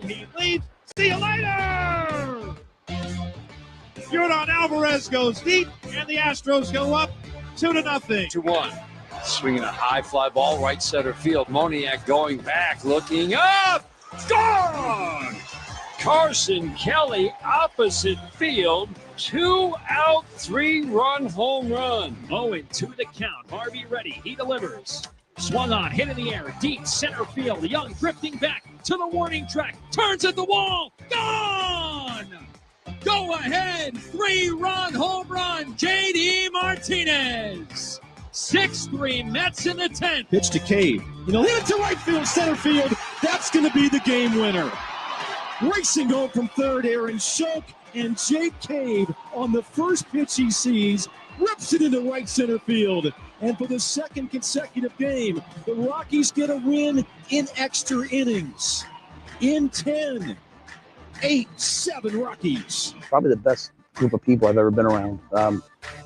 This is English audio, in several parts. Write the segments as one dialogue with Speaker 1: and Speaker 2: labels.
Speaker 1: He leads. See you later! Hurrdat Alvarez goes deep, and the Astros go up 2-0.
Speaker 2: 2-1. Swinging a high fly ball, right center field. Moniak going back, looking up. Gone! Carson Kelly, opposite field. 2-out, 3-run home run.
Speaker 1: 0-2 the count. Harvey ready. He delivers. Swung on, hit in the air, deep center field. Young drifting back to the warning track. Turns at the wall. Gone! Go ahead. 3-run home run. J.D. Martinez. 6-3 Mets in the 10th. Pitch to Cave. Hit it to right field, center field. That's going to be the game winner. Racing home from third, Aaron Schoch, and Jake Cave on the first pitch he sees rips it into right center field. And for the second consecutive game, the Rockies get a win in extra innings. In 10, 8-7 Rockies.
Speaker 3: Probably the best group of people I've ever been around.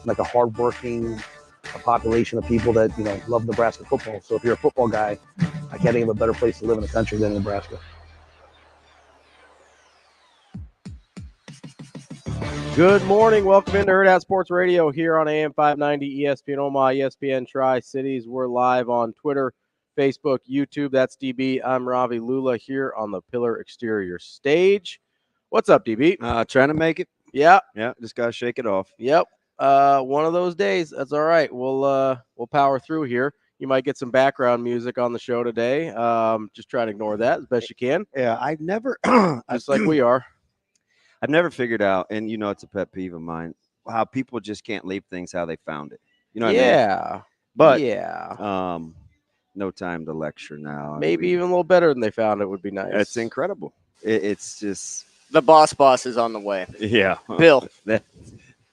Speaker 3: Like a hardworking population of people that, love Nebraska football. So if you're a football guy, I can't think of a better place to live in the country than Nebraska.
Speaker 4: Good morning. Welcome into Hurrdat Sports Radio here on AM 590, ESPN Omaha, ESPN Tri-Cities. We're live on Twitter, Facebook, YouTube. That's DB. I'm Ravi. Lulla here on the Pillar Exterior stage. What's up, DB?
Speaker 5: Trying to make it.
Speaker 4: Yeah.
Speaker 5: Yeah, just got to shake it off.
Speaker 4: Yep. One of those days. That's all right. We'll power through here. You might get some background music on the show today. Just try to ignore that as best you can.
Speaker 5: Yeah, I've never
Speaker 4: just like we are.
Speaker 5: I've never figured out, and it's a pet peeve of mine, how people just can't leave things how they found it. You know what I mean? But
Speaker 4: yeah.
Speaker 5: No time to lecture now.
Speaker 4: Maybe even a little better than they found it would be nice.
Speaker 5: It's incredible. It's just
Speaker 6: the boss is on the way.
Speaker 5: Yeah.
Speaker 6: Bill.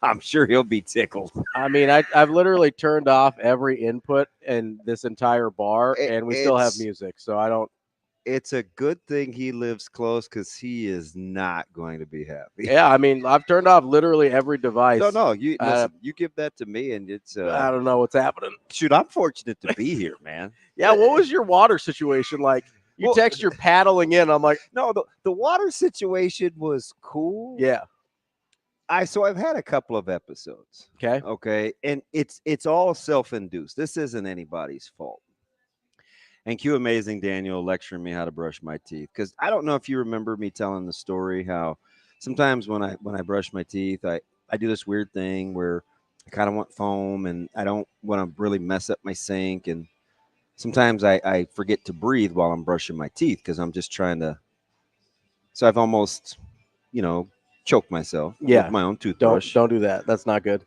Speaker 5: I'm sure he'll be tickled.
Speaker 4: I mean, I've literally turned off every input in this entire bar, and we still have music, so I don't.
Speaker 5: It's a good thing he lives close because he is not going to be happy.
Speaker 4: Yeah, I mean, I've turned off literally every device.
Speaker 5: No, you listen, you give that to me, and it's.
Speaker 4: I don't know what's happening.
Speaker 5: Shoot, I'm fortunate to be here, man.
Speaker 4: Yeah, what was your water situation like? You text you're paddling in. I'm like,
Speaker 5: no, the water situation was cool.
Speaker 4: Yeah.
Speaker 5: So I've had a couple of episodes. Okay, and it's all self-induced. This isn't anybody's fault. And cue Amazing Daniel lecturing me how to brush my teeth, because I don't know if you remember me telling the story how sometimes when I brush my teeth, I do this weird thing where I kind of want foam and I don't want to really mess up my sink, and sometimes I forget to breathe while I'm brushing my teeth because I'm just trying to. So I've almost, choked myself with my own toothbrush.
Speaker 4: Don't do that. That's not good.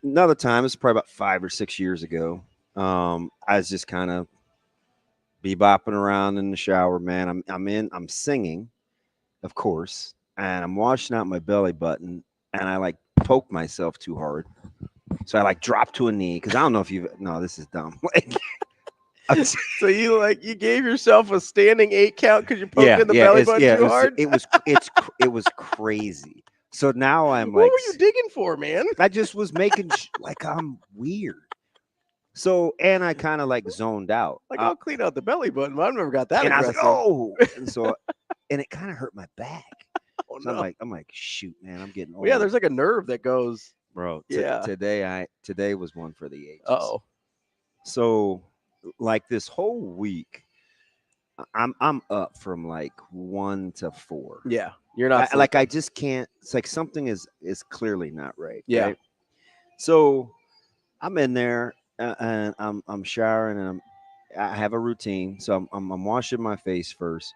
Speaker 5: Another time, it's probably about 5 or 6 years ago. I was just kind of bebopping around in the shower, man. I'm singing, of course, and I'm washing out my belly button, and I poke myself too hard. So I drop to a knee because I don't know if this is dumb.
Speaker 4: So you gave yourself a standing 8 count because you poked in the belly button too hard?
Speaker 5: It was crazy. So now I'm
Speaker 4: what were you digging for, man?
Speaker 5: I just was making I'm weird. So, and I kind of zoned out.
Speaker 4: I'll clean out the belly button, but I've never got that.
Speaker 5: And
Speaker 4: aggressive.
Speaker 5: I was like, oh, and so, and it kind of hurt my back.
Speaker 4: Oh,
Speaker 5: so
Speaker 4: no.
Speaker 5: I'm like, shoot, man, I'm getting old.
Speaker 4: Well, yeah, there's a nerve that goes.
Speaker 5: Bro,
Speaker 4: yeah.
Speaker 5: Today was one for the ages.
Speaker 4: Uh-oh.
Speaker 5: So, this whole week, I'm up from 1 to 4.
Speaker 4: Yeah, you're not.
Speaker 5: I just can't. It's something is clearly not right.
Speaker 4: Yeah.
Speaker 5: Right? So, I'm in there. And I'm showering and I have a routine, so I'm washing my face first.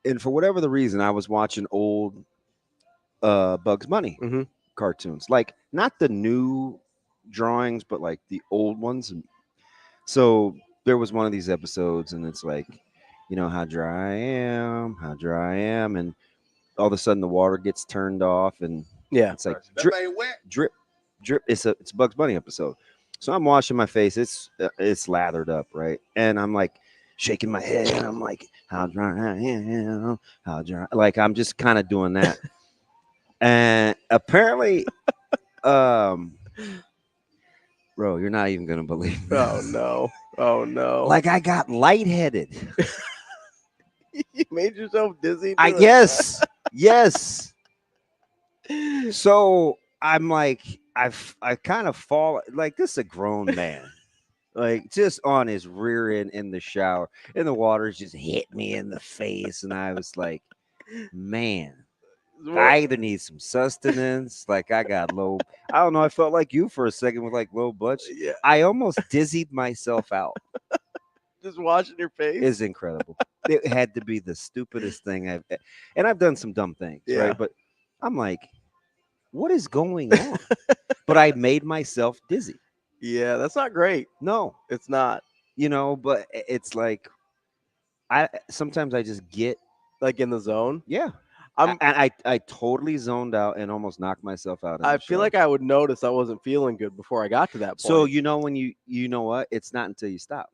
Speaker 5: And for whatever the reason, I was watching old Bugs Bunny cartoons, not the new drawings, but the old ones. And so there was one of these episodes, and it's how dry I am, and all of a sudden the water gets turned off, and it's drip. It's a Bugs Bunny episode. So I'm washing my face. It's lathered up, right? And I'm shaking my head, and I'm how dry I am, how dry. I'm just kind of doing that. And apparently, bro, you're not even gonna believe this.
Speaker 4: Oh no!
Speaker 5: I got lightheaded.
Speaker 4: You made yourself dizzy.
Speaker 5: I guess. Yes. So I'm like, I kind of fall like this is a grown man. Like just on his rear end in the shower, and the water just hit me in the face, and I was like, man, I either need some sustenance. Like I got low. I don't know. I felt like you for a second with like low blood.
Speaker 4: Yeah.
Speaker 5: I almost dizzied myself out.
Speaker 4: Just washing your face
Speaker 5: is incredible. It had to be the stupidest thing I've done some dumb things, right? But I'm like, what is going on? But I made myself dizzy.
Speaker 4: Yeah, that's not great.
Speaker 5: No,
Speaker 4: it's not.
Speaker 5: But it's like sometimes I just get
Speaker 4: like in the zone.
Speaker 5: Yeah. I totally zoned out and almost knocked myself out.
Speaker 4: I feel like I would notice I wasn't feeling good before I got to that point.
Speaker 5: So when you know what? It's not until you stop.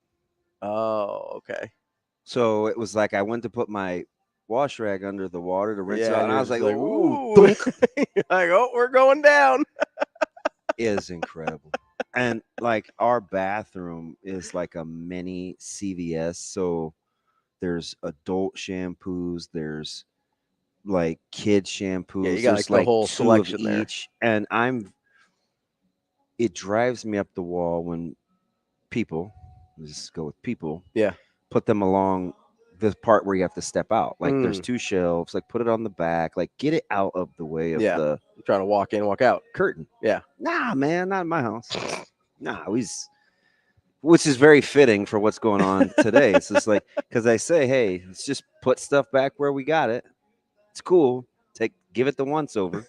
Speaker 4: Oh, okay.
Speaker 5: So it was like I went to put my wash rag under the water to rinse it out, and I was like,
Speaker 4: ooh.
Speaker 5: Like,
Speaker 4: oh, we're going down.
Speaker 5: It is incredible. And like our bathroom is like a mini CVS. So there's adult shampoos, there's like kid shampoos.
Speaker 4: Yeah, you got
Speaker 5: there's
Speaker 4: like the whole
Speaker 5: two
Speaker 4: selection
Speaker 5: of
Speaker 4: there.
Speaker 5: each. And it drives me up the wall when people, let's just go with people, put them along the part where you have to step out. Like there's two shelves, like put it on the back, like get it out of the way of the
Speaker 4: You're trying to walk in, walk out
Speaker 5: curtain.
Speaker 4: Yeah.
Speaker 5: Nah, man, not in my house. Nah, which is very fitting for what's going on today. It's just like, because I say, hey, let's just put stuff back where we got it. It's cool. Give it the once over.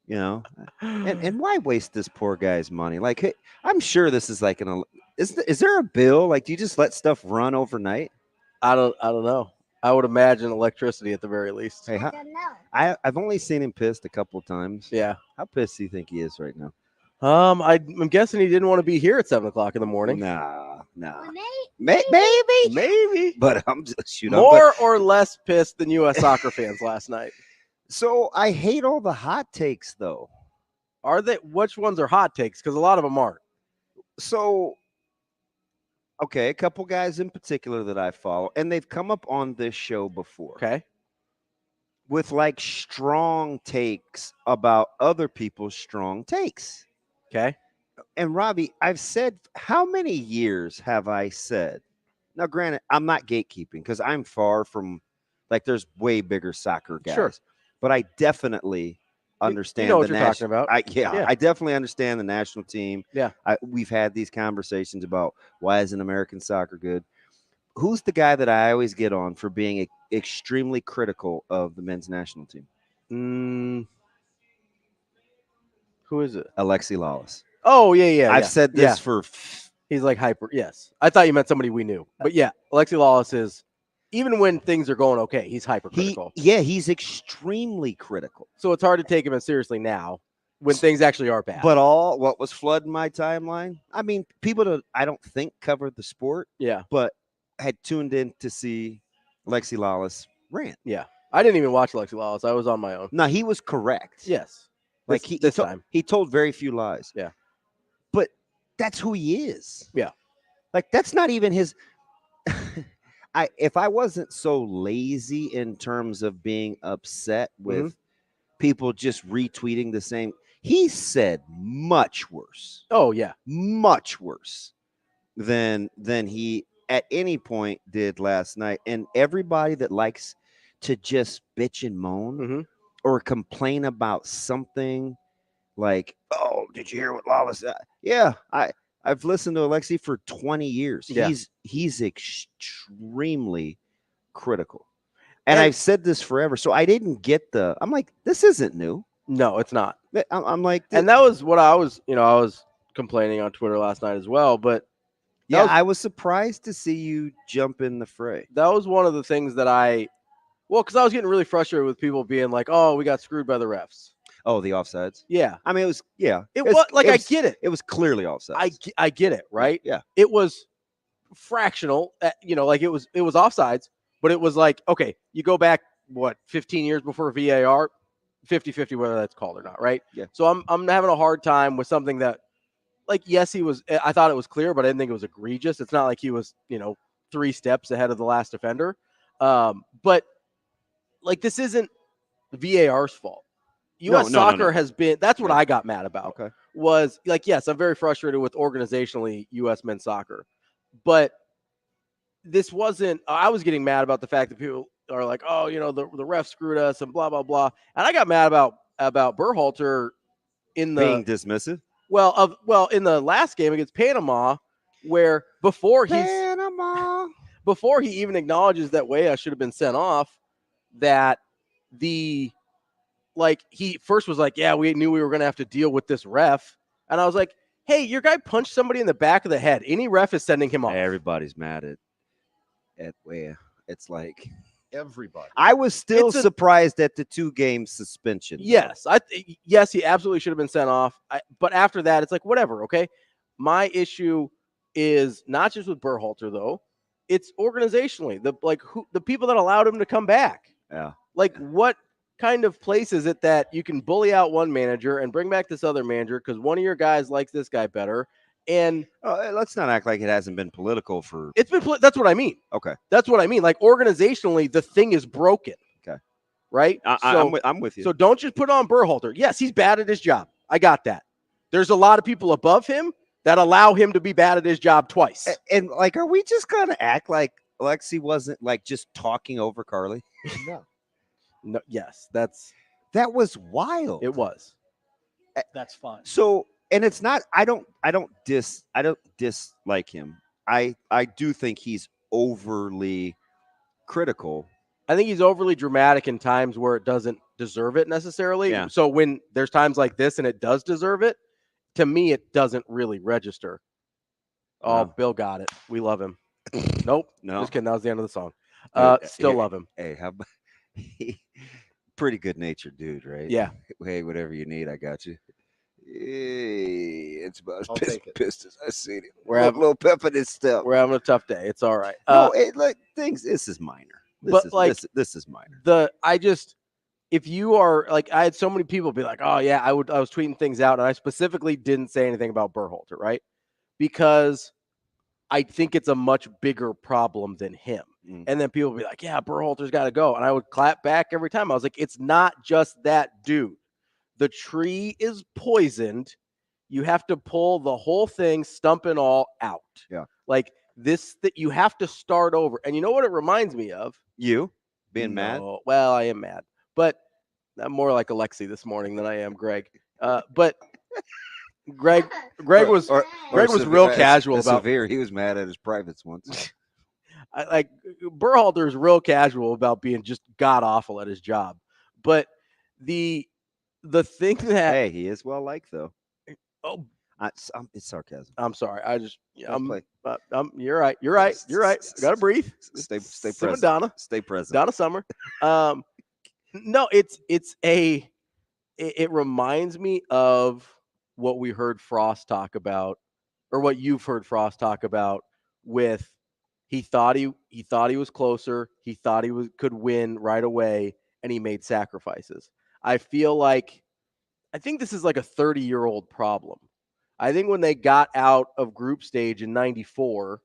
Speaker 5: And why waste this poor guy's money? Like, hey, I'm sure this is like is there a bill? Like, do you just let stuff run overnight?
Speaker 4: I don't know. I would imagine electricity at the very least.
Speaker 5: Hey, I've only seen him pissed a couple of times.
Speaker 4: Yeah.
Speaker 5: How pissed do you think he is right now?
Speaker 4: I'm guessing he didn't want to be here at 7:00 in the morning.
Speaker 5: Nah.
Speaker 4: Maybe.
Speaker 5: But I'm just shooting
Speaker 4: more or less pissed than U.S. soccer fans last night.
Speaker 5: So I hate all the hot takes, though.
Speaker 4: Are they? Which ones are hot takes? Because a lot of them aren't.
Speaker 5: So, okay, a couple guys in particular that I follow, and they've come up on this show before.
Speaker 4: Okay.
Speaker 5: With like strong takes about other people's strong takes.
Speaker 4: Okay.
Speaker 5: And Ravi, I've said, how many years have I said? Now, granted, I'm not gatekeeping because I'm far from, like, there's way bigger soccer guys.
Speaker 4: Sure.
Speaker 5: But I definitely understand
Speaker 4: what you're talking about.
Speaker 5: I definitely understand the national team.
Speaker 4: Yeah.
Speaker 5: We've had these conversations about why isn't American soccer good? Who's the guy that I always get on for being extremely critical of the men's national team?
Speaker 4: Who is it?
Speaker 5: Alexi Lawless.
Speaker 4: Oh, yeah.
Speaker 5: I've said this for...
Speaker 4: He's like hyper. Yes. I thought you meant somebody we knew. But yeah, Alexi Lawless is, even when things are going okay, he's hypercritical.
Speaker 5: He's extremely critical.
Speaker 4: So it's hard to take him as seriously now when things actually are bad.
Speaker 5: But what was flooding my timeline? I mean, people that I don't think covered the sport.
Speaker 4: Yeah.
Speaker 5: But had tuned in to see Alexi Lawless rant.
Speaker 4: Yeah. I didn't even watch Alexi Lawless. I was on my own.
Speaker 5: No, he was correct.
Speaker 4: Yes.
Speaker 5: Like he told very few lies.
Speaker 4: Yeah.
Speaker 5: But that's who he is.
Speaker 4: Yeah.
Speaker 5: Like that's not even his if I wasn't so lazy in terms of being upset with people just retweeting the same, he said much worse.
Speaker 4: Oh yeah.
Speaker 5: Much worse than he at any point did last night. And everybody that likes to just bitch and moan or complain about something like, oh, did you hear what Lawless? Yeah, I've listened to Alexi for 20 years.
Speaker 4: Yeah.
Speaker 5: He's extremely critical. And I've said this forever. So I didn't get I'm like, this isn't new.
Speaker 4: No, it's not.
Speaker 5: I'm like,
Speaker 4: and that was what I was complaining on Twitter last night as well. But
Speaker 5: I was surprised to see you jump in the fray.
Speaker 4: That was one of the things that because I was getting really frustrated with people being like, oh, we got screwed by the refs.
Speaker 5: Oh, the offsides?
Speaker 4: Yeah.
Speaker 5: I mean, it was,
Speaker 4: I get it.
Speaker 5: It was clearly offsides.
Speaker 4: I get it, right?
Speaker 5: Yeah.
Speaker 4: It was fractional, like it was offsides, but it was like, okay, you go back, 15 years before VAR, 50-50, whether that's called or not, right?
Speaker 5: Yeah.
Speaker 4: So I'm having a hard time with something that, like, yes, I thought it was clear, but I didn't think it was egregious. It's not like he was, 3 steps ahead of the last offender. But like, this isn't VAR's fault. U.S. soccer has been, that's what I got mad about.
Speaker 5: Okay.
Speaker 4: Was like, yes, I'm very frustrated with organizationally U.S. men's soccer, but this wasn't, I was getting mad about the fact that people are like, oh, the ref screwed us and blah, blah, blah. And I got mad about Berhalter in the
Speaker 5: being dismissive.
Speaker 4: In the last game against Panama, where before he even acknowledges that Weah should have been sent off, that he first was like, yeah, we knew we were going to have to deal with this ref. And I was like, hey, your guy punched somebody in the back of the head. Any ref is sending him off.
Speaker 5: Everybody's mad at Weah. It's like
Speaker 7: everybody.
Speaker 5: I was still surprised at the 2-game suspension.
Speaker 4: Yes. Yes, he absolutely should have been sent off. But after that, it's like, whatever. Okay. My issue is not just with Berhalter, though. It's organizationally, the people that allowed him to come back.
Speaker 5: Yeah.
Speaker 4: Like, what kind of place is it that you can bully out one manager and bring back this other manager because one of your guys likes this guy better? And
Speaker 5: let's not act like it hasn't been political for.
Speaker 4: It's been. That's what I mean.
Speaker 5: Okay.
Speaker 4: That's what I mean. Like, organizationally, the thing is broken.
Speaker 5: Okay.
Speaker 4: Right.
Speaker 5: I'm with you.
Speaker 4: So don't just put on Berhalter. Yes, he's bad at his job. I got that. There's a lot of people above him that allow him to be bad at his job twice.
Speaker 5: And like, are we just gonna act like Alexi wasn't like just talking over Carly?
Speaker 4: No. Yes,
Speaker 5: that was wild.
Speaker 4: It was.
Speaker 1: That's fine.
Speaker 5: So, and it's not. I don't dislike him. I do think he's overly critical.
Speaker 4: I think he's overly dramatic in times where it doesn't deserve it necessarily.
Speaker 5: Yeah.
Speaker 4: So when there's times like this and it does deserve it, to me, it doesn't really register. Oh,
Speaker 5: No.
Speaker 4: Bill got it. We love him. Nope.
Speaker 5: No.
Speaker 4: Just kidding. That was the end of the song. Still love him.
Speaker 5: Hey, how about pretty good natured dude, right?
Speaker 4: Yeah.
Speaker 5: Hey, whatever you need, I got you. Hey, it's about
Speaker 7: I'll
Speaker 5: as
Speaker 7: take it.
Speaker 5: pissed as I seen it.
Speaker 4: We're having
Speaker 5: a little pep in his step.
Speaker 4: We're having a tough day. It's all right.
Speaker 5: This is minor. This is minor.
Speaker 4: If you are like, I had so many people be like, oh yeah, I was tweeting things out, and I specifically didn't say anything about Berhalter, right? Because I think it's a much bigger problem than him. And then people would be like, yeah, Berhalter's got to go. And I would clap back every time. I was like, it's not just that dude. The tree is poisoned. You have to pull the whole thing, stump and all, out.
Speaker 5: Yeah.
Speaker 4: Like this, that you have to start over. And you know what it reminds me of?
Speaker 5: You being mad?
Speaker 4: Well, I am mad. But I'm more like Alexi this morning than I am Greg. But Greg was real casual about
Speaker 5: severe. He was mad at his privates once.
Speaker 4: Berhalter is real casual about being just god awful at his job. But the thing that
Speaker 5: he is well liked though.
Speaker 4: Oh,
Speaker 5: it's sarcasm.
Speaker 4: I'm sorry. You're right. You're right. Gotta breathe.
Speaker 5: Stay present.
Speaker 4: Madonna.
Speaker 5: Stay present.
Speaker 4: Donna Summer. No, it reminds me of what we heard Frost talk about, or what you've heard Frost talk about with he thought he was closer, he thought could win right away, and he made sacrifices. I think this is like a 30-year-old problem. I think when they got out of group stage in 94,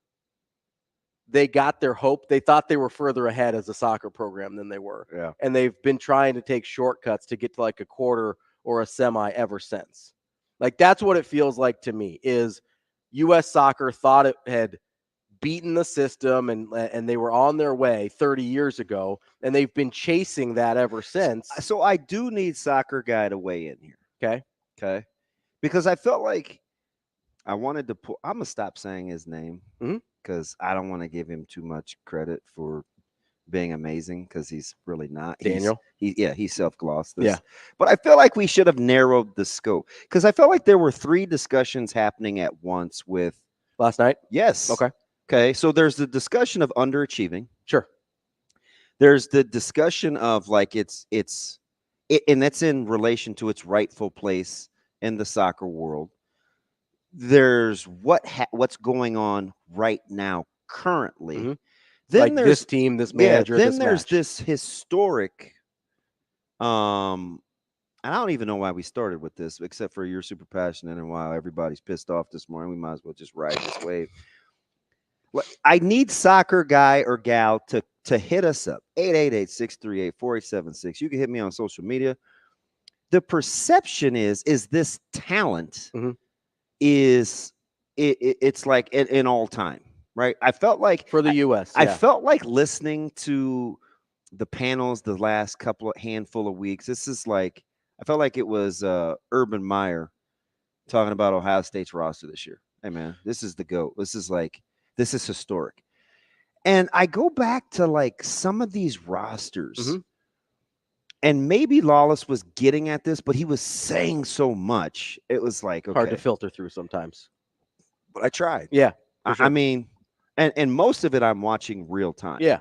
Speaker 4: they got their hope. They thought they were further ahead as a soccer program than they were.
Speaker 5: Yeah.
Speaker 4: And they've been trying to take shortcuts to get to like a quarter or a semi ever since. Like, that's what it feels like to me, is U.S. soccer thought it had beaten the system and they were on their way 30 years ago, and they've been chasing that ever since.
Speaker 5: So I do need Soccer Guy to weigh in here.
Speaker 4: Okay.
Speaker 5: Because I felt like I wanted to pull. I'm going to stop saying his name because I don't want to give him too much credit for being amazing, because he's really not.
Speaker 4: Daniel?
Speaker 5: He self-glossed this.
Speaker 4: Yeah.
Speaker 5: But I feel like we should have narrowed the scope, because I felt like there were 3 discussions happening at once with.
Speaker 4: Last night?
Speaker 5: Yes. Okay. So there's the discussion of underachieving.
Speaker 4: Sure.
Speaker 5: There's the discussion of like and that's in relation to its rightful place in the soccer world. There's what's going on right now currently.
Speaker 4: Mm-hmm.
Speaker 5: Then
Speaker 4: like
Speaker 5: there's
Speaker 4: this team, this manager.
Speaker 5: Then
Speaker 4: this
Speaker 5: there's
Speaker 4: match.
Speaker 5: this historic. And I don't even know why we started with this, except for you're super passionate and wow, everybody's pissed off this morning. We might as well just ride this wave. I need Soccer Guy or gal to to hit us up, 888-638-4876. You can hit me on social media. The perception is this talent is it's like in all time, right? I felt like
Speaker 4: for the U.S.
Speaker 5: I felt like listening to the panels the last handful of weeks. This is like I felt like it was Urban Meyer talking about Ohio State's roster this year. Hey man, this is the GOAT. This is historic. And I go back to like some of these rosters, and maybe Lawless was getting at this, but he was saying so much. It was like
Speaker 4: hard to filter through sometimes.
Speaker 5: But I tried.
Speaker 4: Yeah.
Speaker 5: Sure. I mean, and most of it I'm watching real time.
Speaker 4: Yeah.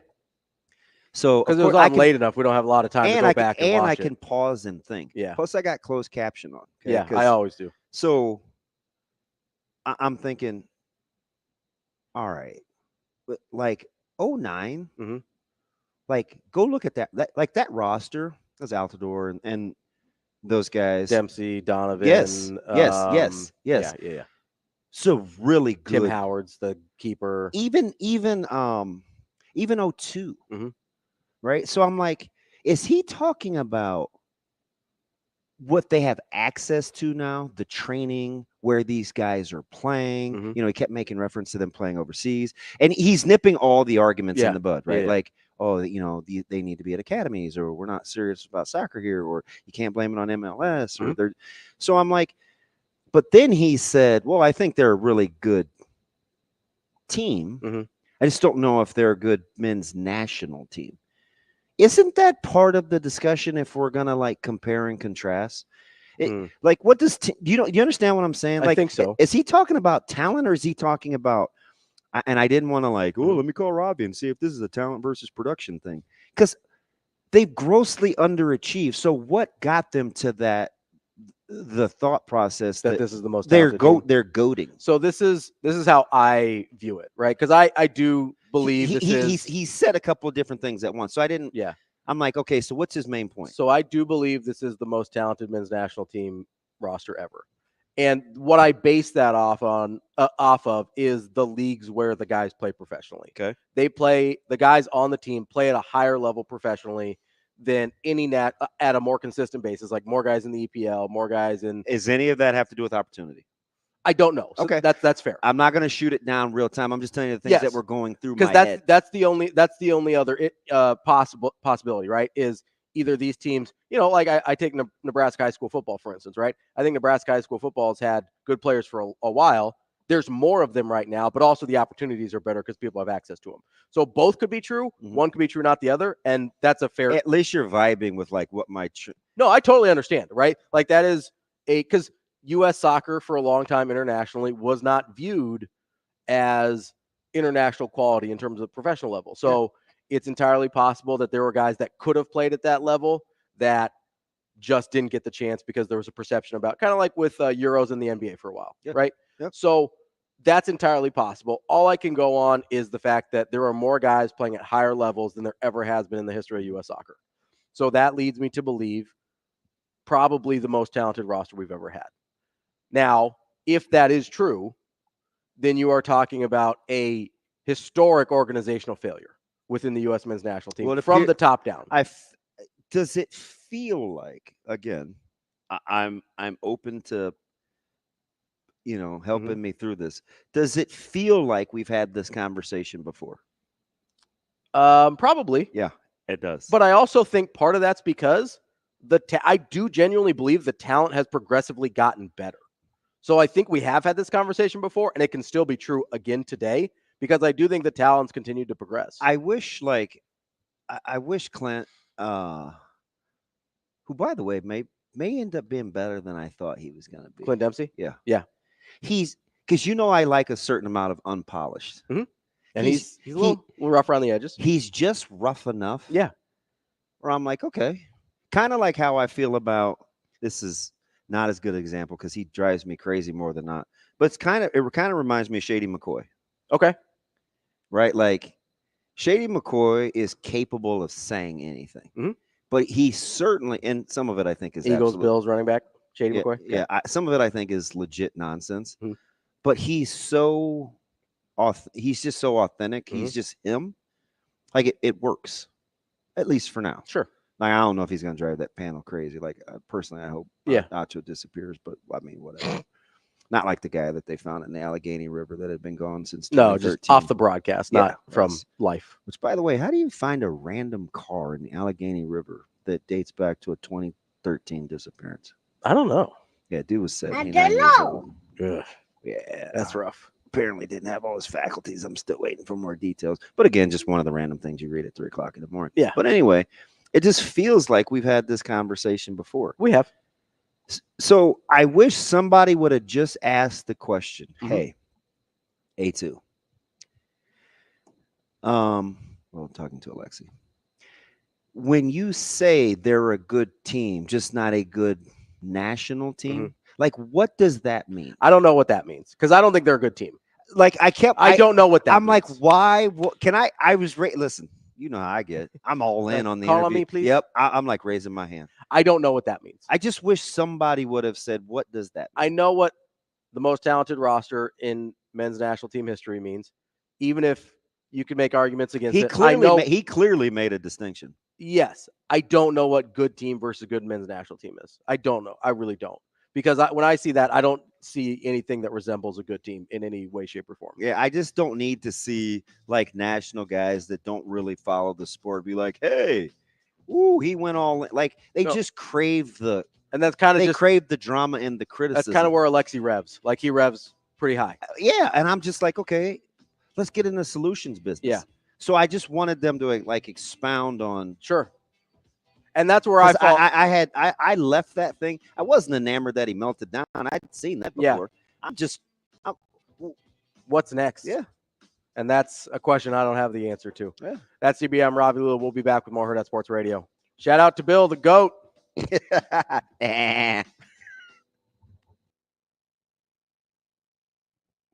Speaker 5: So
Speaker 4: because it was on late enough, we don't have a lot of time to go back and watch
Speaker 5: I can pause and think.
Speaker 4: Yeah.
Speaker 5: Plus, I got closed caption on.
Speaker 4: Okay? Yeah, I always do.
Speaker 5: So I'm thinking, all right, like 09, like go look at that. That roster, that's Altidore and those guys,
Speaker 4: Dempsey, Donovan.
Speaker 5: Yes.
Speaker 4: Yeah.
Speaker 5: So really good.
Speaker 4: Tim Howard's the keeper.
Speaker 5: Even 02, right? So I'm like, is he talking about what they have access to now, the training, where these guys are playing? You know, he kept making reference to them playing overseas, and he's nipping all the arguments in the bud, right?
Speaker 4: Yeah.
Speaker 5: Like, oh, you know, they need to be at academies, or we're not serious about soccer here, or you can't blame it on MLS, or they're. So I'm like, but then he said, well, I think they're a really good team. I just don't know if they're a good men's national team. Isn't that part of the discussion if we're gonna like compare and contrast? Like, what does do you understand what I'm saying? Like,
Speaker 4: I think so.
Speaker 5: Is he talking about talent, or is he talking about? And I didn't want to like, let me call Ravi and see if this is a talent versus production thing, because they've grossly underachieved. So what got them to that? The thought process that
Speaker 4: this is the most
Speaker 5: they're goating.
Speaker 4: So this is how I view it, right? Because I do believe
Speaker 5: he said a couple of different things at once. So I didn't.
Speaker 4: Yeah.
Speaker 5: I'm like, okay, so what's his main point?
Speaker 4: So I do believe this is the most talented men's national team roster ever, and what I base that off of is the leagues where the guys play professionally.
Speaker 5: Okay.
Speaker 4: The guys on the team play at a higher level professionally than any at a more consistent basis, like more guys in the EPL, more guys in.
Speaker 5: Is any of that have to do with opportunity?
Speaker 4: I don't know. So
Speaker 5: okay,
Speaker 4: that's fair.
Speaker 5: I'm not going to shoot it down real time. I'm just telling you the things that were going through my
Speaker 4: head.
Speaker 5: Because
Speaker 4: that's the only other possibility, right? Is either these teams, you know, like I take Nebraska high school football, for instance, right? I think Nebraska high school football has had good players for a while. There's more of them right now, but also the opportunities are better because people have access to them. So both could be true. One could be true, not the other. And that's a fair.
Speaker 5: At least you're vibing with like what might.
Speaker 4: No, I totally understand, right? Like that is because U.S. soccer for a long time internationally was not viewed as international quality in terms of professional level. So it's entirely possible that there were guys that could have played at that level that just didn't get the chance because there was a perception about, kind of like with Euros in the NBA for a while, right?
Speaker 5: Yep.
Speaker 4: So that's entirely possible. All I can go on is the fact that there are more guys playing at higher levels than there ever has been in the history of U.S. soccer. So that leads me to believe probably the most talented roster we've ever had. Now, if that is true, then you are talking about a historic organizational failure within the U.S. men's national team from the top down.
Speaker 5: Does it feel like, again, I'm open to, you know, helping me through this. Does it feel like we've had this conversation before?
Speaker 4: Probably.
Speaker 5: Yeah, it does.
Speaker 4: But I also think part of that's because I do genuinely believe the talent has progressively gotten better. So I think we have had this conversation before, and it can still be true again today, because I do think the talents continue to progress.
Speaker 5: I wish Clint, who, by the way, may end up being better than I thought he was going to be.
Speaker 4: Clint Dempsey?
Speaker 5: Yeah.
Speaker 4: Yeah.
Speaker 5: He's, because, you know, I like a certain amount of unpolished.
Speaker 4: And he's a little rough around the edges.
Speaker 5: He's just rough enough.
Speaker 4: Yeah.
Speaker 5: Where I'm like, okay. Kind of like how I feel about, this is not as good an example because he drives me crazy more than not. But it kind of reminds me of Shady McCoy.
Speaker 4: Okay.
Speaker 5: Right? Like, Shady McCoy is capable of saying anything. But he certainly, and some of it I think is
Speaker 4: Eagles, Bills running back, Shady McCoy.
Speaker 5: Yeah, some of it I think is legit nonsense. But he's just so authentic. He's just him. Like it works, at least for now.
Speaker 4: Sure.
Speaker 5: Like, I don't know if he's going to drive that panel crazy. Like, personally, I hope Nacho disappears, but I mean, whatever. Not like the guy that they found in the Allegheny River that had been gone since 2013.
Speaker 4: No, just off the broadcast, not from life.
Speaker 5: Which, by the way, how do you find a random car in the Allegheny River that dates back to a 2013 disappearance?
Speaker 4: I don't know.
Speaker 5: Yeah, dude was 79 years old.
Speaker 4: Ugh.
Speaker 5: Yeah,
Speaker 4: That's rough.
Speaker 5: Apparently didn't have all his faculties. I'm still waiting for more details. But again, just one of the random things you read at 3 o'clock in the morning.
Speaker 4: Yeah.
Speaker 5: But anyway, it just feels like we've had this conversation before.
Speaker 4: We have.
Speaker 5: So I wish somebody would have just asked the question, hey, A2. Well, I'm talking to Alexi. When you say they're a good team, just not a good national team, like, what does that mean?
Speaker 4: I don't know what that means because I don't think they're a good team.
Speaker 5: Like, I don't
Speaker 4: know what that means.
Speaker 5: like, why? Can I was listen, you know how I get. I'm all in on the
Speaker 4: Call
Speaker 5: interview.
Speaker 4: on me, please.
Speaker 5: Yep. I'm like raising my hand.
Speaker 4: I don't know what that means.
Speaker 5: I just wish somebody would have said, what does that mean?
Speaker 4: I know what the most talented roster in men's national team history means, even if you could make arguments against it.
Speaker 5: He clearly made a distinction.
Speaker 4: Yes. I don't know what good team versus good men's national team is. I don't know. I really don't. Because when I see that, I don't see anything that resembles a good team in any way, shape, or form.
Speaker 5: Yeah, I just don't need to see, like, national guys that don't really follow the sport be like, hey, ooh, he went all in. Like, they just crave the –
Speaker 4: and that's kind of
Speaker 5: crave the drama and the criticism.
Speaker 4: That's kind of where Alexi revs. Like, he revs pretty high.
Speaker 5: Yeah, and I'm just like, okay, let's get in the solutions business.
Speaker 4: Yeah.
Speaker 5: So I just wanted them to, like, expound on –
Speaker 4: Sure. And that's where
Speaker 5: I left that thing. I wasn't enamored that he melted down. I'd seen that before.
Speaker 4: Yeah. What's next?
Speaker 5: Yeah.
Speaker 4: And that's a question I don't have the answer to.
Speaker 5: Yeah.
Speaker 4: That's CB. I'm Ravi. We'll be back with more Hurrdat Sports Radio. Shout out to Bill, the GOAT.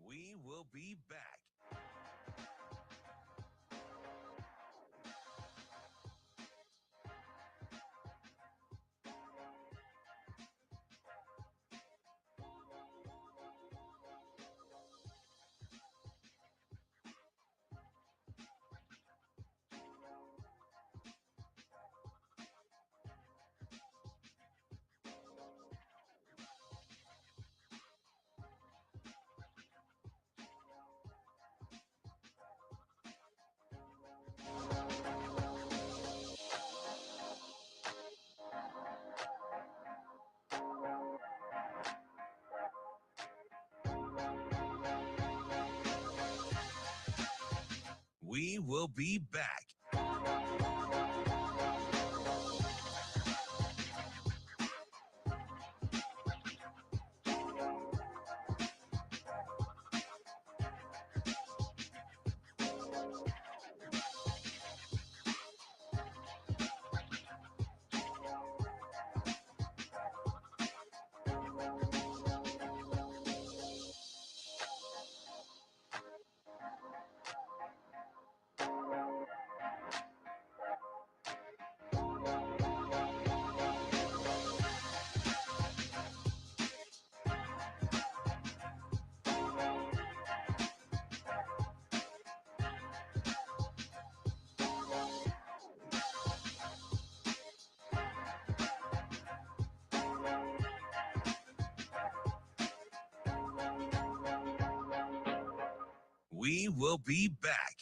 Speaker 7: We will be back. We will be back. We will be back.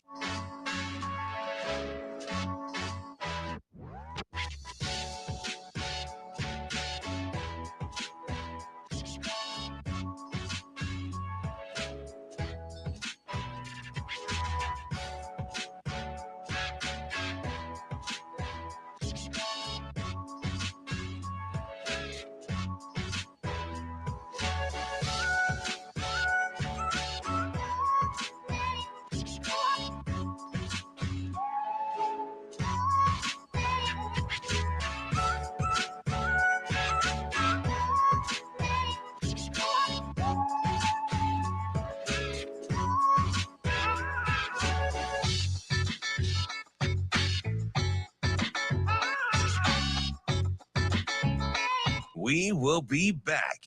Speaker 7: We will be back.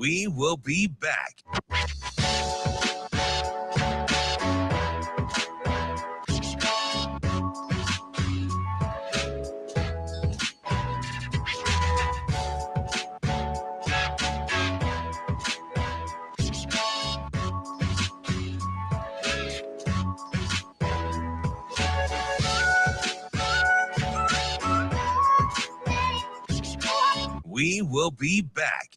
Speaker 7: We will be back. We will be back.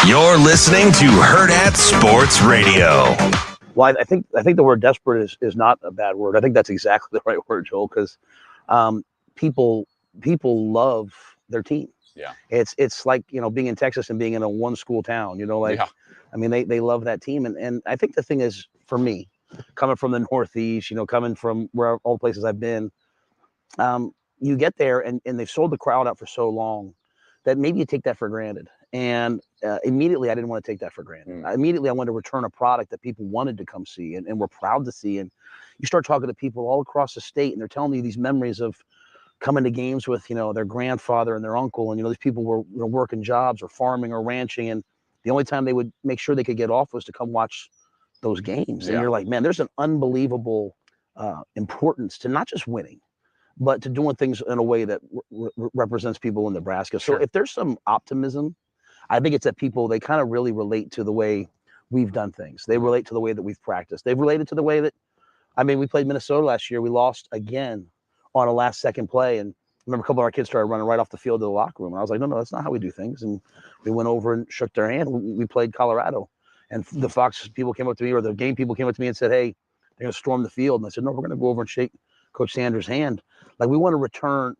Speaker 7: You're listening to Hurrdat Sports Radio.
Speaker 3: Well, I think the word desperate is not a bad word. I think that's exactly the right word, Joel, because people love their team.
Speaker 8: Yeah.
Speaker 3: It's like, being in Texas and being in a one school town,
Speaker 8: Yeah.
Speaker 3: I mean, they love that team. And I think the thing is, for me, coming from the Northeast, coming from where all the places I've been, you get there and they've sold the crowd out for so long that maybe you take that for granted. And immediately I didn't want to take that for granted. Immediately I wanted to return a product that people wanted to come see and were proud to see. And you start talking to people all across the state and they're telling you these memories of coming to games with, their grandfather and their uncle. And, these people were working jobs or farming or ranching. And the only time they would make sure they could get off was to come watch those games.
Speaker 8: Yeah.
Speaker 3: And you're like, man, there's an unbelievable importance to not just winning, but to doing things in a way that represents people in Nebraska. So if there's some optimism, I think it's that people, they kind of really relate to the way we've done things. They relate to the way that we've practiced. They've related to the way that, we played Minnesota last year. We lost again on a last second play. And I remember a couple of our kids started running right off the field to the locker room. And I was like, no, that's not how we do things. And we went over and shook their hand. We played Colorado. And the Fox people came up to me, or the game people came up to me and said, hey, they're going to storm the field. And I said, no, we're going to go over and shake Coach Sanders' hand. Like, we want to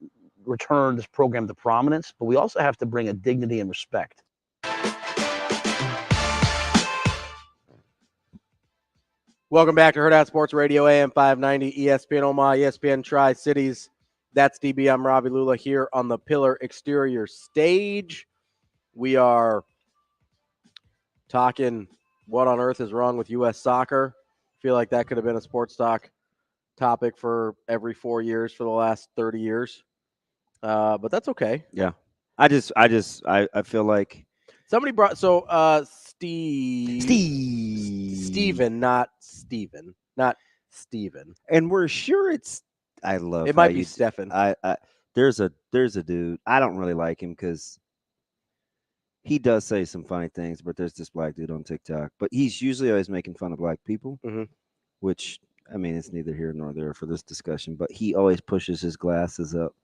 Speaker 3: return this program to prominence, but we also have to bring a dignity and respect.
Speaker 4: Welcome back to Hurrdat Sports Radio, AM 590, ESPN Omaha, ESPN Tri-Cities. That's DB. I'm Ravi Lulla here on the Pillar Exterior stage. We are talking what on earth is wrong with U.S. soccer. I feel like that could have been a sports talk topic for every 4 years for the last 30 years. But that's okay.
Speaker 5: Yeah. I feel like
Speaker 4: somebody brought Steven, not Steven.
Speaker 5: And we're sure it's
Speaker 4: it might be Stefan.
Speaker 5: There's a dude. I don't really like him because he does say some funny things, but there's this black dude on TikTok. But he's usually always making fun of black people, which, it's neither here nor there for this discussion, but he always pushes his glasses up.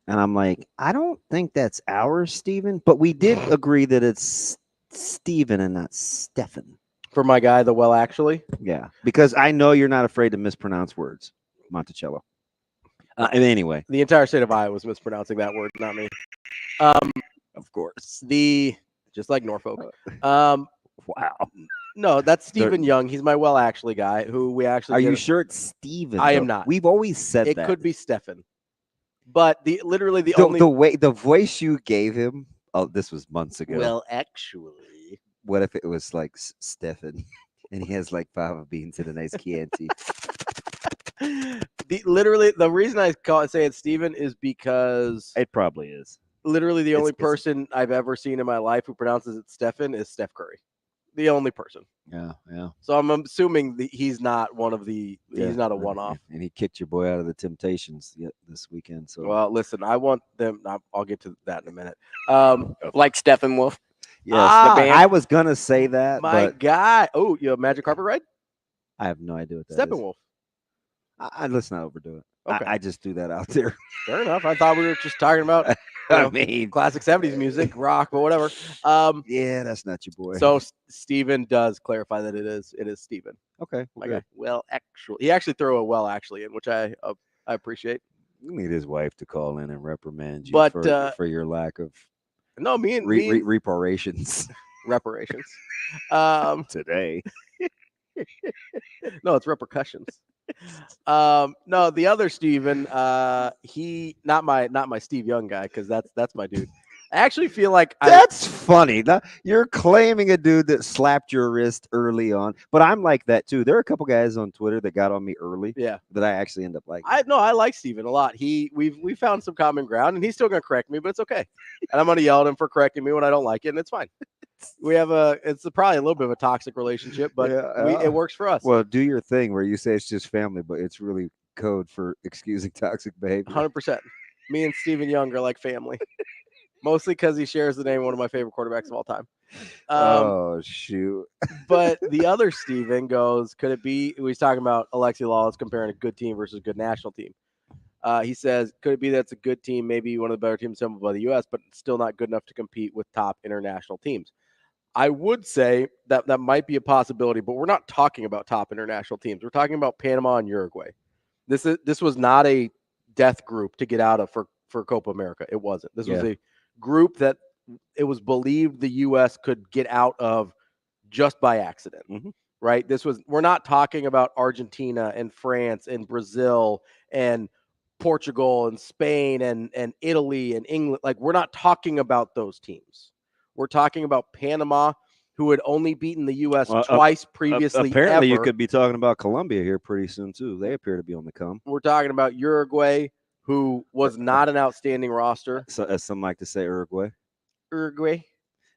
Speaker 5: And I'm like, I don't think that's ours, Steven. But we did agree that it's Steven and not Stefan.
Speaker 4: For my guy, the well, actually.
Speaker 5: Yeah, because I know you're not afraid to mispronounce words. Monticello. Anyway.
Speaker 4: The entire state of Iowa was mispronouncing that word, not me.
Speaker 5: Of course.
Speaker 4: Just like Norfolk. Wow. No, that's Stephen Young. He's my well, actually guy who we actually.
Speaker 5: Are you sure it's Steven?
Speaker 4: I am not.
Speaker 5: We've always said that.
Speaker 4: It could be Stefan. But the
Speaker 5: voice you gave him. Oh, this was months ago.
Speaker 4: Well, actually,
Speaker 5: what if it was like Stefan, and he has like fava beans in a nice Chianti?
Speaker 4: The reason I say it's Steven is because
Speaker 5: it probably is.
Speaker 4: Literally, the only person I've ever seen in my life who pronounces it Stefan is Steph Curry. The only person.
Speaker 5: Yeah.
Speaker 4: So I'm assuming he's not one of the. Yeah, he's not a one-off.
Speaker 5: And he kicked your boy out of the Temptations this weekend. So
Speaker 4: well, listen, I want them. I'll get to that in a minute.
Speaker 6: Like Steppenwolf.
Speaker 5: Yes, I was gonna say that.
Speaker 4: My guy. Oh, you have Magic Carpet Ride?
Speaker 5: I have no idea what that is.
Speaker 4: Steppenwolf.
Speaker 5: Let's not overdo it.
Speaker 4: Okay.
Speaker 5: I just do that out there.
Speaker 4: Fair enough. I thought we were just talking about
Speaker 5: I mean,
Speaker 4: classic 70s music, rock, but whatever.
Speaker 5: Yeah, that's not your boy.
Speaker 4: So Steven does clarify that it is Steven.
Speaker 5: Okay.
Speaker 4: My guy. Well, actually, he actually threw a well actually in, which I appreciate.
Speaker 5: You need his wife to call in and reprimand you
Speaker 4: But,
Speaker 5: for your lack of
Speaker 4: No, me and
Speaker 5: reparations
Speaker 4: reparations.
Speaker 5: today.
Speaker 4: No, it's repercussions. No, the other Steven, he not my Steve Young guy, because that's my dude. I actually feel like
Speaker 5: That's funny. You're claiming a dude that slapped your wrist early on, but I'm like that too. There are a couple guys on Twitter that got on me early.
Speaker 4: Yeah,
Speaker 5: that I actually end up liking.
Speaker 4: I like Steven a lot. We found some common ground, and he's still gonna correct me, but it's okay. And I'm gonna yell at him for correcting me when I don't like it, and it's fine. It's probably a little bit of a toxic relationship, but it works for us.
Speaker 5: Well, do your thing where you say it's just family, but it's really code for excusing toxic behavior.
Speaker 4: 100%. Me and Steven Young are like family. Mostly because he shares the name of one of my favorite quarterbacks of all time.
Speaker 5: Oh, shoot.
Speaker 4: But the other Steven goes, could it be, he's talking about Alexi Lawless comparing a good team versus a good national team. He says, could it be that's a good team, maybe one of the better teams assembled by the U.S., but still not good enough to compete with top international teams? I would say that might be a possibility, but we're not talking about top international teams. We're talking about Panama and Uruguay. This was not a death group to get out of for Copa America. It wasn't. This was a group that it was believed the U.S. could get out of just by accident, right? We're not talking about Argentina and France and Brazil and Portugal and Spain and Italy and England. Like, we're not talking about those teams. We're talking about Panama, who had only beaten the U.S. twice previously.
Speaker 5: Apparently, you could be talking about Colombia here pretty soon, too. They appear to be on the come.
Speaker 4: We're talking about Uruguay, who was not an outstanding roster.
Speaker 5: So, as some like to say, Uruguay.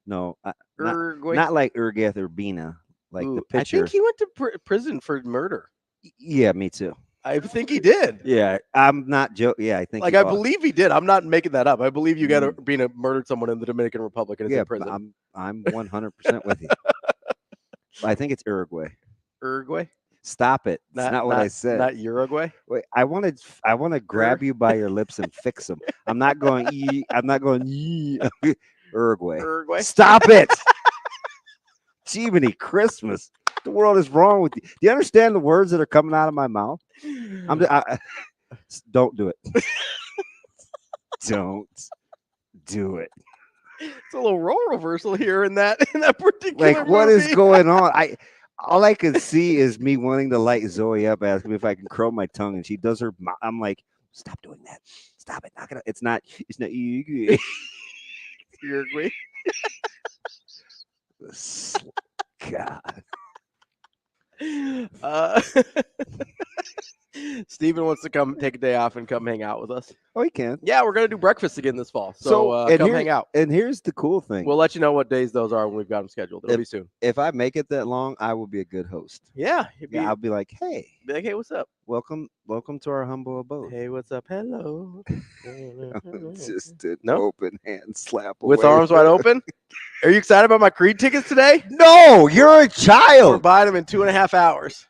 Speaker 5: No,
Speaker 4: Uruguay.
Speaker 5: Not like Urguez Urbina, like the pitcher.
Speaker 4: I think he went to prison for murder.
Speaker 5: Yeah, me too.
Speaker 4: I think he did.
Speaker 5: Yeah, I'm not joking. Yeah, I think.
Speaker 4: I believe he did. I'm not making that up. I believe you got to murdered someone in the Dominican Republic and is in prison.
Speaker 5: I'm 100% with you. I think it's Uruguay.
Speaker 4: Uruguay.
Speaker 5: Stop it. That's not what I said.
Speaker 4: Not Uruguay.
Speaker 5: Wait, I want to grab you by your lips and fix them. I'm not going. I'm not going. Uruguay.
Speaker 4: Uruguay.
Speaker 5: Stop it. Jiminy Christmas. What the world is wrong with you? Do you understand the words that are coming out of my mouth? Don't do it. Don't do it.
Speaker 4: It's a little role reversal here in that particular
Speaker 5: Like, what
Speaker 4: movie.
Speaker 5: is going on? All I can see is me wanting to light Zoe up, asking me if I can curl my tongue, and she does her. I'm like, stop doing that. Stop it. Not gonna. It's not.
Speaker 4: Uruguay.
Speaker 5: God.
Speaker 4: Steven wants to come take a day off and come hang out with us.
Speaker 5: Oh, he can.
Speaker 4: Yeah, we're gonna do breakfast again this fall. So come hang out.
Speaker 5: And here's the cool thing.
Speaker 4: We'll let you know what days those are when we've got them scheduled. It'll be soon.
Speaker 5: If I make it that long, I will be a good host.
Speaker 4: Yeah,
Speaker 5: I'll be like, hey,
Speaker 4: what's up?
Speaker 5: Welcome to our humble abode.
Speaker 4: Hey, what's up? Hello.
Speaker 5: Just an open hand slap
Speaker 4: with
Speaker 5: away.
Speaker 4: Arms wide open. Are you excited about my Creed tickets today?
Speaker 5: No, you're a child.
Speaker 4: We're buying them in 2.5 hours.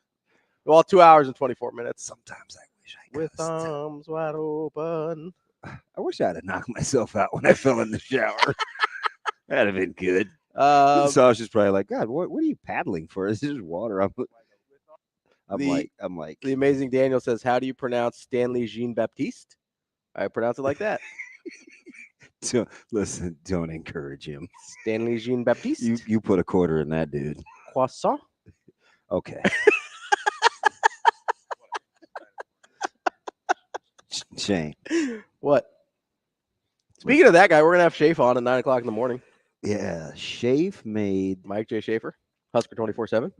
Speaker 4: Well, 2 hours and 24 minutes.
Speaker 5: Sometimes I wish I
Speaker 4: with arms wide open.
Speaker 5: I wish I'd have knocked myself out when I fell in the shower. That'd have been good. So I was just probably like, God, what are you paddling for? This is water. I'm like.
Speaker 4: The amazing Daniel says, how do you pronounce Stanley Jean Baptiste? I pronounce it like that.
Speaker 5: Listen, don't encourage him.
Speaker 4: Stanley Jean Baptiste.
Speaker 5: You put a quarter in that dude.
Speaker 4: Croissant.
Speaker 5: Okay. Shane.
Speaker 4: What? Speaking of that guy, we're gonna have Schaefer on at 9:00 in the morning.
Speaker 5: Yeah, Schaefer made
Speaker 4: Mike J. Schaefer, Husker 24/7.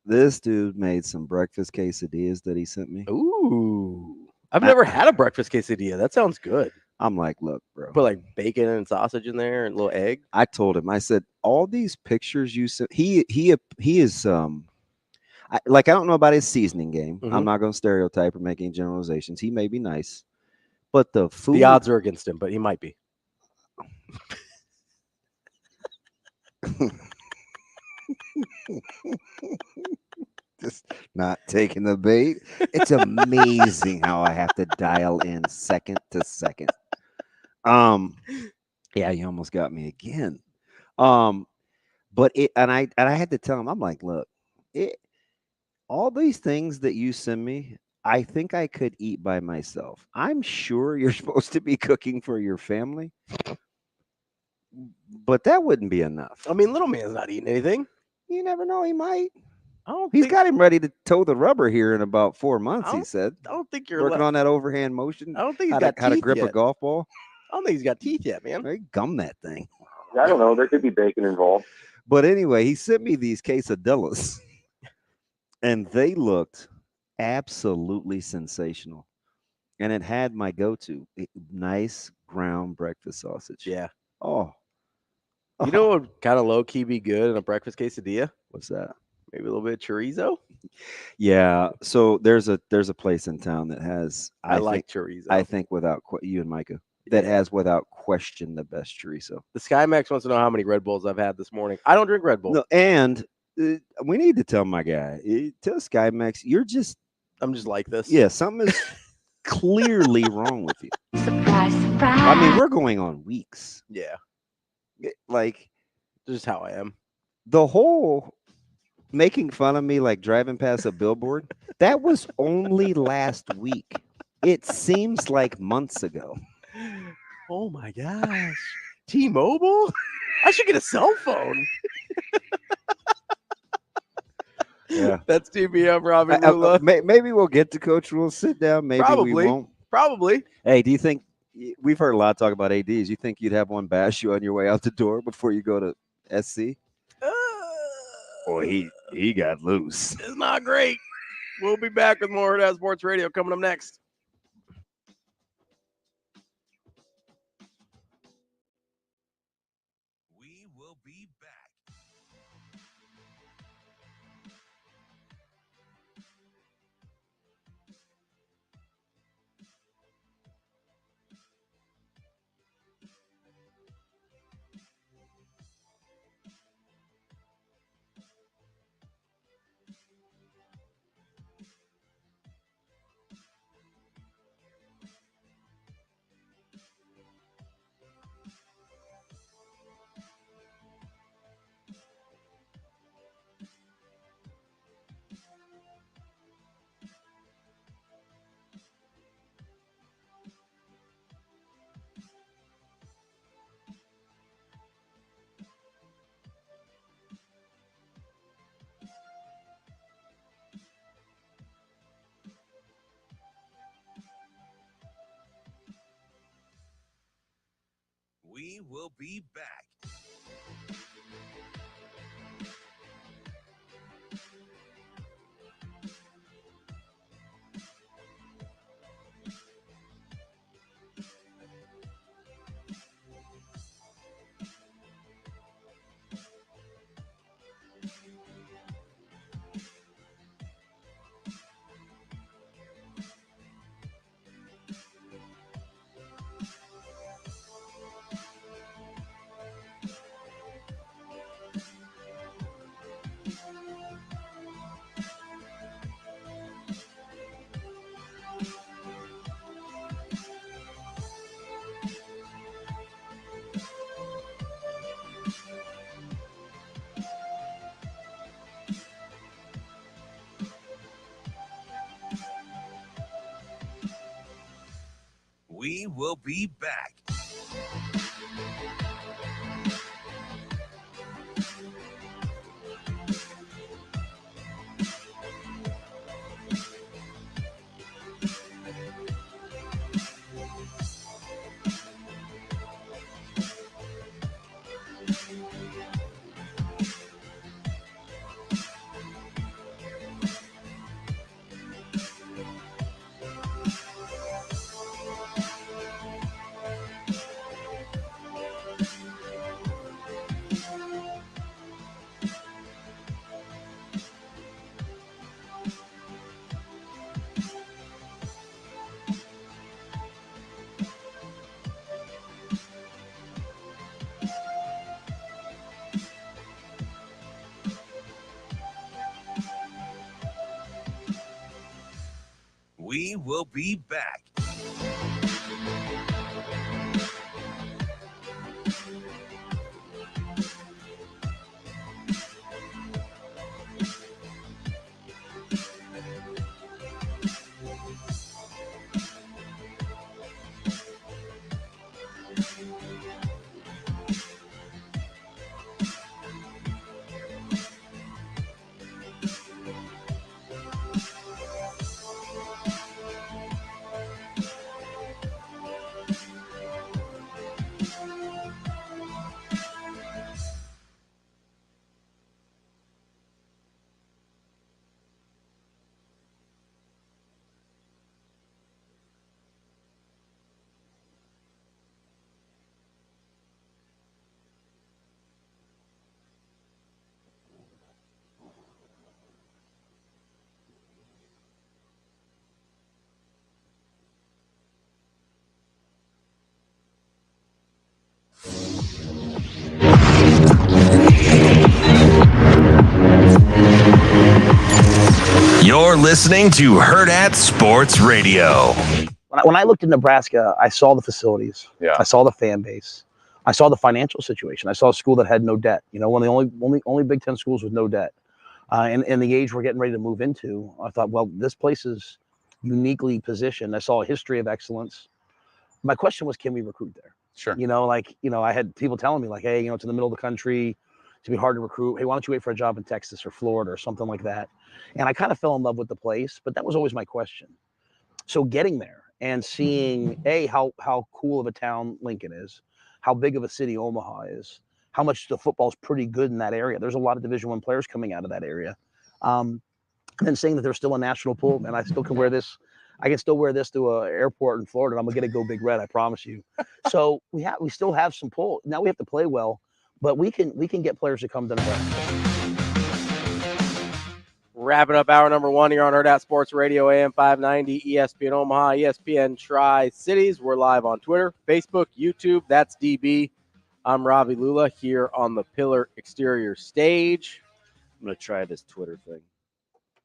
Speaker 5: This dude made some breakfast quesadillas that he sent me.
Speaker 4: Ooh, I've never had a breakfast quesadilla. That sounds good.
Speaker 5: I'm like, look, bro.
Speaker 4: Put like bacon and sausage in there and a little egg.
Speaker 5: I told him, I said, all these pictures you sent. He is I don't know about his seasoning game.
Speaker 4: Mm-hmm.
Speaker 5: I'm not going to stereotype or make any generalizations. He may be nice, but the food.
Speaker 4: The odds are against him, but he might be.
Speaker 5: Just not taking the bait. It's amazing how I have to dial in second to second. Yeah, you almost got me again. But I had to tell him, I'm like, look, all these things that you send me, I think I could eat by myself. I'm sure you're supposed to be cooking for your family, but that wouldn't be enough.
Speaker 4: I mean, little man's not eating anything.
Speaker 5: You never know, he might.
Speaker 4: He's
Speaker 5: got him ready to toe the rubber here in about 4 months, he said.
Speaker 4: I don't think you're
Speaker 5: working on that overhand motion.
Speaker 4: I don't think he's
Speaker 5: how to grip
Speaker 4: yet.
Speaker 5: a golf ball.
Speaker 4: I don't think he's got teeth yet, man.
Speaker 5: Hey, gum that thing.
Speaker 8: I don't know. There could be bacon involved.
Speaker 5: But anyway, he sent me these quesadillas, and they looked absolutely sensational. And it had my go-to, nice ground breakfast sausage.
Speaker 4: Yeah.
Speaker 5: Oh.
Speaker 4: You know what would kind of low-key be good in a breakfast quesadilla?
Speaker 5: What's that?
Speaker 4: Maybe a little bit of chorizo?
Speaker 5: Yeah. So there's a place in town that has
Speaker 4: I like chorizo.
Speaker 5: I think without you and Micah. That has without question the best chorizo.
Speaker 4: The SkyMax wants to know how many Red Bulls I've had this morning. I don't drink Red Bull.
Speaker 5: No, and we need to tell my guy, tell SkyMax,
Speaker 4: I'm just like this.
Speaker 5: Yeah, something is clearly wrong with you.
Speaker 9: Surprise, surprise.
Speaker 5: I mean, we're going on weeks.
Speaker 4: Yeah.
Speaker 5: Like,
Speaker 4: just how I am.
Speaker 5: The whole making fun of me like driving past a billboard, that was only last week. It seems like months ago.
Speaker 4: Oh my gosh. T-Mobile? I should get a cell phone.
Speaker 5: Yeah.
Speaker 4: That's TB. I'm Ravi. Lulla.
Speaker 5: Maybe we'll get to Coach Rule sit down. Maybe we won't.
Speaker 4: Probably.
Speaker 5: Hey, do you think we've heard a lot of talk about ADs? You think you'd have one bash you on your way out the door before you go to SC? Boy, he got loose.
Speaker 4: It's not great. We'll be back with more Hurrdat Sports Radio coming up next.
Speaker 7: We will be back. We will be back. We will be back. We will be back.
Speaker 9: You're listening to Hurrdat Sports Radio.
Speaker 3: When I looked at Nebraska, I saw the facilities.
Speaker 10: Yeah.
Speaker 3: I saw the fan base. I saw the financial situation. I saw a school that had no debt. You know, one of the only Big Ten schools with no debt. And the age we're getting ready to move into, I thought, well, this place is uniquely positioned. I saw a history of excellence. My question was, can we recruit there?
Speaker 10: Sure.
Speaker 3: You know, I had people telling me like, hey, it's in the middle of the country. It's gonna be hard to recruit. Hey, why don't you wait for a job in Texas or Florida or something like that? And I kind of fell in love with the place, but that was always my question. So getting there and seeing how cool of a town Lincoln is, how big of a city Omaha is, how much the football's pretty good in that area. There's a lot of Division I players coming out of that area. And then saying that there's still a national pool, and I still can wear this. I can still wear this to an airport in Florida, and I'm gonna get a Go Big Red, I promise you. So we still have some pull. Now we have to play well, but we can get players to come to Nebraska.
Speaker 4: Wrapping up hour number 1 here on Hurrdat Sports Radio, AM 590, ESPN Omaha, ESPN Tri-Cities. We're live on Twitter, Facebook, YouTube. That's DB. I'm Ravi Lulla here on the Pillar Exterior stage.
Speaker 5: I'm going to try this Twitter thing.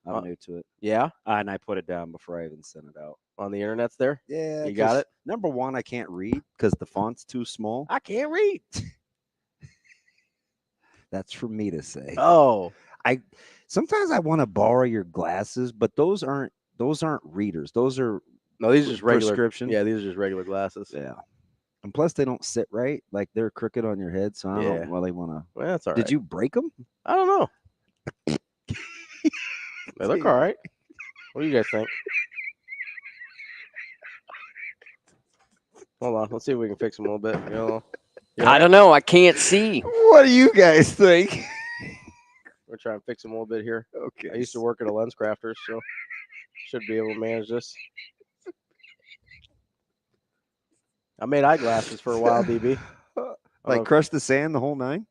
Speaker 5: I'm new to it.
Speaker 4: Yeah?
Speaker 5: And I put it down before I even sent it out.
Speaker 4: On the internet's there?
Speaker 5: Yeah.
Speaker 4: You got it?
Speaker 5: Number one, I can't read because the font's too small.
Speaker 4: I can't read.
Speaker 5: That's for me to say.
Speaker 4: Oh.
Speaker 5: Sometimes I want to borrow your glasses, but those aren't readers. Those are
Speaker 4: these are just regular
Speaker 5: prescription.
Speaker 4: Yeah, these are just regular glasses.
Speaker 5: Yeah. And plus they don't sit right. Like they're crooked on your head. So I don't really want to.
Speaker 4: Well, that's all right.
Speaker 5: Did you break them?
Speaker 4: I don't know. They look all right. What do you guys think? Hold on. Let's see if we can fix them a little bit.
Speaker 6: I don't know. I can't see.
Speaker 5: What do you guys think?
Speaker 4: We're trying to fix them a little bit here.
Speaker 5: Okay.
Speaker 4: I used to work at a lens crafter, so should be able to manage this. I made eyeglasses for a while, DB.
Speaker 5: Like crush the sand the whole nine?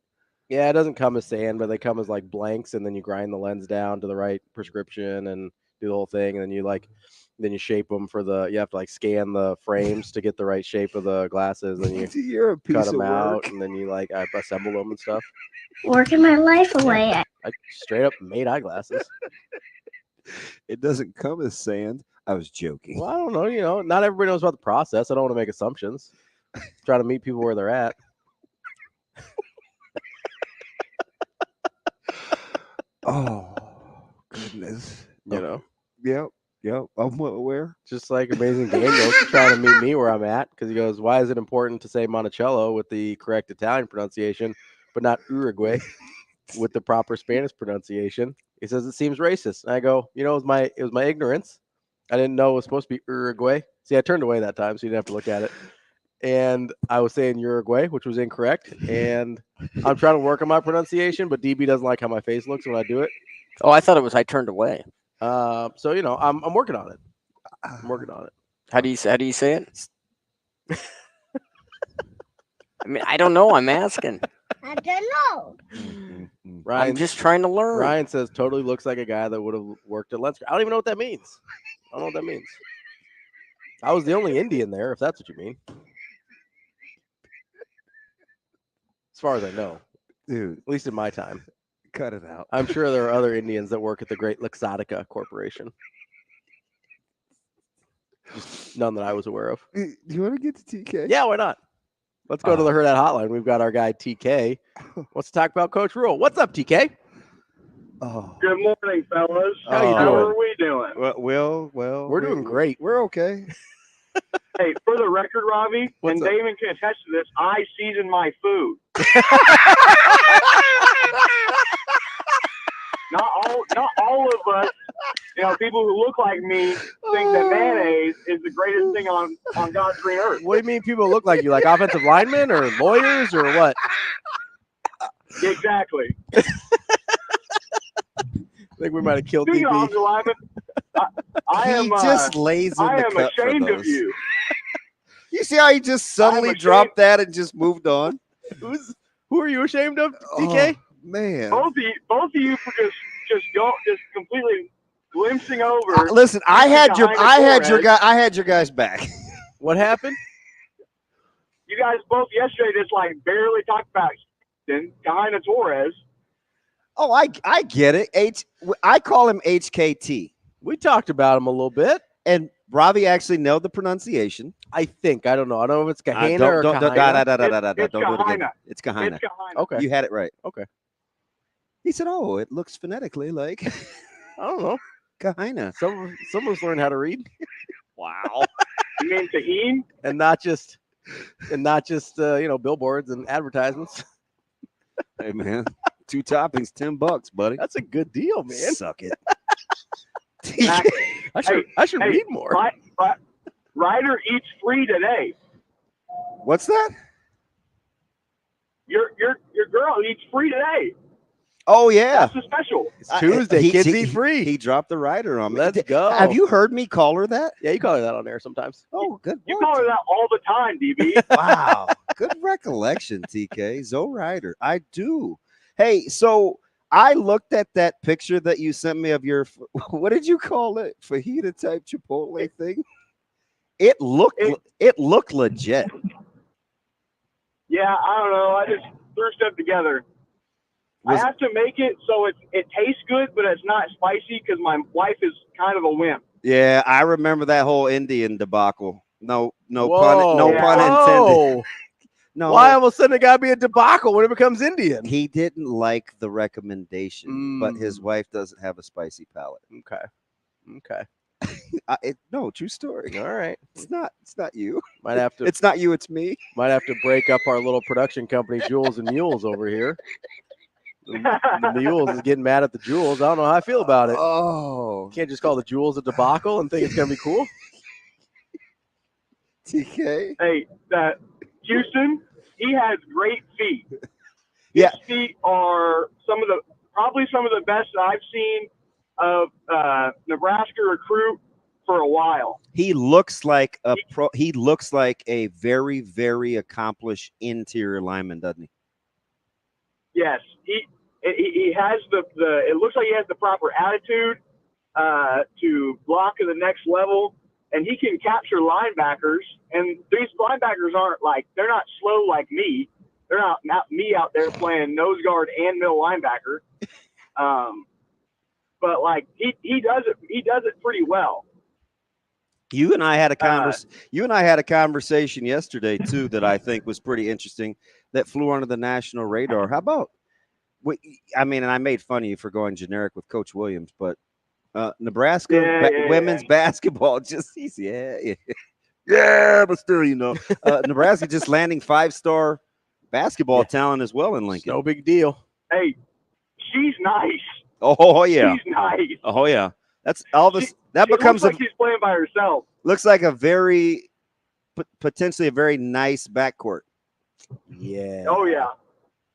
Speaker 4: Yeah, it doesn't come as sand, but they come as like blanks, and then you grind the lens down to the right prescription and do the whole thing, and then you shape them you have to like scan the frames to get the right shape of the glasses, and you cut them out, and then I assemble them and stuff.
Speaker 11: Working my life away.
Speaker 4: I straight up made eyeglasses.
Speaker 5: It doesn't come as sand. I was joking.
Speaker 4: Well, I don't know. Not everybody knows about the process. I don't want to make assumptions. Try to meet people where they're at.
Speaker 5: Oh, goodness. Yep. I'm aware.
Speaker 4: Just like Amazing Daniel trying to meet me where I'm at, because he goes, why is it important to say Monticello with the correct Italian pronunciation, but not Uruguay with the proper Spanish pronunciation? He says it seems racist. And I go, it was my ignorance. I didn't know it was supposed to be Uruguay. See, I turned away that time, so you didn't have to look at it. And I was saying Uruguay, which was incorrect. And I'm trying to work on my pronunciation, but DB doesn't like how my face looks when I do it.
Speaker 6: Oh, I thought it was I turned away.
Speaker 4: So I'm working on it. I'm working on it.
Speaker 6: How do you say it? I mean, I don't know. I'm asking.
Speaker 11: I don't know.
Speaker 4: Ryan,
Speaker 6: I'm just trying to learn.
Speaker 4: Ryan says totally looks like a guy that would have worked at Lens. I don't even know what that means. I don't know what that means. I was the only Indian there, if that's what you mean. As far as I know,
Speaker 5: dude.
Speaker 4: At least in my time.
Speaker 5: Cut it out.
Speaker 4: I'm sure there are other Indians that work at the Great Luxottica Corporation. Just none that I was aware of.
Speaker 5: Do you want to get to TK?
Speaker 4: Yeah, why not? Let's go to the Hurrdat hotline. We've got our guy TK. Wants to talk about Coach Rule. What's up, TK?
Speaker 5: Oh.
Speaker 8: Good morning, fellas.
Speaker 4: How you
Speaker 8: How
Speaker 4: doing?
Speaker 8: are we doing?
Speaker 5: Well,
Speaker 4: We're doing great.
Speaker 5: We're okay.
Speaker 8: Hey, for the record, Ravi,
Speaker 4: What's
Speaker 8: and
Speaker 4: up?
Speaker 8: Damon can attest to this, I season my food. Not all of us, people who look like me think that mayonnaise is the greatest thing on God's green earth.
Speaker 4: What do you mean people look like you? Like offensive linemen or lawyers or what?
Speaker 8: Exactly.
Speaker 4: I think we might have killed
Speaker 8: Speaking of
Speaker 4: DB.
Speaker 8: offensive linemen, I am
Speaker 5: He just lays in
Speaker 8: I
Speaker 5: the
Speaker 8: am
Speaker 5: cut for
Speaker 8: ashamed of
Speaker 5: those.
Speaker 8: you.
Speaker 5: You see how he just suddenly
Speaker 8: ashamed.
Speaker 5: dropped that and just moved on?
Speaker 4: Who are you ashamed of, TK?
Speaker 5: Oh, man.
Speaker 8: Both of you for just completely glimpsing over.
Speaker 5: Listen, I had your
Speaker 8: Torres.
Speaker 5: guys back.
Speaker 4: What happened?
Speaker 8: You guys both yesterday just barely talked about Kahina Torres.
Speaker 5: Oh, I get it. I call him HKT.
Speaker 4: We talked about him a little bit.
Speaker 5: And Ravi actually nailed the pronunciation.
Speaker 4: I think. I don't know. I don't know if it's Kahina or
Speaker 5: Don't
Speaker 4: Kahina.
Speaker 8: It's
Speaker 5: do it again.
Speaker 8: Kahina.
Speaker 5: It's Kahina.
Speaker 8: It's Kahina.
Speaker 4: Okay.
Speaker 5: You had it right.
Speaker 4: Okay.
Speaker 5: He said, "Oh, it looks phonetically like
Speaker 4: I don't know.
Speaker 5: Kahina."
Speaker 4: Someone's learned how to read.
Speaker 5: Wow.
Speaker 8: You mean Tahine?
Speaker 4: and not just billboards and advertisements.
Speaker 5: Hey man, 2 toppings, $10, buddy.
Speaker 4: That's a good deal, man.
Speaker 5: Suck it.
Speaker 4: I should read more.
Speaker 8: Ryder eats free today.
Speaker 5: What's that?
Speaker 8: Your girl eats free today.
Speaker 5: Oh yeah,
Speaker 8: That's a special.
Speaker 4: It's Tuesday. Kids eat free.
Speaker 5: He dropped the rider on me.
Speaker 4: Let's go.
Speaker 5: Have you heard me call her that?
Speaker 4: Yeah, you call her that on air sometimes.
Speaker 5: Oh, good.
Speaker 8: You call her that all the time, DB.
Speaker 5: Wow. Good recollection, TK. Zoe Ryder. I do. Hey, so I looked at that picture that you sent me of your, what did you call it? Fajita type Chipotle thing? It looked legit.
Speaker 8: Yeah, I don't know. I just threw stuff together. I have to make it so it tastes good, but it's not spicy because my wife is kind of a wimp.
Speaker 5: Yeah, I remember that whole Indian debacle. No
Speaker 4: Whoa.
Speaker 5: pun intended. No.
Speaker 4: Why all of a sudden it gotta be a debacle when it becomes Indian?
Speaker 5: He didn't like the recommendation, but his wife doesn't have a spicy palate.
Speaker 4: Okay.
Speaker 5: No, true story.
Speaker 4: All right.
Speaker 5: It's not you.
Speaker 4: Might have to.
Speaker 5: It's not you. It's me.
Speaker 4: Might have to break up our little production company, Jules and Mules, over here. The Mules is getting mad at the Jules. I don't know how I feel about it.
Speaker 5: Oh,
Speaker 4: Can't just call the Jules a debacle and think it's gonna be cool.
Speaker 5: TK.
Speaker 8: Hey, Houston, he has great feet.
Speaker 5: Yeah.
Speaker 8: His feet are probably some of the best I've seen of Nebraska recruit for a while.
Speaker 5: He looks like a pro. He looks like a very, very accomplished interior lineman, doesn't he?
Speaker 8: Yes, he has it looks like he has the proper attitude to block at the next level, and he can capture linebackers. And these linebackers they're not slow like me. They're not me out there playing nose guard and middle linebacker. But he does it pretty well.
Speaker 5: You and I had a conversation yesterday too that I think was pretty interesting. That flew under the national radar. How about? And I made fun of you for going generic with Coach Williams, but Nebraska women's basketball just but still, Nebraska just landing 5-star basketball talent as well in Lincoln.
Speaker 4: No big deal.
Speaker 8: Hey, she's nice.
Speaker 5: Oh yeah,
Speaker 8: she's nice.
Speaker 5: Oh yeah, that's all this. That becomes
Speaker 8: looks like she's playing by herself.
Speaker 5: Looks like a very potentially a very nice backcourt.
Speaker 4: Yeah.
Speaker 8: Oh yeah.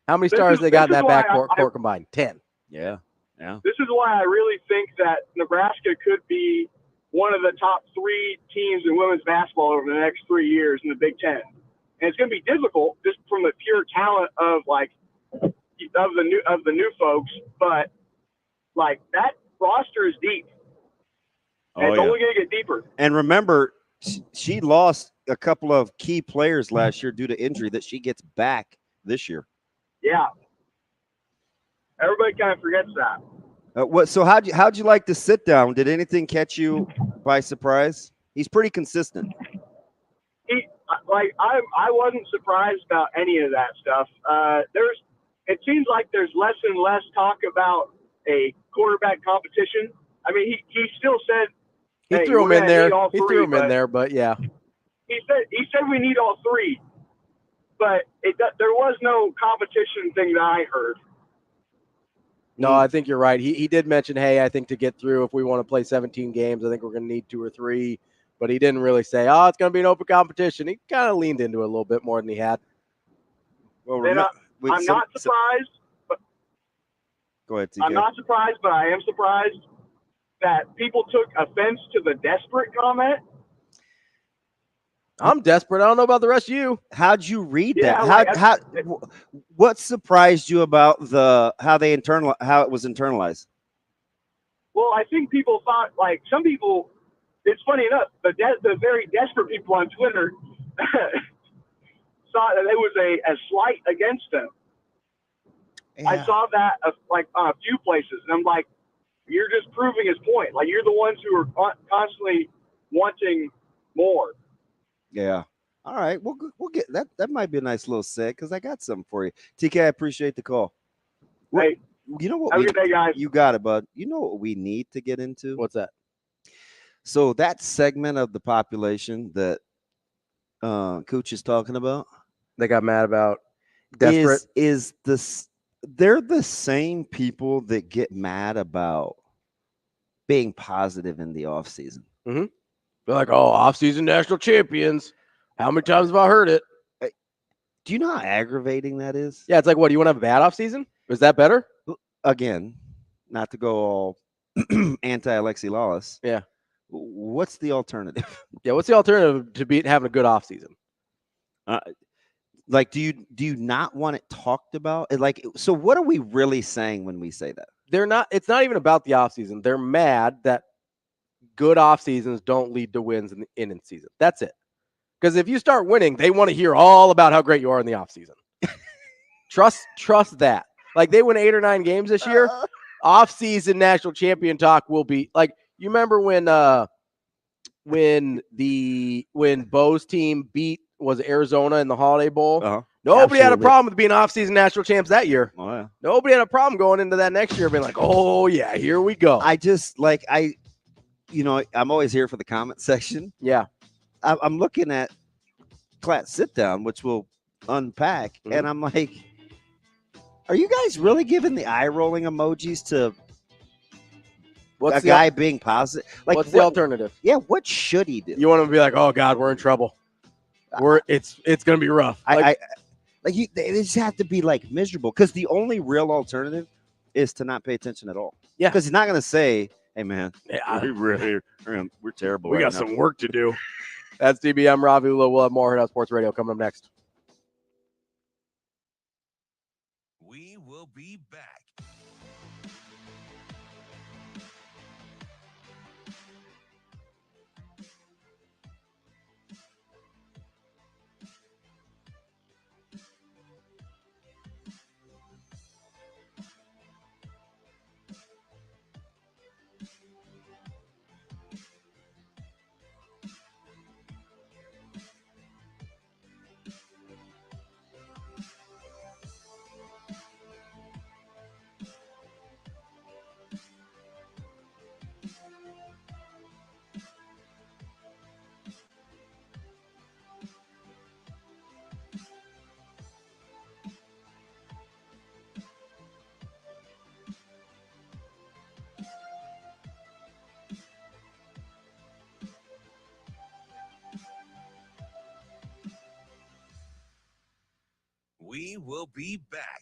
Speaker 4: How many stars they got in that backcourt combined? 10.
Speaker 5: Yeah.
Speaker 8: This is why I really think that Nebraska could be one of the top 3 teams in women's basketball over the next 3 years in the Big Ten. And it's going to be difficult just from the pure talent of the new folks, but that roster is deep. And it's only going to get deeper.
Speaker 5: And remember, she lost a couple of key players last year due to injury that she gets back this year.
Speaker 8: Yeah. Everybody kind of forgets that.
Speaker 5: So how'd you like to sit down? Did anything catch you by surprise? He's pretty consistent.
Speaker 8: I wasn't surprised about any of that stuff. It seems like there's less and less talk about a quarterback competition. I mean, he still said
Speaker 4: he threw him in there. He threw him in there, but yeah.
Speaker 8: He said we need all three, but there was no competition thing that I heard.
Speaker 4: No, I think you're right. He did mention, hey, I think to get through, if we want to play 17 games, I think we're going to need 2 or 3. But he didn't really say, oh, it's going to be an open competition. He kind of leaned into it a little bit more than he had.
Speaker 8: Well, I'm not surprised. But
Speaker 5: go ahead, TK.
Speaker 8: I'm not surprised, but I am surprised that people took offense to the desperate comment.
Speaker 4: I'm desperate. I don't know about the rest of you.
Speaker 5: How'd you read that? What surprised you about how it was internalized?
Speaker 8: Well, I think people thought, like, some people. It's funny enough, the very desperate people on Twitter thought that it was a slight against them. Yeah. I saw that on a few places, and I'm like, you're just proving his point. Like, you're the ones who are constantly wanting more.
Speaker 5: Yeah. All right. We'll get that. That might be a nice little set because I got something for you. TK, I appreciate the call.
Speaker 8: Hey,
Speaker 5: you know what?
Speaker 8: Have a good day, guys.
Speaker 5: You got it, bud. You know what we need to get into?
Speaker 4: What's that?
Speaker 5: So that segment of the population that Cooch is talking about,
Speaker 4: they got mad about desperate.
Speaker 5: They're the same people that get mad about being positive in the offseason.
Speaker 4: Mm-hmm. They're like, oh, offseason national champions. How many times have I heard it?
Speaker 5: Do you know how aggravating that is?
Speaker 4: Yeah, it's like, what, do you want to have a bad offseason? Is that better?
Speaker 5: Again, not to go all anti-Alexi Lawless.
Speaker 4: Yeah.
Speaker 5: What's the alternative?
Speaker 4: Yeah, what's the alternative to having a good offseason?
Speaker 5: Like, do you not want it talked about? Like, so what are we really saying when we say that?
Speaker 4: It's not even about the offseason. They're mad that good off seasons don't lead to wins in season. That's it. Because if you start winning, they want to hear all about how great you are in the off season. Trust that. Like, they win 8 or 9 games this year. Off season national champion talk will be like, you remember when Bo's team beat Arizona in the Holiday Bowl?
Speaker 5: Uh-huh.
Speaker 4: Nobody had a problem with being off-season national champs that year.
Speaker 5: Oh, yeah.
Speaker 4: Nobody had a problem going into that next year being like, oh, yeah, here we go.
Speaker 5: I'm always here for the comment section.
Speaker 4: Yeah.
Speaker 5: I'm looking at Class Sit Down, which we'll unpack, and I'm like, are you guys really giving the eye-rolling emojis to a guy being positive? Like,
Speaker 4: what's the alternative?
Speaker 5: Yeah, what should he do?
Speaker 4: You want him to be like, oh, God, we're in trouble. It's going to be rough.
Speaker 5: They just have to be, like, miserable, because the only real alternative is to not pay attention at all.
Speaker 4: Yeah.
Speaker 5: Because he's not going to say, hey, man, we're terrible.
Speaker 4: We got some work to do. That's DB. I'm Ravi. We'll have more Hurrdat Sports Radio coming up next.
Speaker 7: We will be back. We will be back.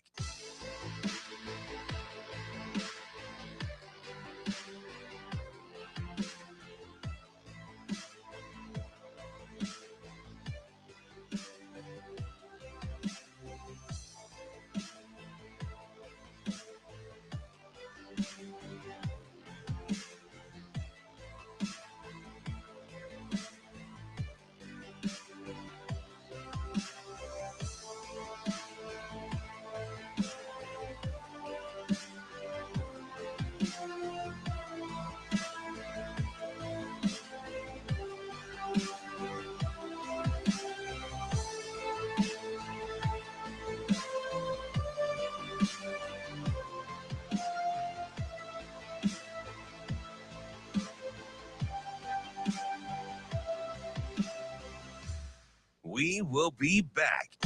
Speaker 7: will be back.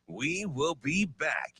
Speaker 7: We will be back.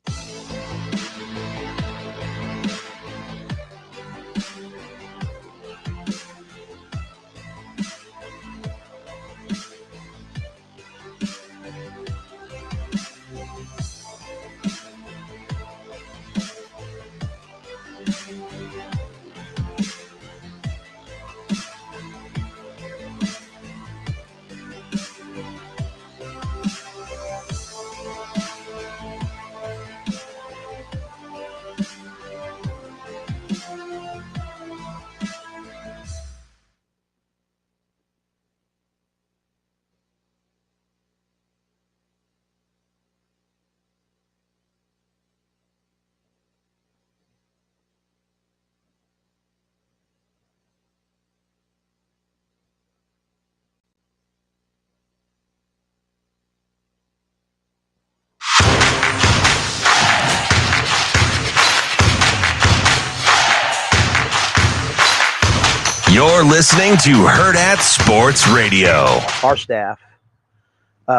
Speaker 9: You're listening to Hurrdat Sports Radio.
Speaker 3: Our staff,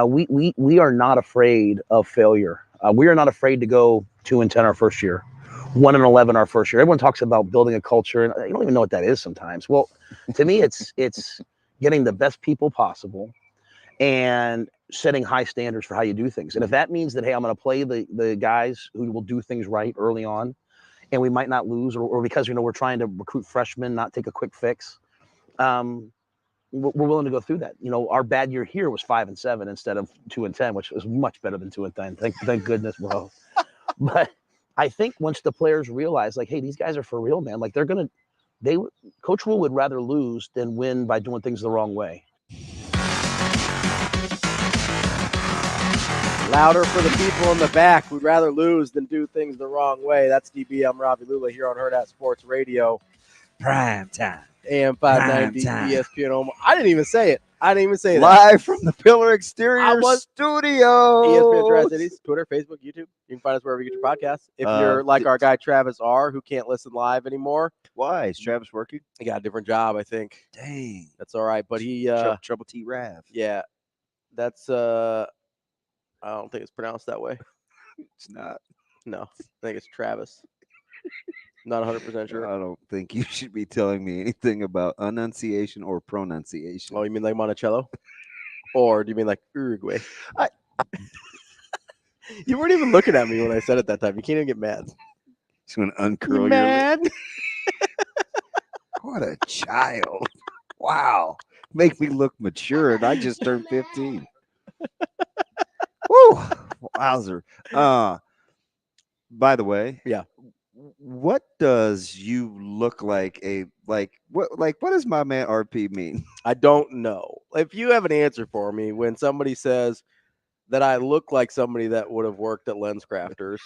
Speaker 3: we are not afraid of failure. We are not afraid to go 2-10 our first year, 1-11 our first year. Everyone talks about building a culture, and you don't even know what that is sometimes. Well, to me, it's getting the best people possible and setting high standards for how you do things. And if that means that, hey, I'm going to play the guys who will do things right early on, and we might not lose, or because, we're trying to recruit freshmen, not take a quick fix. We're willing to go through that. Our bad year here was 5-7 instead of 2-10, which was much better than 2-10. Thank goodness. Well, but I think once the players realize, like, hey, these guys are for real, man. Like, Coach Rule would rather lose than win by doing things the wrong way.
Speaker 4: Louder for the people in the back. We'd rather lose than do things the wrong way. That's DB. I'm Ravi Lulla here on Hurrdat Sports Radio.
Speaker 5: Prime time.
Speaker 4: AM 590 ESPN Omaha. I didn't even say it.
Speaker 5: Live from the Pillar Exterior Studio.
Speaker 4: ESPN Tri-Cities, Twitter, Facebook, YouTube. You can find us wherever you get your podcasts. If you're like our guy Travis R., who can't listen live anymore.
Speaker 5: Why? Is Travis working?
Speaker 4: He got a different job, I think.
Speaker 5: Dang.
Speaker 4: That's all right. But he
Speaker 5: Trouble T Rav.
Speaker 4: Yeah. That's I don't think it's pronounced that way.
Speaker 5: It's not.
Speaker 4: No. I think it's Travis. Not 100% sure.
Speaker 5: I don't think you should be telling me anything about enunciation or pronunciation.
Speaker 4: Oh, you mean like Monticello? Or do you mean like Uruguay? You weren't even looking at me when I said it that time. You can't even get mad.
Speaker 5: Just going to uncurl your
Speaker 4: mad?
Speaker 5: What a child. Wow. Make me look mature, and I just turned 15. Woo! Wowzer. By the way,
Speaker 4: yeah.
Speaker 5: What does you look like what does my man RP mean?
Speaker 4: I don't know. If you have an answer for me when somebody says that I look like somebody that would have worked at Lens Crafters,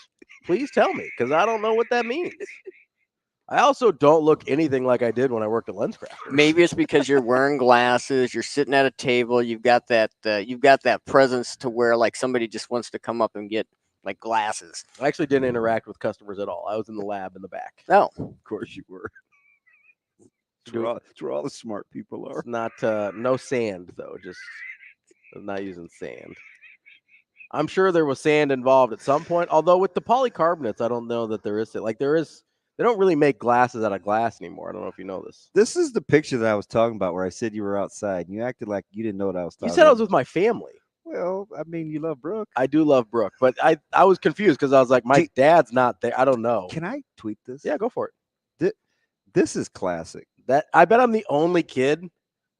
Speaker 4: please tell me, because I don't know what that means. I also don't look anything like I did when I worked at Lens Crafters.
Speaker 6: Maybe it's because you're wearing glasses, you're sitting at a table, you've got that presence to where like somebody just wants to come up and get like glasses.
Speaker 4: I actually didn't interact with customers at all. I was in the lab in the back.
Speaker 6: No,
Speaker 5: of course you were. It's where all the smart people are.
Speaker 4: It's not no sand though. Just I'm not using sand. I'm sure there was sand involved at some point. Although with the polycarbonates, I don't know that there is. Like there is. They don't really make glasses out of glass anymore. I don't know if you know this.
Speaker 5: This is the picture that I was talking about where I said you were outside. And you acted like you didn't know what I was talking about.
Speaker 4: You said I was with my family.
Speaker 5: Well, Well, I mean, you love Brooke.
Speaker 4: I do love Brooke, but I was confused because I was like, my dad's not there. I don't know.
Speaker 5: Can I tweet this?
Speaker 4: Yeah, go for it.
Speaker 5: This is classic.
Speaker 4: That I bet I'm the only kid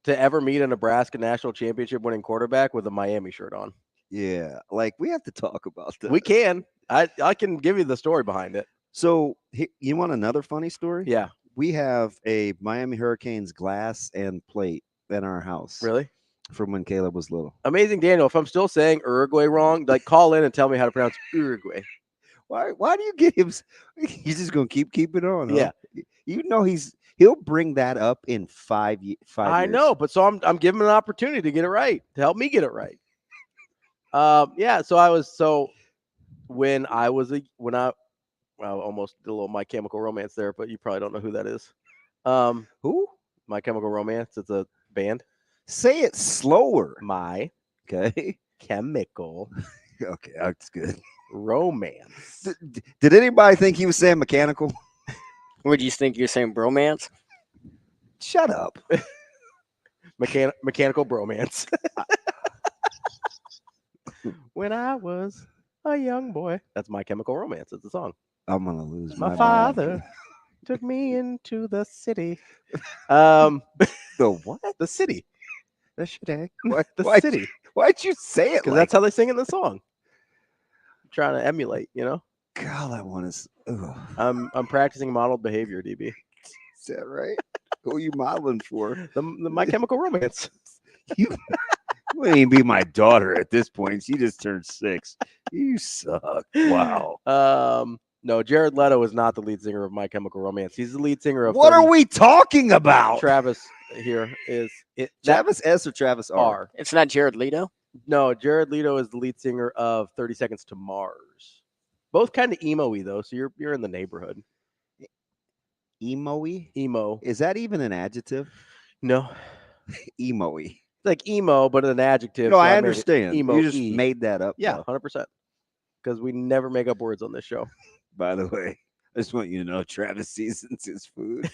Speaker 4: to ever meet a Nebraska national championship winning quarterback with a Miami shirt on.
Speaker 5: Yeah, like we have to talk about this.
Speaker 4: We can. I can give you the story behind it.
Speaker 5: So you want another funny story?
Speaker 4: Yeah.
Speaker 5: We have a Miami Hurricanes glass and plate in our house.
Speaker 4: Really?
Speaker 5: From when Caleb was little.
Speaker 4: Amazing, Daniel. If I'm still saying Uruguay wrong, like call in and tell me how to pronounce Uruguay.
Speaker 5: Why do you give him? He's just gonna keep it on. Huh?
Speaker 4: Yeah.
Speaker 5: You know he'll bring that up in 5 years.
Speaker 4: I know, but so I'm giving him an opportunity to get it right, to help me get it right. Yeah. So when I almost did a little My Chemical Romance there, but you probably don't know who that is.
Speaker 5: Who?
Speaker 4: My Chemical Romance. It's a band.
Speaker 5: Say it slower.
Speaker 4: My Chemical.
Speaker 5: Okay, that's good.
Speaker 4: Romance.
Speaker 5: Did anybody think he was saying mechanical?
Speaker 6: What do you think? You're saying bromance?
Speaker 5: Shut up.
Speaker 4: Mechanical bromance. When I was a young boy. That's My Chemical Romance. It's a song.
Speaker 5: I'm gonna lose
Speaker 4: my
Speaker 5: my
Speaker 4: father.
Speaker 5: mind.
Speaker 4: Took me into the city.
Speaker 5: The what?
Speaker 4: The city.
Speaker 5: That should
Speaker 4: The city.
Speaker 5: Why'd you say it?
Speaker 4: Because that's how they sing in the song. I'm trying to emulate, you know.
Speaker 5: God, I want to.
Speaker 4: I'm practicing modeled behavior, DB.
Speaker 5: Is that right? Who are you modeling for?
Speaker 4: The My Chemical Romance.
Speaker 5: You wouldn't even be my daughter at this point. She just turned 6. You suck. Wow.
Speaker 4: No, Jared Leto is not the lead singer of My Chemical Romance. He's the lead singer of.
Speaker 5: What are we talking about?
Speaker 4: Travis here is it.
Speaker 5: Travis S or Travis R?
Speaker 6: It's not Jared Leto.
Speaker 4: No, Jared Leto is the lead singer of 30 Seconds to Mars. Both kind of emo-y though, so you're in the neighborhood.
Speaker 5: Emo-y?
Speaker 4: Emo.
Speaker 5: Is that even an adjective?
Speaker 4: No.
Speaker 5: Emo-y.
Speaker 4: It's like emo, but an adjective.
Speaker 5: No,
Speaker 4: so
Speaker 5: I
Speaker 4: made it
Speaker 5: understand.
Speaker 4: Emo.
Speaker 5: You just made that up.
Speaker 4: Yeah, 100%. Because we never make up words on this show.
Speaker 5: By the way, I just want you to know Travis seasons his food.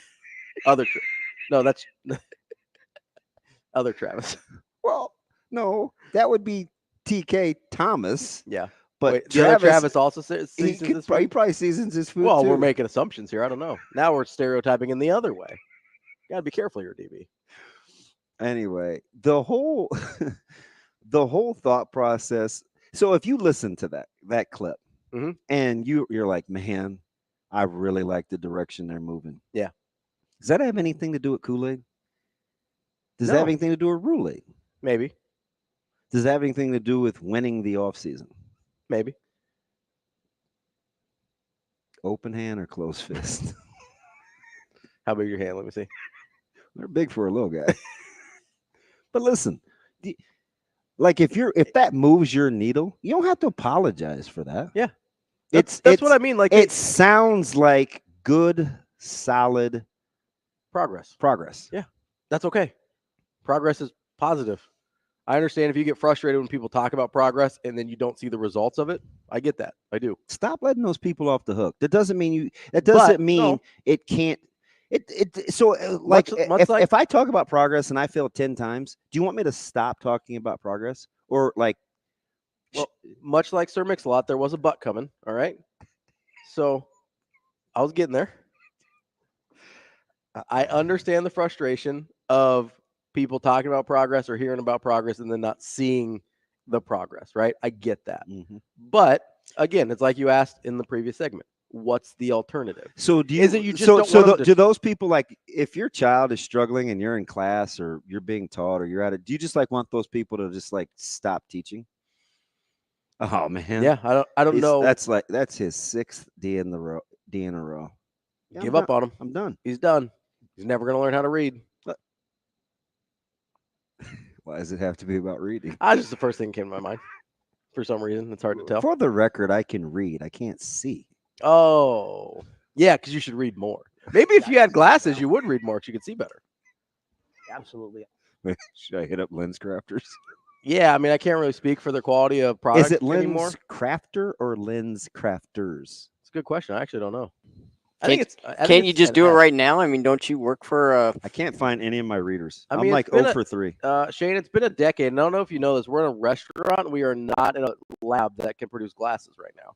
Speaker 4: No, that's other Travis.
Speaker 5: Well, no, that would be TK Thomas.
Speaker 4: Yeah.
Speaker 5: But
Speaker 4: wait, the other Travis also seasons his food?
Speaker 5: He probably seasons his food.
Speaker 4: Well,
Speaker 5: too.
Speaker 4: we're making assumptions here. I don't know. Now we're stereotyping in the other way. Gotta be careful here, DB.
Speaker 5: Anyway, the whole thought process. So if you listen to that clip and you're like, man, I really like the direction they're moving.
Speaker 4: Yeah.
Speaker 5: Does that have anything to do with Kool-Aid? Does that have anything to do with Roulade?
Speaker 4: Maybe.
Speaker 5: Does that have anything to do with winning the offseason?
Speaker 4: Maybe.
Speaker 5: Open hand or closed fist?
Speaker 4: How big your hand? Let me see.
Speaker 5: They're big for a little guy. But listen, like if that moves your needle, you don't have to apologize for that.
Speaker 4: Yeah.
Speaker 5: That's
Speaker 4: what I mean. Like
Speaker 5: it sounds like good, solid
Speaker 4: progress. Yeah. That's okay. Progress is positive. I understand if you get frustrated when people talk about progress and then you don't see the results of it. I get that. I do.
Speaker 5: Stop letting those people off the hook. That doesn't mean it can't. If I talk about progress and I fail 10 times, do you want me to stop talking about progress? Or
Speaker 4: much like Sir Mix-a-Lot, there was a butt coming. All right. So I was getting there. I understand the frustration of people talking about progress or hearing about progress and then not seeing the progress, right? I get that. Mm-hmm. But again, it's like you asked in the previous segment. What's the alternative?
Speaker 5: So do those people, like if your child is struggling and you're in class or you're being taught or you're at it, do you just like want those people to just like stop teaching? Oh man.
Speaker 4: Yeah, I don't know.
Speaker 5: That's his 6th D in a row. Yeah,
Speaker 4: Give up on him.
Speaker 5: I'm done.
Speaker 4: He's done. He's never going to learn how to read.
Speaker 5: Why does it have to be about reading?
Speaker 4: Just the first thing that came to my mind. For some reason, it's hard to tell.
Speaker 5: For the record, I can read. I can't see.
Speaker 4: Oh, yeah, because you should read more. Maybe if you had glasses, you would read more because you could see better.
Speaker 3: Absolutely.
Speaker 5: Should I hit up Lens Crafters?
Speaker 4: Yeah, I mean, I can't really speak for the quality of product
Speaker 5: anymore. Is it Lens
Speaker 4: anymore.
Speaker 5: Crafter or Lens Crafters?
Speaker 4: It's a good question. I actually don't know.
Speaker 6: Can't you just do it right now? I mean, don't you work for?
Speaker 5: I can't find any of my readers.
Speaker 4: I mean,
Speaker 5: I'm like 0 for 3.
Speaker 4: Shane, it's been a decade. And I don't know if you know this. We're in a restaurant. We are not in a lab that can produce glasses right now.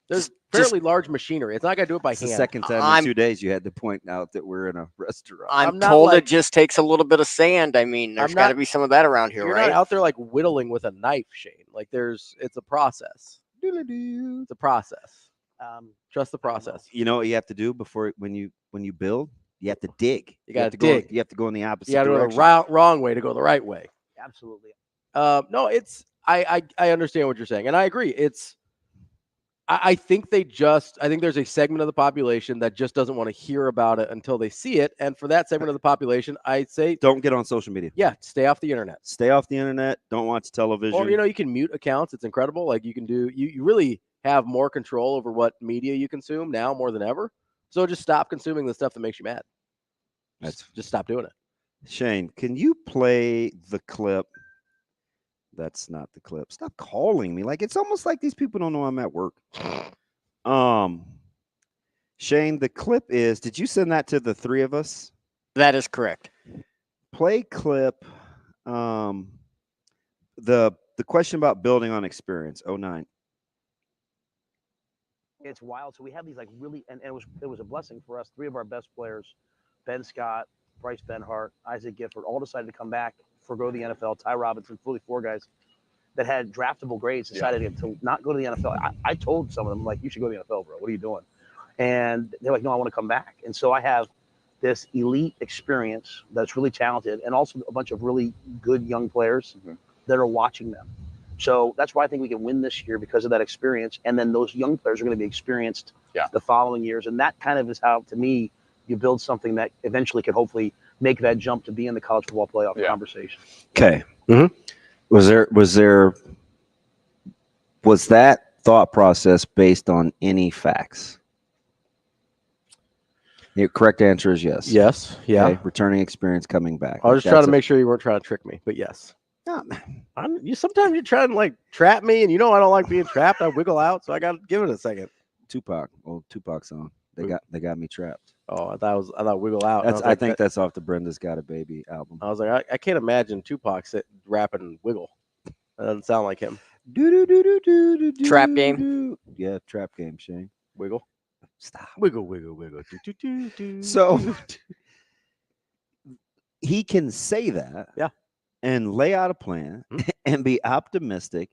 Speaker 4: There's fairly large machinery. It's not going to do it by hand.
Speaker 5: The second time in 2 days you had to point out that we're in a restaurant.
Speaker 6: I'm told it just takes a little bit of sand. I mean, there's got to be some of that around here,
Speaker 4: you're
Speaker 6: right?
Speaker 4: You're not out there like whittling with a knife, Shane. Like it's a process. It's a process. Trust the process.
Speaker 5: You know what you have to do before when you build? You have to dig.
Speaker 4: You got to dig.
Speaker 5: You have to go in the opposite
Speaker 4: direction. You got to go the wrong way to go the right way.
Speaker 3: Absolutely.
Speaker 4: No, I understand what you're saying, and I agree. I think there's a segment of the population that just doesn't want to hear about it until they see it. And for that segment of the population, I say
Speaker 5: don't get on social media.
Speaker 4: Yeah, stay off the internet.
Speaker 5: Stay off the internet. Don't watch television.
Speaker 4: Or you can mute accounts. It's incredible. Like you can do. You really have more control over what media you consume now more than ever. So just stop consuming the stuff that makes you mad. Just stop doing it. Shane,
Speaker 5: can you play the clip? That's not the clip. Stop calling me. Like it's almost like these people don't know I'm at work. Shane, the clip is, did you send that to the three of us?
Speaker 6: That is correct.
Speaker 5: Play clip. The question about building on experience, 09.
Speaker 3: It's wild. So we have these like really, and it was a blessing for us. 3 of our best players, Ben Scott, Bryce Benhart, Isaac Gifford, all decided to come back, forgo the NFL. Ty Robinson, fully 4 guys that had draftable grades decided to not go to the NFL. I told some of them, like, you should go to the NFL, bro. What are you doing? And they're like, no, I want to come back. And so I have this elite experience that's really talented and also a bunch of really good young players that are watching them. So that's why I think we can win this year, because of that experience. And then those young players are going to be experienced the following years. And that kind of is how, to me, you build something that eventually could hopefully make that jump to be in the college football playoff conversation.
Speaker 5: Okay. Was that thought process based on any facts? The correct answer is yes.
Speaker 4: Yes. Yeah.
Speaker 5: Okay. Returning experience coming back.
Speaker 4: I was just trying to make sure you weren't trying to trick me, but yes.
Speaker 5: No,
Speaker 4: sometimes you're trying to like trap me, and I don't like being trapped. I wiggle out, so I got to give it a second.
Speaker 5: Old Tupac song. They got me trapped.
Speaker 4: Oh, I thought wiggle out.
Speaker 5: I think that's off the Brenda's Got a Baby album.
Speaker 4: I was like, I can't imagine Tupac rapping wiggle. That doesn't sound like him.
Speaker 6: Trap game.
Speaker 5: Yeah, trap game, Shane.
Speaker 4: Wiggle.
Speaker 5: Stop.
Speaker 4: Wiggle.
Speaker 5: So he can say that.
Speaker 4: Yeah.
Speaker 5: And lay out a plan and be optimistic.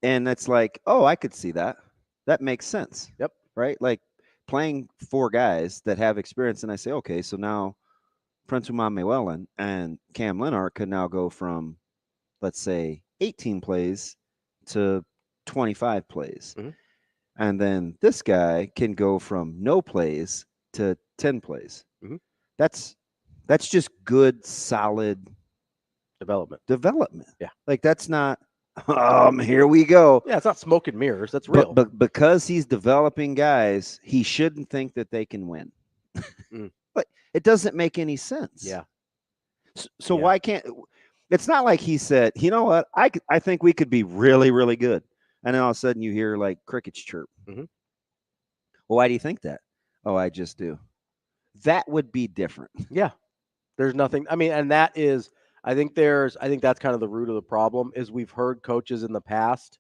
Speaker 5: And it's like, oh, I could see that. That makes sense.
Speaker 4: Yep.
Speaker 5: Right? Like playing 4 guys that have experience. And I say, okay, so now Francois Mewellen and Cam Lennart could now go from, let's say, 18 plays to 25 plays. And then this guy can go from no plays to 10 plays. That's just good, solid development.
Speaker 4: Yeah.
Speaker 5: Like that's not, here we go.
Speaker 4: Yeah, it's not smoke and mirrors. That's real.
Speaker 5: But because he's developing guys, he shouldn't think that they can win. But it doesn't make any sense.
Speaker 4: Yeah.
Speaker 5: So why can't, it's not like he said, you know what, I think we could be really, really good. And then all of a sudden you hear like crickets chirp. Well, why do you think that? Oh, I just do. That would be different.
Speaker 4: Yeah. There's nothing. I mean, and that is, I think that's kind of the root of the problem is we've heard coaches in the past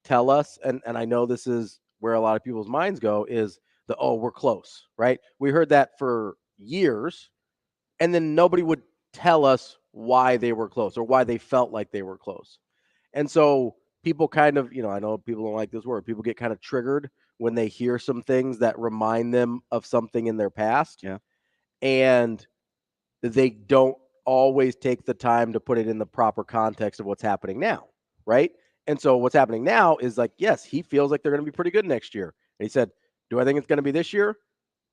Speaker 4: tell us, and I know this is where a lot of people's minds go, is we're close, right? We heard that for years, and then nobody would tell us why they were close or why they felt like they were close. And so people kind of, I know people don't like this word, people get kind of triggered when they hear some things that remind them of something in their past.
Speaker 5: Yeah.
Speaker 4: And they don't always take the time to put it in the proper context of what's happening now, right? And so what's happening now is like, yes, he feels like they're going to be pretty good next year. And he said, do I think it's going to be this year?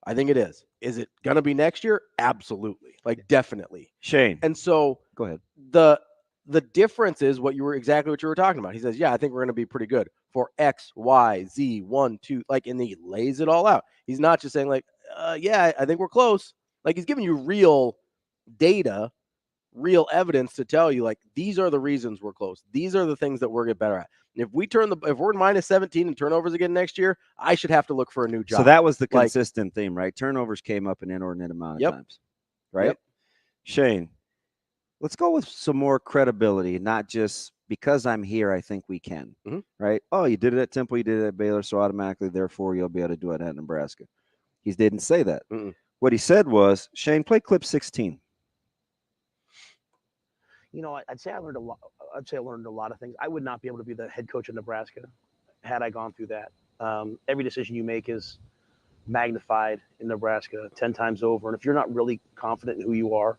Speaker 4: I think it is. Is it going to be next year? Absolutely. Like definitely.
Speaker 5: Shane.
Speaker 4: And so
Speaker 5: go ahead.
Speaker 4: The difference is exactly what you were talking about. He says, yeah, I think we're going to be pretty good for X, Y, Z, 1, 2, like, and he lays it all out. He's not just saying like, yeah, I think we're close. Like he's giving you real data, real evidence to tell you, like, these are the reasons we're close. These are the things that we're getting better at. If we're minus 17 in turnovers again next year, I should have to look for a new job.
Speaker 5: So that was the consistent theme, right? Turnovers came up an inordinate amount of times, right?
Speaker 4: Yep.
Speaker 5: Shane, let's go with some more credibility, not just because I'm here, I think we can, right? Oh, you did it at Temple, you did it at Baylor, so automatically, therefore, you'll be able to do it at Nebraska. He didn't say that. What he said was, Shane, play clip 16.
Speaker 3: You know, I'd say I learned a lot. I'd say I learned a lot of things. I would not be able to be the head coach of Nebraska had I gone through that. Every decision you make is magnified in Nebraska 10 times over. And if you're not really confident in who you are,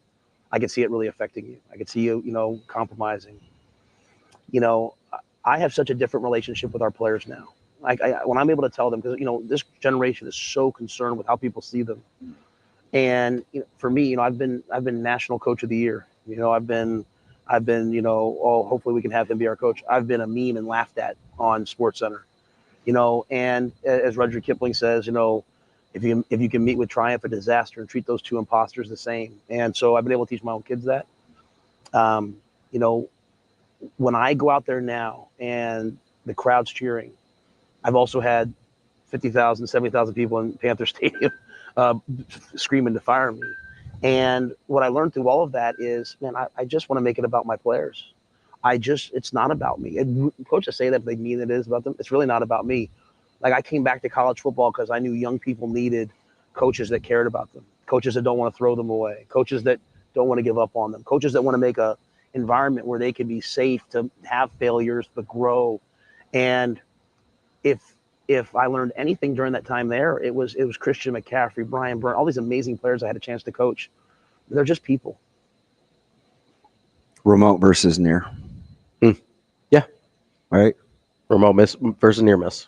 Speaker 3: I could see it really affecting you. I could see you, compromising. I have such a different relationship with our players now. When I'm able to tell them, because, this generation is so concerned with how people see them. And for me, I've been national coach of the year. I've been, hopefully we can have him be our coach. I've been a meme and laughed at on SportsCenter, and as Rudyard Kipling says, if you can meet with triumph or disaster and treat those two imposters the same. And so I've been able to teach my own kids that. When I go out there now and the crowd's cheering, I've also had 50,000, 70,000 people in Panther Stadium screaming to fire me. And what I learned through all of that is, man, I just want to make it about my players. It's not about me. And coaches say that they mean it is about them. It's really not about me. Like, I came back to college football because I knew young people needed coaches that cared about them, coaches that don't want to throw them away, coaches that don't want to give up on them, coaches that want to make a environment where they can be safe to have failures but grow. And if I learned anything during that time there, it was Christian McCaffrey, Brian Byrne, all these amazing players I had a chance to coach. They're just people.
Speaker 5: Remote versus near.
Speaker 4: Yeah.
Speaker 5: Right.
Speaker 4: Remote miss versus near miss.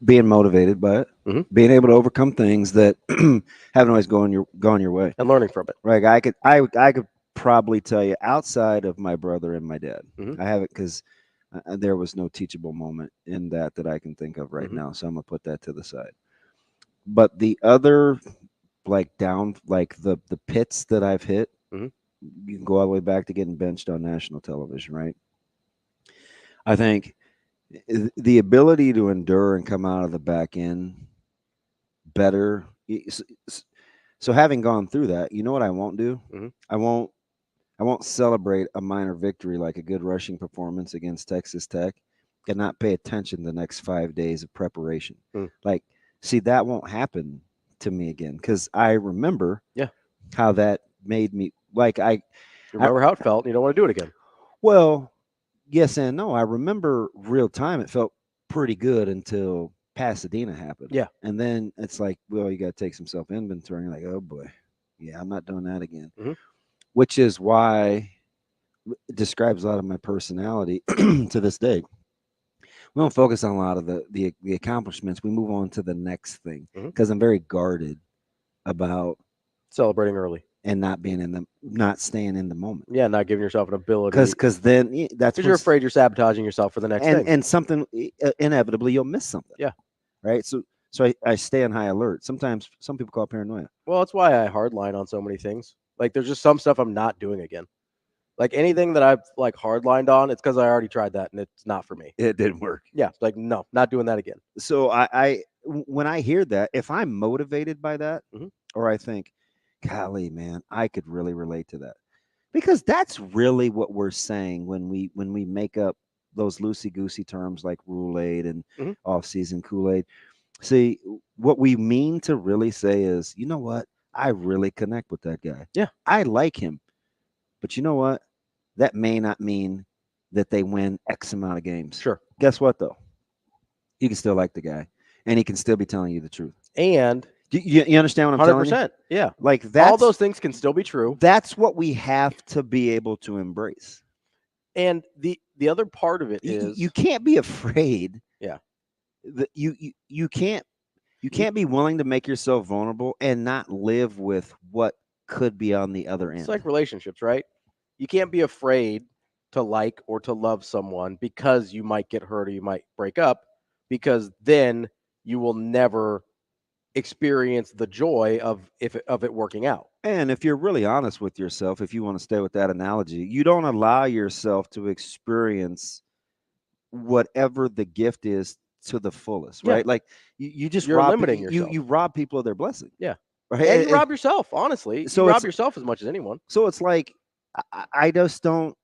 Speaker 5: Being motivated by it, being able to overcome things that haven't always gone your way,
Speaker 4: and learning from it.
Speaker 5: Right. I could probably tell you, outside of my brother and my dad, I haven't, because there was no teachable moment in that I can think of right now. So I'm gonna put that to the side. But the other, the pits that I've hit, you can go all the way back to getting benched on national television, right? I think the ability to endure and come out of the back end better. So having gone through that, you know what I won't do? I won't celebrate a minor victory like a good rushing performance against Texas Tech and not pay attention the next 5 days of preparation. See, that won't happen to me again, because I remember how that made me,
Speaker 4: remember how it felt. You don't want to do it again.
Speaker 5: Well, yes and no. I remember real time. It felt pretty good until Pasadena happened.
Speaker 4: Yeah.
Speaker 5: And then it's like, well, you got to take some self-inventory. You're like, oh boy, yeah, I'm not doing that again. Which is why it describes a lot of my personality to this day. We don't focus on a lot of the accomplishments. We move on to the next thing, because I'm very guarded about
Speaker 4: celebrating early
Speaker 5: and not staying in the moment.
Speaker 4: Yeah, not giving yourself an ability.
Speaker 5: Because then that's
Speaker 4: because you're afraid you're sabotaging yourself for the next thing.
Speaker 5: And something inevitably you'll miss something.
Speaker 4: Yeah.
Speaker 5: Right. So I stay on high alert. Sometimes some people call it paranoia.
Speaker 4: Well, that's why I hardline on so many things. Like, there's just some stuff I'm not doing again. Like, anything that I've hardlined on, it's because I already tried that and it's not for me.
Speaker 5: It didn't work.
Speaker 4: Yeah. Like, no, not doing that again.
Speaker 5: So when I hear that, if I'm motivated by that, or I think, golly, man, I could really relate to that, because that's really what we're saying when we make up those loosey-goosey terms like Rule 8 and off-season Kool-Aid. See, what we mean to really say is, you know what? I really connect with that guy.
Speaker 4: Yeah.
Speaker 5: I like him. But you know what? That may not mean that they win X amount of games.
Speaker 4: Sure.
Speaker 5: Guess what, though? You can still like the guy, and he can still be telling you the truth.
Speaker 4: And
Speaker 5: you understand what I'm
Speaker 4: 100%,
Speaker 5: telling you?
Speaker 4: yeah.
Speaker 5: Like, that's,
Speaker 4: all those things can still be true.
Speaker 5: That's what we have to be able to embrace.
Speaker 4: And the other part of it is
Speaker 5: you can't be afraid.
Speaker 4: Yeah.
Speaker 5: You can't be willing to make yourself vulnerable and not live with what could be on the other end.
Speaker 4: It's like relationships, right? You can't be afraid to like or to love someone because you might get hurt or you might break up, because then you will never experience the joy of it working out.
Speaker 5: And if you're really honest with yourself, if you want to stay with that analogy, you don't allow yourself to experience whatever the gift is to the fullest, right?
Speaker 4: Yeah.
Speaker 5: Like you're
Speaker 4: limiting yourself.
Speaker 5: You rob people of their blessing.
Speaker 4: Yeah.
Speaker 5: Right.
Speaker 4: And you rob yourself, honestly.
Speaker 5: So
Speaker 4: you rob yourself as much as anyone.
Speaker 5: So it's like, I just don't,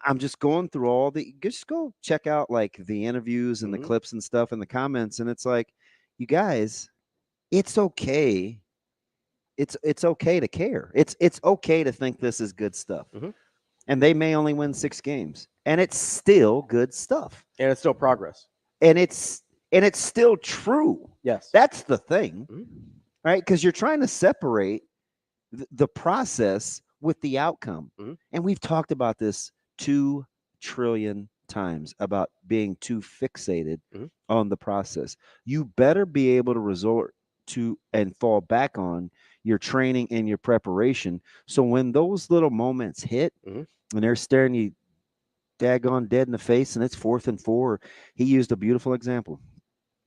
Speaker 5: I'm just going through all just go check out like the interviews and the clips and stuff and the comments. And it's like, you guys, it's okay. It's okay to care. It's okay to think this is good stuff. And they may only win 6 games, and it's still good stuff.
Speaker 4: And it's still progress.
Speaker 5: And it's still true.
Speaker 4: Yes.
Speaker 5: That's the thing. Right? Because you're trying to separate the process with the outcome. And we've talked about this 2 trillion times about being too fixated on the process. You better be able to resort to and fall back on your training and your preparation. So when those little moments hit and they're staring you daggone dead in the face and it's 4th and 4, he used a beautiful example.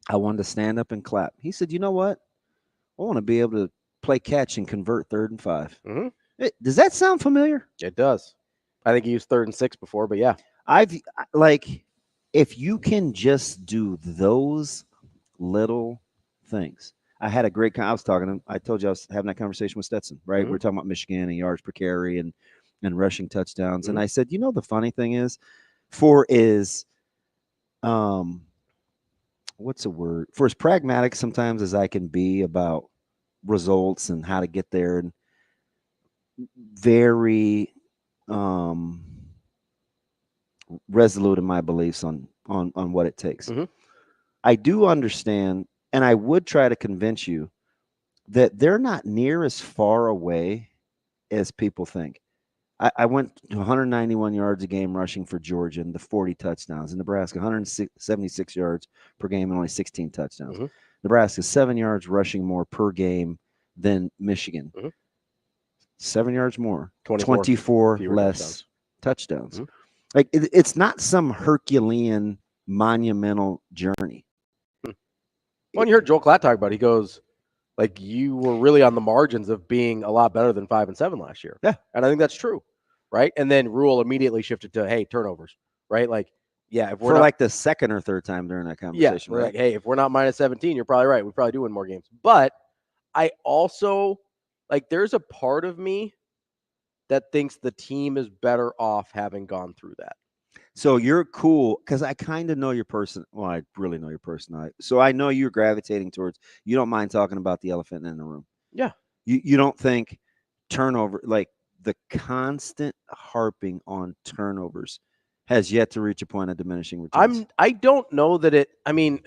Speaker 5: I wanted to stand up and clap. He said, you know what? I want to be able to play catch and convert 3rd and 5. Does that sound familiar?
Speaker 4: It does. I think he used 3rd and 6 before, but yeah.
Speaker 5: If you can just do those little things. I had a great, I told you I was having that conversation with Stetson, right? We were talking about Michigan and yards per carry and rushing touchdowns. And I said, you know, the funny thing is, what's the word? For as pragmatic sometimes as I can be about results and how to get there, and very resolute in my beliefs on what it takes. I do understand, and I would try to convince you that they're not near as far away as people think. I went to 191 yards a game rushing for Georgia and the 40 touchdowns. In Nebraska, 176 yards per game and only 16 touchdowns. Nebraska, 7 yards rushing more per game than Michigan. 7 yards more, 24 less touchdowns. Like it's not some Herculean monumental journey.
Speaker 4: Well, you heard Joel Klatt talk about it. He goes, like, you were really on the margins of being a lot better than 5 and 7 last year.
Speaker 5: Yeah.
Speaker 4: And I think that's true. Right. And then Rule immediately shifted to, hey, turnovers. Right. Like, yeah. If we're
Speaker 5: like the 2nd or 3rd time during that conversation.
Speaker 4: Yeah,
Speaker 5: right?
Speaker 4: Like, hey, if we're not minus 17, you're probably right. We probably do win more games. But I also, like, there's a part of me that thinks the team is better off having gone through that.
Speaker 5: So you're cool, because I kind of know your person. Well, I really know your personality. So I know you're gravitating towards, you don't mind talking about the elephant in the room.
Speaker 4: Yeah.
Speaker 5: You don't think turnover, like the constant harping on turnovers has yet to reach a point of diminishing returns.
Speaker 4: I don't know that it, I mean,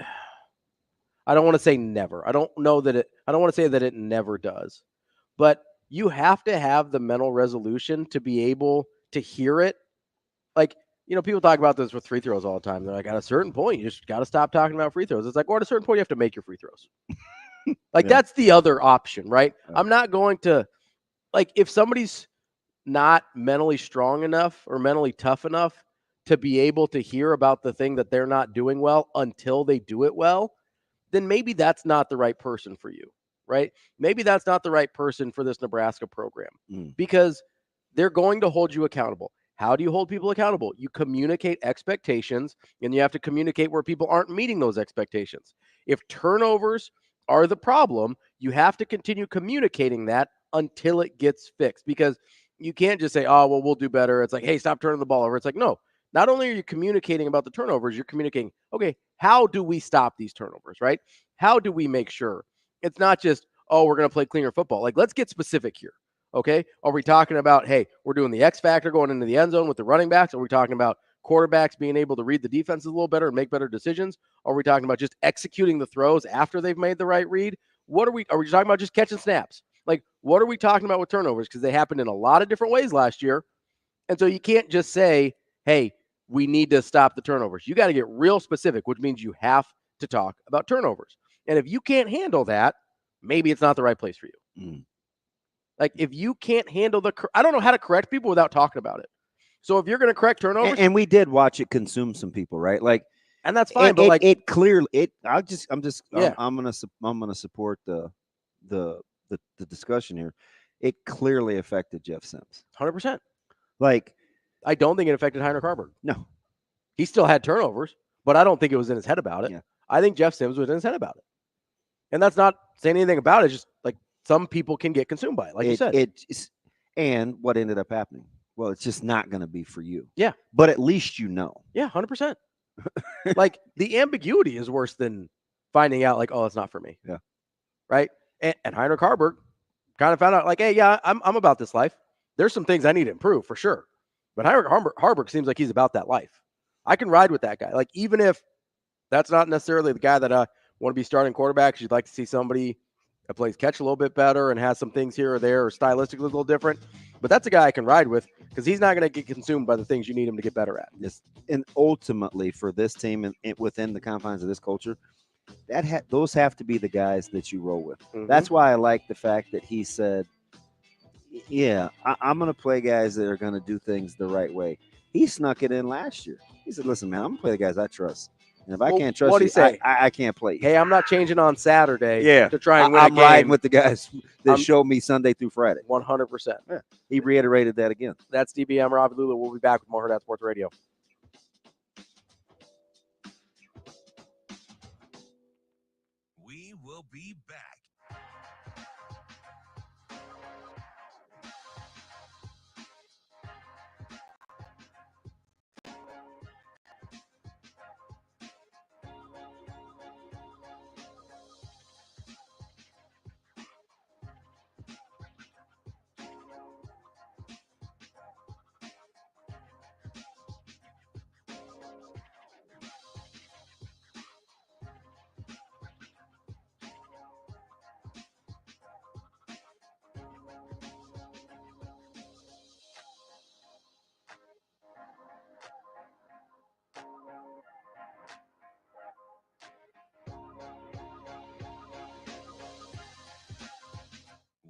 Speaker 4: I don't want to say never. I don't want to say that it never does. But you have to have the mental resolution to be able to hear it. Like, you know, people talk about this with free throws all the time. They're like, at a certain point, you just got to stop talking about free throws. It's like, or at a certain point, you have to make your free throws. That's the other option, right? I'm not going to, like, if somebody's not mentally strong enough or mentally tough enough to be able to hear about the thing that they're not doing well until they do it well, then maybe that's not the right person for you, right? Maybe that's not the right person for this Nebraska program because they're going to hold you accountable. How do you hold people accountable? You communicate expectations, and you have to communicate where people aren't meeting those expectations. If turnovers are the problem, you have to continue communicating that until it gets fixed, because you can't just say, oh, well, we'll do better. It's like, hey, stop turning the ball over. It's like, no, not only are you communicating about the turnovers, you're communicating, okay, how do we stop these turnovers, right? How do we make sure? It's not just, oh, we're going to play cleaner football. Like, let's get specific here. Okay. Are we talking about, hey, we're doing the X factor going into the end zone with the running backs? Are we talking about quarterbacks being able to read the defenses a little better and make better decisions? Are we talking about just executing the throws after they've made the right read? Are we talking about just catching snaps? Like, what are we talking about with turnovers? Because they happened in a lot of different ways last year. And so you can't just say, hey, we need to stop the turnovers. You got to get real specific, which means you have to talk about turnovers. And if you can't handle that, maybe it's not the right place for you. Like, if you can't handle I don't know how to correct people without talking about it. So if you're going to correct turnovers.
Speaker 5: And we did watch it consume some people, right? Like,
Speaker 4: And that's fine.
Speaker 5: And
Speaker 4: but
Speaker 5: it clearly, I'm gonna support the discussion here. It clearly affected Jeff Sims.
Speaker 4: 100%.
Speaker 5: Like,
Speaker 4: I don't think it affected Heinrich Haarberg.
Speaker 5: No.
Speaker 4: He still had turnovers, but I don't think it was in his head about it.
Speaker 5: Yeah.
Speaker 4: I think Jeff Sims was in his head about it. And that's not saying anything about it. Just like some people can get consumed by it, like you said.
Speaker 5: And what ended up happening? Well, it's just not going to be for you.
Speaker 4: Yeah.
Speaker 5: But at least you know.
Speaker 4: Yeah, 100%. Like, the ambiguity is worse than finding out, like, oh, it's not for me.
Speaker 5: Yeah.
Speaker 4: Right? And Heinrich Haarberg kind of found out, like, hey, yeah, I'm about this life. There's some things I need to improve for sure. But Heinrich Haarberg seems like he's about that life. I can ride with that guy. Like, even if that's not necessarily the guy that I want to be starting quarterback, because you'd like to see somebody that plays catch a little bit better and has some things here or there or stylistically a little different. But that's a guy I can ride with because he's not going to get consumed by the things you need him to get better at.
Speaker 5: Yes. And ultimately, for this team and within the confines of this culture, those have to be the guys that you roll with.
Speaker 4: Mm-hmm.
Speaker 5: That's why I like the fact that he said, yeah, I'm going to play guys that are going to do things the right way. He snuck it in last year. He said, listen, man, I'm going to play the guys I trust. And if I can't trust
Speaker 4: what'd
Speaker 5: you,
Speaker 4: he say?
Speaker 5: I can't play you.
Speaker 4: Hey, I'm not changing on Saturday to try and win
Speaker 5: I'm
Speaker 4: a game.
Speaker 5: riding with the guys that show me Sunday through Friday.
Speaker 4: 100%.
Speaker 5: Yeah. He reiterated that again.
Speaker 4: That's DB. I'm Ravi Lulla. We'll be back with more Hurrdat Sports Radio.
Speaker 7: We will be back.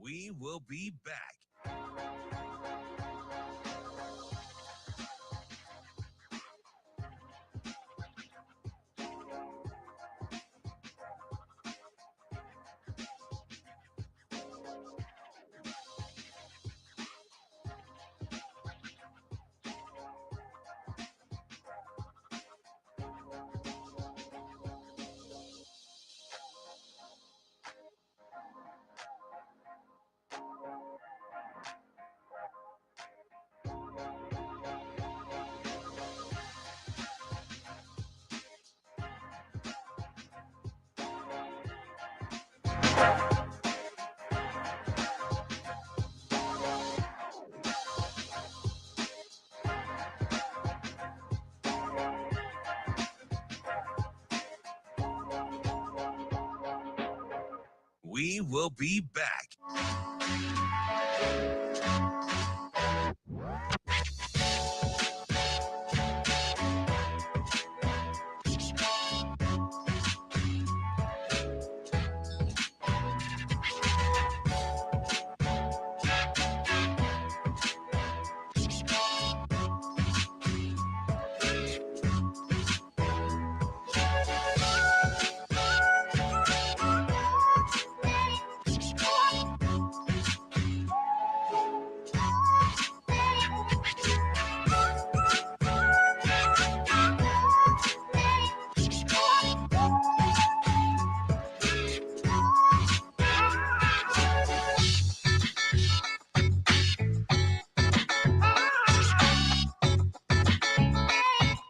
Speaker 7: We will be back. We will be back.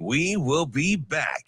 Speaker 7: We will be back.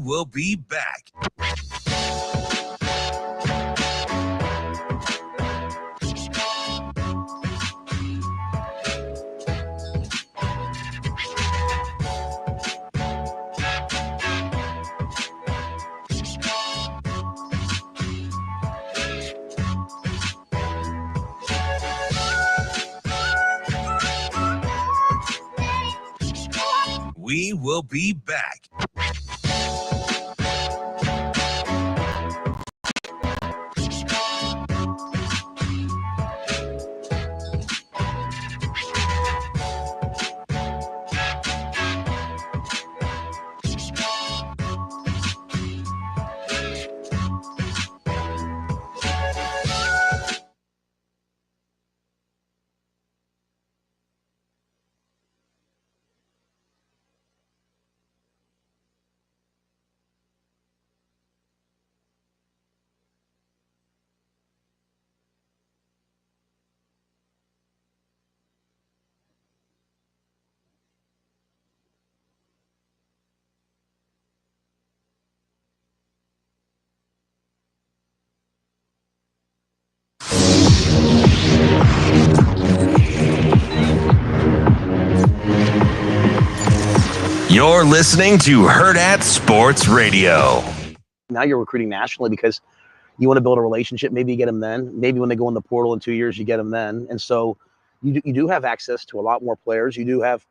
Speaker 7: will be back. We will be back.
Speaker 9: You're listening to Hurrdat Sports Radio.
Speaker 3: Now you're recruiting nationally because you want to build a relationship. Maybe you get them then. Maybe when they go in the portal in 2 years, you get them then. And so you do have access to a lot more players. You do have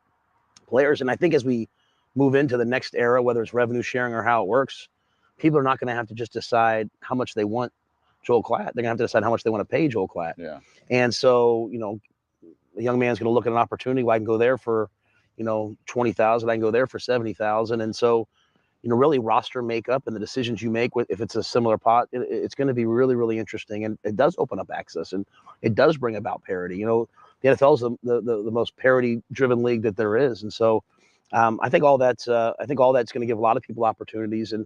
Speaker 3: players. And I think as we move into the next era, whether it's revenue sharing or how it works, people are not going to have to just decide how much they want Joel Klatt. They're going to have to decide how much they want to pay Joel Klatt.
Speaker 10: Yeah.
Speaker 3: And so, the young man's going to look at an opportunity. Well, I can go there for, 20,000. I can go there for 70,000. And so, really roster makeup and the decisions you make if it's a similar pot, it's going to be really, really interesting. And it does open up access and it does bring about parity. The NFL is the most parity-driven league that there is. And so I think all that's going to give a lot of people opportunities. And,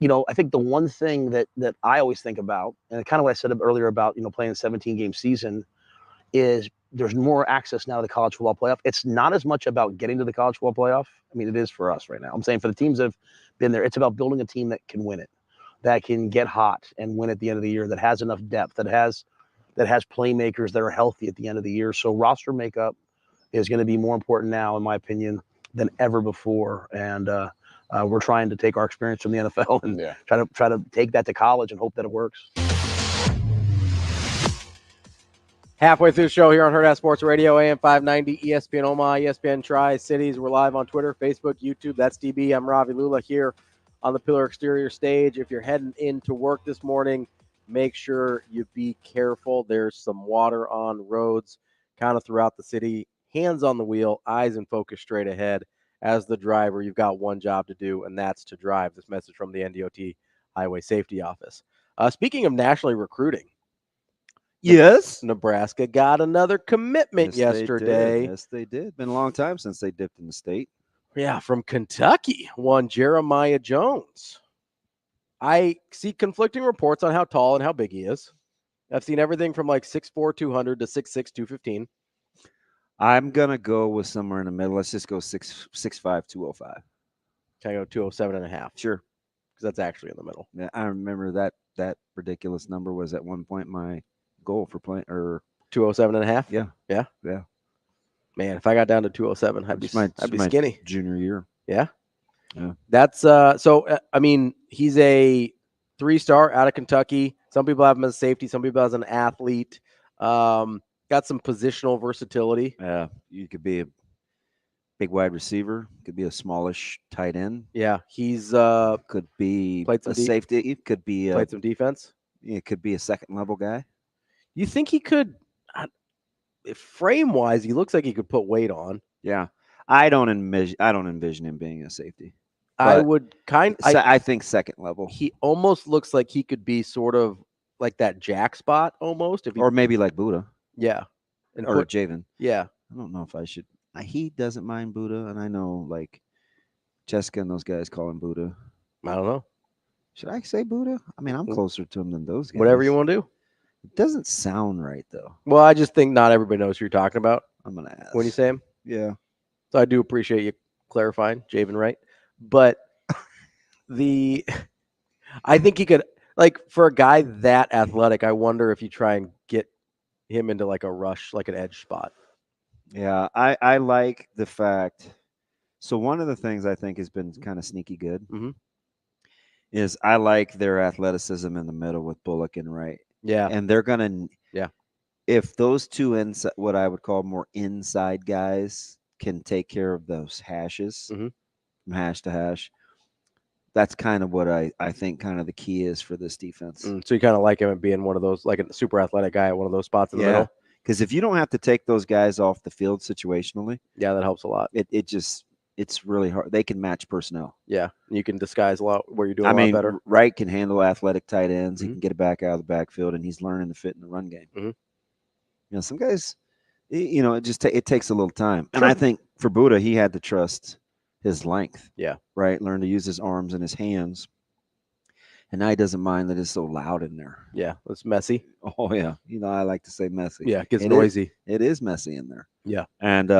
Speaker 3: I think the one thing that I always think about, and kind of what I said earlier about, playing a 17-game season, is there's more access now to the college football playoff. It's not as much about getting to the college football playoff. I mean, it is for us right now. I'm saying for the teams that have been there, it's about building a team that can win it, that can get hot and win at the end of the year, that has enough depth, that has playmakers that are healthy at the end of the year. So roster makeup is going to be more important now, in my opinion, than ever before. And we're trying to take our experience from the NFL and try to take that to college and hope that it works.
Speaker 4: Halfway through the show here on Hurrdat Sports Radio, AM 590, ESPN Omaha, ESPN Tri-Cities. We're live on Twitter, Facebook, YouTube. That's DB. I'm Ravi Lulla here on the Pillar Exterior stage. If you're heading into work this morning, make sure you be careful. There's some water on roads kind of throughout the city. Hands on the wheel, eyes in focus straight ahead. As the driver, you've got one job to do, and that's to drive. This message from the NDOT Highway Safety Office. Speaking of nationally recruiting,
Speaker 5: yes,
Speaker 4: Nebraska got another commitment yesterday.
Speaker 5: Yes, they did. Been a long time since they dipped in the state.
Speaker 4: Yeah, from Kentucky, one Jeremiah Jones. I see conflicting reports on how tall and how big he is. I've seen everything from like 6'4", 200 to 6'6", 215.
Speaker 5: I'm going to go with somewhere in the middle. Let's just go 6'5", 205.
Speaker 4: Can I go 207.5?
Speaker 5: Sure.
Speaker 4: Because that's actually in the middle.
Speaker 5: Yeah, I remember that ridiculous number was at one point my goal for playing, or
Speaker 4: 207.5.
Speaker 5: Yeah.
Speaker 4: Man, if I got down to 207, I'd be skinny.
Speaker 5: Junior year.
Speaker 4: Yeah.
Speaker 5: Yeah.
Speaker 4: That's I mean, he's a 3-star out of Kentucky. Some people have him as a safety. Some people as an athlete. Got some positional versatility.
Speaker 5: Yeah. You could be a big wide receiver. Could be a smallish tight end.
Speaker 4: Yeah. He's
Speaker 5: could be a safety. It could be
Speaker 4: played some defense.
Speaker 5: It could be a second level guy.
Speaker 4: You think he could? Frame wise, he looks like he could put weight on.
Speaker 5: Yeah, I don't envision him being a safety.
Speaker 4: I
Speaker 5: think second level.
Speaker 4: He almost looks like he could be sort of like that jack spot almost,
Speaker 5: or maybe like Buddha.
Speaker 4: Yeah,
Speaker 5: or Javen.
Speaker 4: Yeah,
Speaker 5: I don't know if I should. He doesn't mind Buddha, and I know like Jessica and those guys call him Buddha.
Speaker 4: I don't know.
Speaker 5: Should I say Buddha? I mean, I'm closer to him than those guys.
Speaker 4: Whatever you want to do.
Speaker 5: It doesn't sound right, though.
Speaker 4: Well, I just think not everybody knows who you're talking about.
Speaker 5: I'm going to ask.
Speaker 4: When you say him?
Speaker 5: Yeah.
Speaker 4: So I do appreciate you clarifying, Javen Wright. But I think he could, like, for a guy that athletic, I wonder if you try and get him into like a rush, like an edge spot.
Speaker 5: Yeah, I like the fact. So one of the things I think has been kind of sneaky good is I like their athleticism in the middle with Bullock and Wright.
Speaker 4: Yeah.
Speaker 5: And they're going to,
Speaker 4: yeah,
Speaker 5: if those two inside, what I would call more inside guys can take care of those hashes from hash to hash, that's kind of what I think kind of the key is for this defense.
Speaker 4: So you kind of like him at being one of those, like a super athletic guy at one of those spots in the middle?
Speaker 5: Because if you don't have to take those guys off the field situationally,
Speaker 4: yeah, that helps a lot.
Speaker 5: It's really hard. They can match personnel.
Speaker 4: Yeah, you can disguise a lot where you're doing a lot better.
Speaker 5: Wright can handle athletic tight ends. He can get it back out of the backfield, and he's learning to fit in the run game. You know, some guys, you know, it takes a little time. And I think for Buddha, he had to trust his length.
Speaker 4: Yeah.
Speaker 5: Right? Learn to use his arms and his hands. And now he doesn't mind that it's so loud in there.
Speaker 4: Yeah, it's messy.
Speaker 5: Oh, yeah. You know, I like to say messy.
Speaker 4: Yeah, it gets noisy.
Speaker 5: It is messy in there.
Speaker 4: Yeah.
Speaker 5: And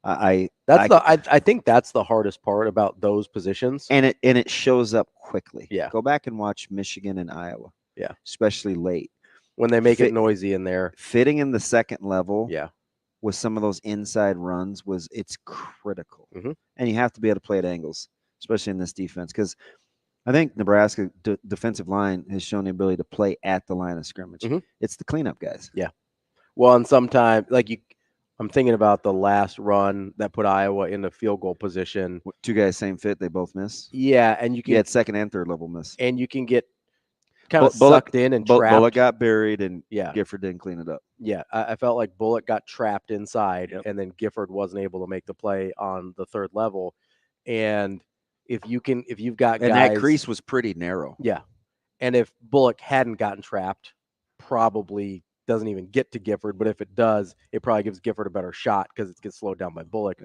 Speaker 5: I
Speaker 4: think that's the hardest part about those positions.
Speaker 5: And it shows up quickly.
Speaker 4: Yeah.
Speaker 5: Go back and watch Michigan and Iowa.
Speaker 4: Yeah.
Speaker 5: Especially late.
Speaker 4: When they make it noisy in there.
Speaker 5: Fitting in the second level.
Speaker 4: Yeah.
Speaker 5: With some of those inside runs it's critical. And you have to be able to play at angles, especially in this defense. Because I think Nebraska defensive line has shown the ability to play at the line of scrimmage. It's the cleanup guys.
Speaker 4: Yeah. Well, and sometimes, I'm thinking about the last run that put Iowa in the field goal position.
Speaker 5: Two guys, same fit, they both miss.
Speaker 4: Yeah, and you can
Speaker 5: get second and third level miss.
Speaker 4: And you can get kind of sucked in and trapped.
Speaker 5: Bullock got buried, and Gifford didn't clean it up.
Speaker 4: Yeah, I felt like Bullock got trapped inside, and then Gifford wasn't able to make the play on the third level. And if you've got guys,
Speaker 5: and that crease was pretty narrow.
Speaker 4: Yeah, and if Bullock hadn't gotten trapped, probably doesn't even get to Gifford. But if it does, it probably gives Gifford a better shot because it gets slowed down by Bullock.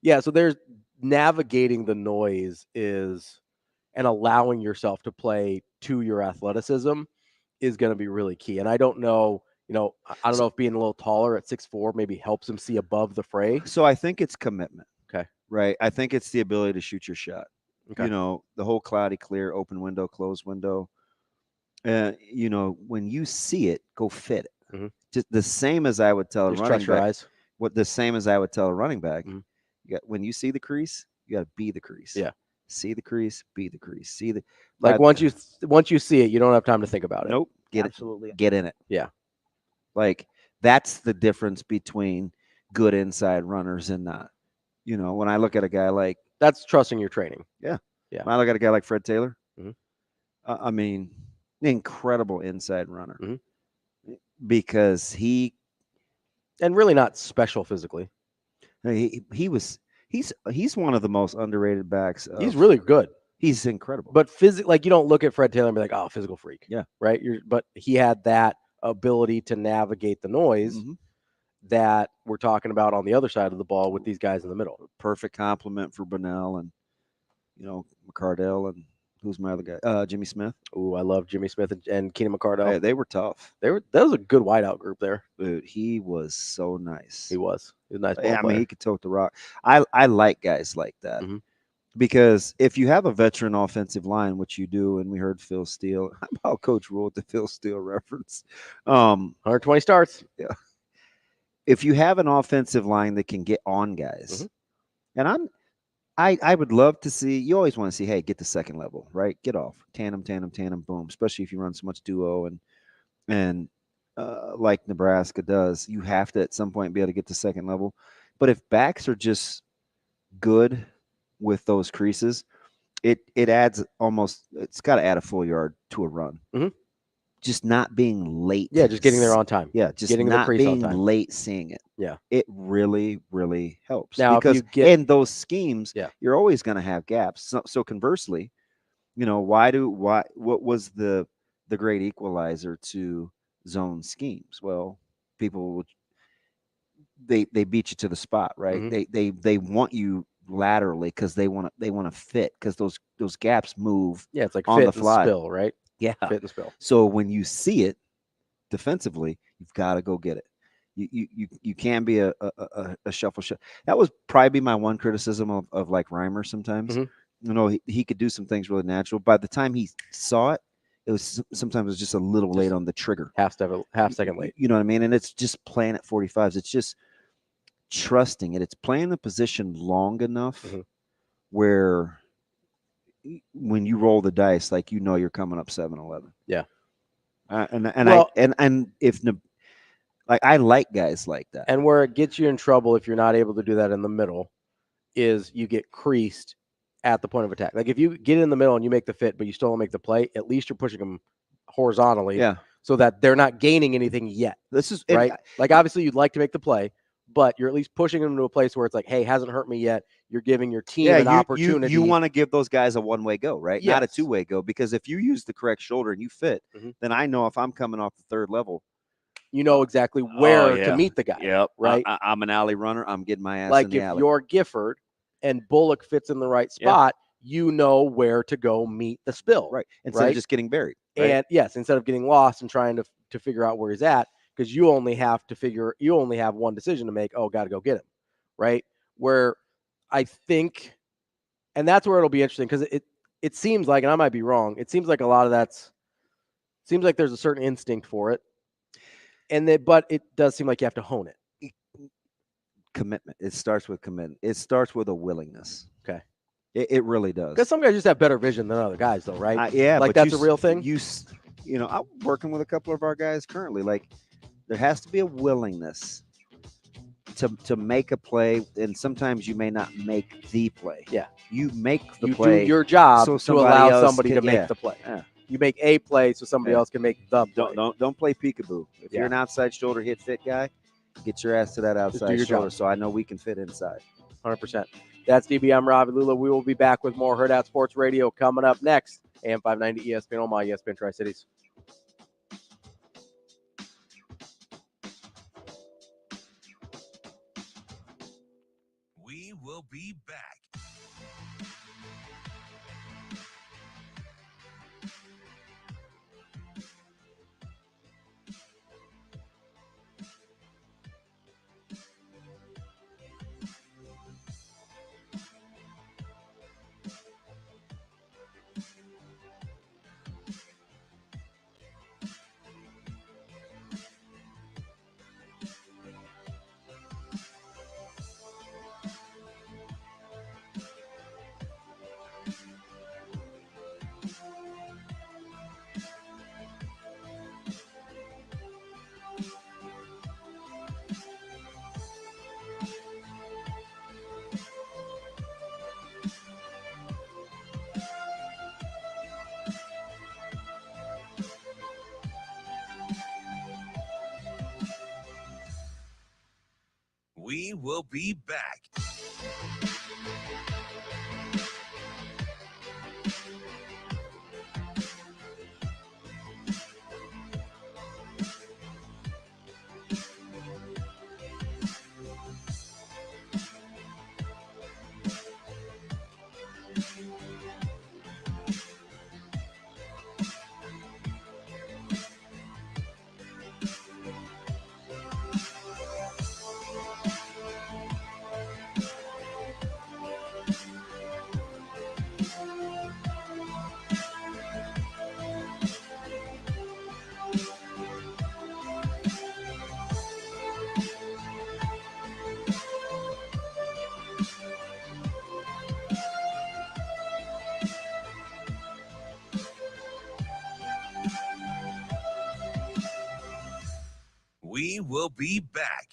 Speaker 4: Yeah. So there's navigating the noise and allowing yourself to play to your athleticism is going to be really key. And I don't know, I don't know if being a little taller at 6'4" maybe helps him see above the fray.
Speaker 5: So I think it's commitment.
Speaker 4: Okay.
Speaker 5: Right. I think it's the ability to shoot your shot.
Speaker 4: Okay.
Speaker 5: You know, the whole cloudy clear, open window, closed window. You know, when you see it, go fit it. Just the same as I would tell a running back. The same as I would tell a running back. You got, when you see the crease, you got to be the crease.
Speaker 4: Yeah.
Speaker 5: See the crease, be the crease. See the
Speaker 4: once you see it, you don't have time to think about it.
Speaker 5: Nope.
Speaker 3: Absolutely.
Speaker 5: Get in it.
Speaker 4: Yeah.
Speaker 5: Like that's the difference between good inside runners and not. You know, when I look at a guy like
Speaker 4: that's trusting your training.
Speaker 5: Yeah.
Speaker 4: Yeah.
Speaker 5: When I look at a guy like Fred Taylor, I mean, incredible inside runner because
Speaker 4: and really not special physically.
Speaker 5: He's one of the most underrated backs.
Speaker 4: He's really good.
Speaker 5: He's incredible.
Speaker 4: But you don't look at Fred Taylor and be like, oh, physical freak.
Speaker 5: Yeah.
Speaker 4: Right. But he had that ability to navigate the noise that we're talking about on the other side of the ball with these guys in the middle.
Speaker 5: Perfect compliment for Bunnell and, McCardell and who's my other guy? Jimmy Smith.
Speaker 4: Oh, I love Jimmy Smith and Keenan McCardell.
Speaker 5: Hey, they were tough.
Speaker 4: That was a good wideout group there.
Speaker 5: Dude, he was so nice.
Speaker 4: He was a nice ball
Speaker 5: player.
Speaker 4: I mean,
Speaker 5: he could tote the rock. I like guys like that. Because if you have a veteran offensive line, which you do, and we heard Phil Steele, how about Coach Rule with the Phil Steele reference?
Speaker 4: 120 starts.
Speaker 5: Yeah. If you have an offensive line that can get on guys, and I would love to see, you always want to see, hey, get to second level, right? Get off. Tandem, boom. Especially if you run so much duo and like Nebraska does, you have to at some point be able to get to second level. But if backs are just good with those creases, it adds it's got to add a full yard to a run. Just not being late.
Speaker 4: Yeah, just getting there on time.
Speaker 5: Yeah, just
Speaker 4: getting
Speaker 5: not
Speaker 4: the crease
Speaker 5: being
Speaker 4: on time.
Speaker 5: late seeing it.
Speaker 4: Yeah.
Speaker 5: It really, really helps.
Speaker 4: Now,
Speaker 5: because in those schemes,
Speaker 4: Yeah.
Speaker 5: you're always going to have gaps. So conversely, what was the great equalizer to zone schemes? Well, people they beat you to the spot, right? They want you laterally because they want to fit because those gaps move.
Speaker 4: Yeah, it's like
Speaker 5: on
Speaker 4: fit
Speaker 5: the fly.
Speaker 4: And spill, right?
Speaker 5: Yeah,
Speaker 4: fit and spill.
Speaker 5: So when you see it defensively, you've got to go get it. You can't be a shuffle shot. That was probably my one criticism of like Reimer sometimes. he could do some things really natural. By the time he saw it, it was sometimes just a little late on the trigger.
Speaker 4: Half second late.
Speaker 5: You know what I mean? And it's just playing at 45s. It's just trusting it. It's playing the position long enough where when you roll the dice, like you're coming up 7-11.
Speaker 4: Yeah.
Speaker 5: And if like I like guys like that.
Speaker 4: And where it gets you in trouble if you're not able to do that in the middle is you get creased at the point of attack. Like if you get in the middle and you make the fit, but you still don't make the play, at least you're pushing them horizontally.
Speaker 5: Yeah.
Speaker 4: So that they're not gaining anything yet.
Speaker 5: This is
Speaker 4: right. Like obviously you'd like to make the play, but you're at least pushing them to a place where it's like, hey, hasn't hurt me yet. You're giving your team an opportunity.
Speaker 5: You want to give those guys a one-way go, right?
Speaker 4: Yes.
Speaker 5: Not a two-way go. Because if you use the correct shoulder and you fit, then I know if I'm coming off the third level,
Speaker 4: you know exactly where to meet the guy.
Speaker 5: Yep.
Speaker 4: Right.
Speaker 5: I'm an alley runner. I'm getting my ass
Speaker 4: like
Speaker 5: in the
Speaker 4: if
Speaker 5: alley.
Speaker 4: you're Gifford and Bullock fits in the right spot, you know where to go meet the spill.
Speaker 5: Right. Instead of just getting buried. Right?
Speaker 4: And yes, instead of getting lost and trying to figure out where he's at, because you only have one decision to make. Oh, got to go get him. Right. Where I think, and that's where it'll be interesting because it seems like, and I might be wrong, it seems like a lot of seems like there's a certain instinct for it. But it does seem like you have to hone it.
Speaker 5: Commitment. It starts with commitment. It starts with a willingness.
Speaker 4: Okay.
Speaker 5: It really does.
Speaker 4: Because some guys just have better vision than other guys, though, right?
Speaker 5: Yeah.
Speaker 4: Like that's a real thing.
Speaker 5: I'm working with a couple of our guys currently. Like there has to be a willingness to make a play, and sometimes you may not make the play.
Speaker 4: Yeah.
Speaker 5: You make the
Speaker 4: you
Speaker 5: play.
Speaker 4: do your job
Speaker 5: so
Speaker 4: to allow somebody to make the play.
Speaker 5: Yeah.
Speaker 4: You make a play so somebody else can make the play.
Speaker 5: Don't play peekaboo. If you're an outside shoulder hit fit guy, get your ass to that outside shoulder
Speaker 4: job.
Speaker 5: so I know we can fit inside.
Speaker 4: 100%. That's DB. I'm Ravi Lulla. We will be back with more Hurrdat Sports Radio coming up next. AM 590 ESPN Omaha, ESPN Tri-Cities.
Speaker 7: We will be back. We will be back. We will be back.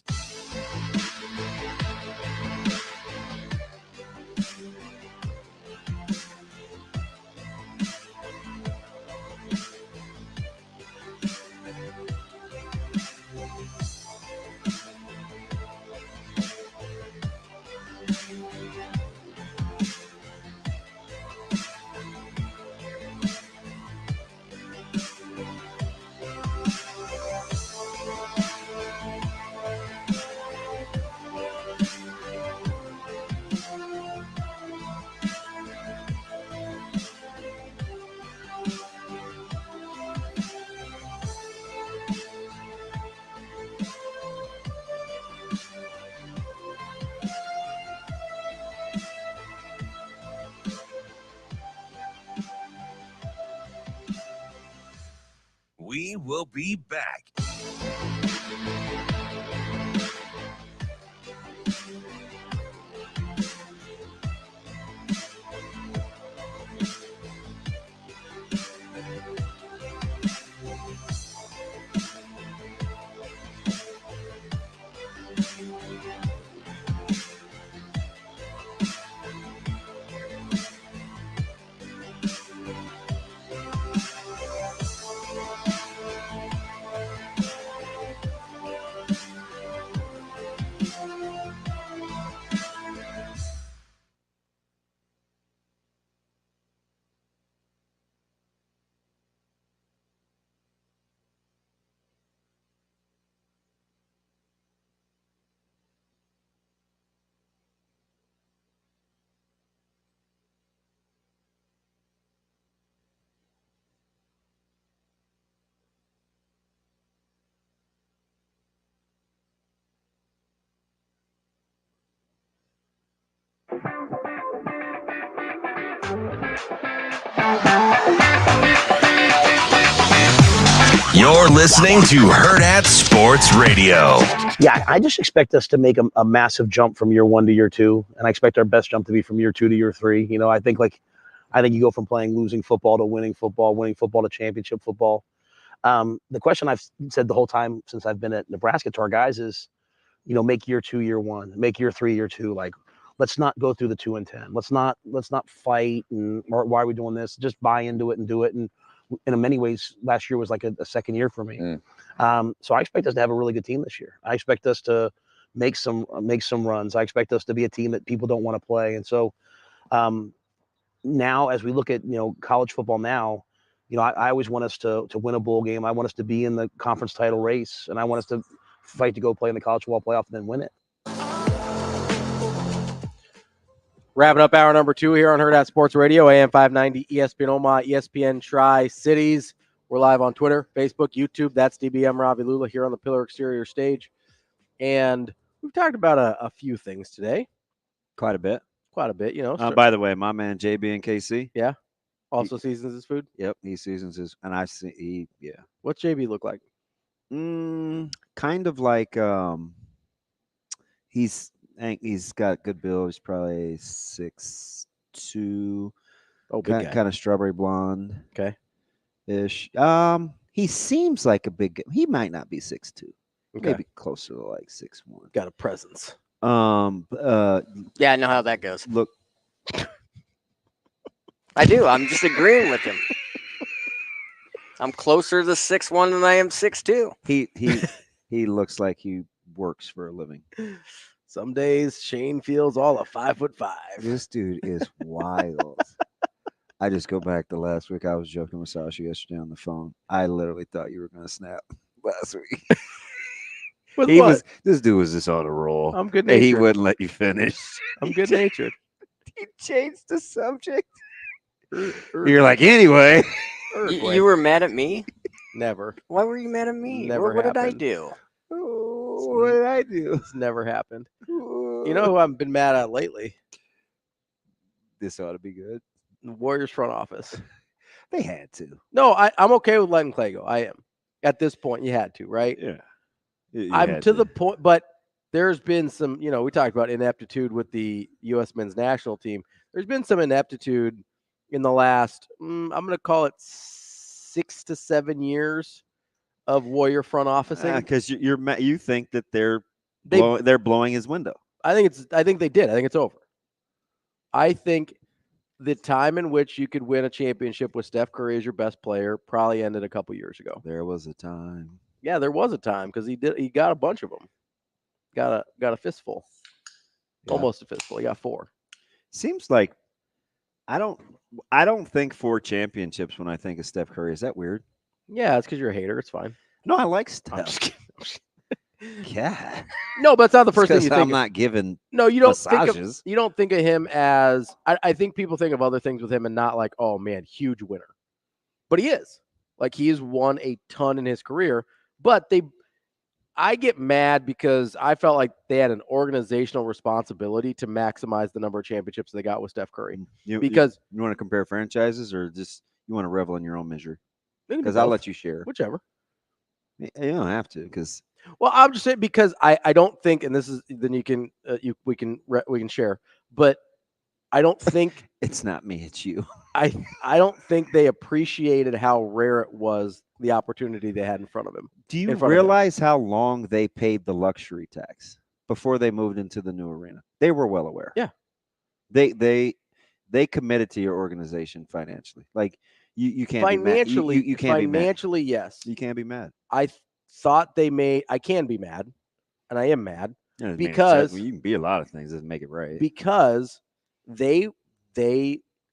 Speaker 7: We will be back.
Speaker 9: You're listening to Hurrdat Sports Radio.
Speaker 3: Yeah, I just expect us to make a massive jump from year 1 to year 2, and I expect our best jump to be from year 2 to year 3. You know, I think you go from playing losing football to winning football to championship football. The question I've said the whole time since I've been at Nebraska to our guys is, you know, make year 2 year 1, make year 3 year 2. Like, let's not go through the 2 and 10. Let's not fight or why are we doing this? Just buy into it and do it. And in many ways, last year was like a second year for me. So I expect us to have a really good team this year. I expect us to make some runs. I expect us to be a team that people don't want to play. And so now, as we look at, you know, college football now, you know, I always want us to win a bowl game. I want us to be in the conference title race, and I want us to fight to go play in the college football playoff and then win it.
Speaker 4: Wrapping up hour number 2 here on Hurrdat Sports Radio, AM 590, ESPN Omaha, ESPN Tri-Cities. We're live on Twitter, Facebook, YouTube. That's DB. I'm Ravi Lulla here on the Pillar Exterior stage. And we've talked about a few things today.
Speaker 5: Quite a bit,
Speaker 4: you know.
Speaker 5: by the way, my man JB and KC.
Speaker 4: Yeah. Also seasons his food?
Speaker 5: Yep, he seasons his, and I see yeah.
Speaker 4: What's JB look like?
Speaker 5: Kind of like he's got good build. He's probably 6'2".
Speaker 4: Oh, big guy.
Speaker 5: Kind of strawberry blonde.
Speaker 4: Okay.
Speaker 5: Ish. He seems like a big guy. He might not be 6'2". Okay. Maybe closer to like 6'1".
Speaker 4: Got a presence.
Speaker 6: Yeah, I know how that goes.
Speaker 5: Look.
Speaker 6: I do. I'm just agreeing with him. I'm closer to 6'1" than I am 6'2".
Speaker 5: He looks like he works for a living.
Speaker 4: Some days Shane feels all of 5'5".
Speaker 5: This dude is wild. I just go back to last week. I was joking with Sasha yesterday on the phone. I literally thought you were going to snap last week. This dude was just on a roll.
Speaker 4: I'm good natured.
Speaker 5: He wouldn't let you finish.
Speaker 4: I'm good natured.
Speaker 5: He changed the subject. You're like, anyway.
Speaker 6: You were mad at me?
Speaker 4: Never.
Speaker 6: Why were you mad at me?
Speaker 4: Never.
Speaker 6: What did I do?
Speaker 5: What did I do?
Speaker 4: It's never happened. You know who I've been mad at lately?
Speaker 5: This ought to be good.
Speaker 4: The Warriors front office.
Speaker 5: They had to.
Speaker 4: No, I'm okay with letting Clay go. I am. At this point, you had to, right?
Speaker 5: Yeah.
Speaker 4: I'm to the point, but there's been some, you know, we talked about ineptitude with the U.S. men's national team. There's been some ineptitude in the last, I'm going to call it 6 to 7 years of Warrior front officing.
Speaker 5: Because you think that they're blowing his window.
Speaker 4: I think they did. I think it's over. I think the time in which you could win a championship with Steph Curry as your best player probably ended a couple years ago.
Speaker 5: There was a time.
Speaker 4: Yeah, there was a time because he got a bunch of them. Got a fistful. Yeah. Almost a fistful. He got 4.
Speaker 5: Seems like I don't think 4 championships when I think of Steph Curry. Is that weird?
Speaker 4: Yeah, it's because you're a hater. It's fine.
Speaker 5: No, I like Steph. Yeah.
Speaker 4: No, but it's not the first thing you think.
Speaker 5: I'm not giving.
Speaker 4: No, you don't
Speaker 5: massages.
Speaker 4: You don't think of him as. I think people think of other things with him and not like, oh man, huge winner. But he is. Like he's won a ton in his career. But I get mad because I felt like they had an organizational responsibility to maximize the number of championships they got with Steph Curry.
Speaker 5: You want to compare franchises or just you want to revel in your own misery? Because I'll let you share.
Speaker 4: Whichever.
Speaker 5: You don't have to, because.
Speaker 4: Well, I'm just saying because I don't think, and this is then you can we can share, but I don't think
Speaker 5: it's not me, it's you.
Speaker 4: I don't think they appreciated how rare it was, the opportunity they had in front of him.
Speaker 5: Do you realize how long they paid the luxury tax before they moved into the new arena? They were well aware.
Speaker 4: Yeah.
Speaker 5: They committed to your organization financially. Like you can't
Speaker 4: financially,
Speaker 5: be mad. You can't
Speaker 4: financially,
Speaker 5: be mad.
Speaker 4: Yes.
Speaker 5: You can't be mad.
Speaker 4: I thought I can be mad, and I am mad
Speaker 5: because you can be a lot of things. Doesn't make it right.
Speaker 4: Because they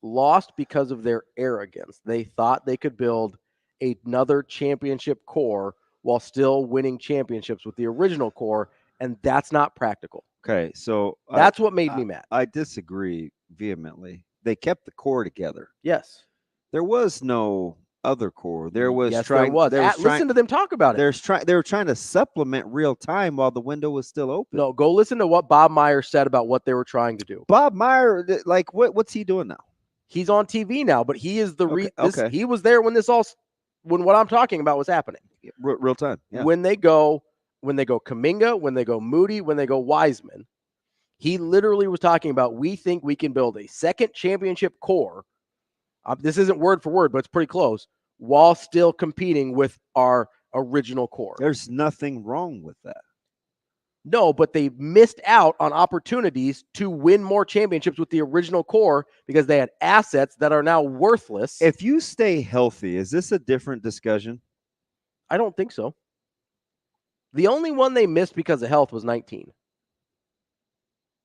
Speaker 4: lost because of their arrogance. They thought they could build another championship core while still winning championships with the original core, and that's not practical.
Speaker 5: Okay, so
Speaker 4: that's what made me mad.
Speaker 5: I disagree vehemently. They kept the core together.
Speaker 4: Yes.
Speaker 5: There was no other core. There was
Speaker 4: listen to them talk about it.
Speaker 5: They were trying to supplement real time while the window was still open.
Speaker 4: No, go listen to what Bob Meyer said about what they were trying to do.
Speaker 5: Bob Meyer, like what's he doing now?
Speaker 4: He's on TV now, but he is
Speaker 5: okay.
Speaker 4: He was there when what I'm talking about was happening.
Speaker 5: Real time. Yeah.
Speaker 4: When they go Kuminga, when they go Moody, when they go Wiseman, he literally was talking about, we think we can build a second championship core. This isn't word for word, but it's pretty close, while still competing with our original core.
Speaker 5: There's nothing wrong with that.
Speaker 4: No, but they missed out on opportunities to win more championships with the original core because they had assets that are now worthless.
Speaker 5: If you stay healthy, is this a different discussion?
Speaker 4: I don't think so. The only one they missed because of health was 19.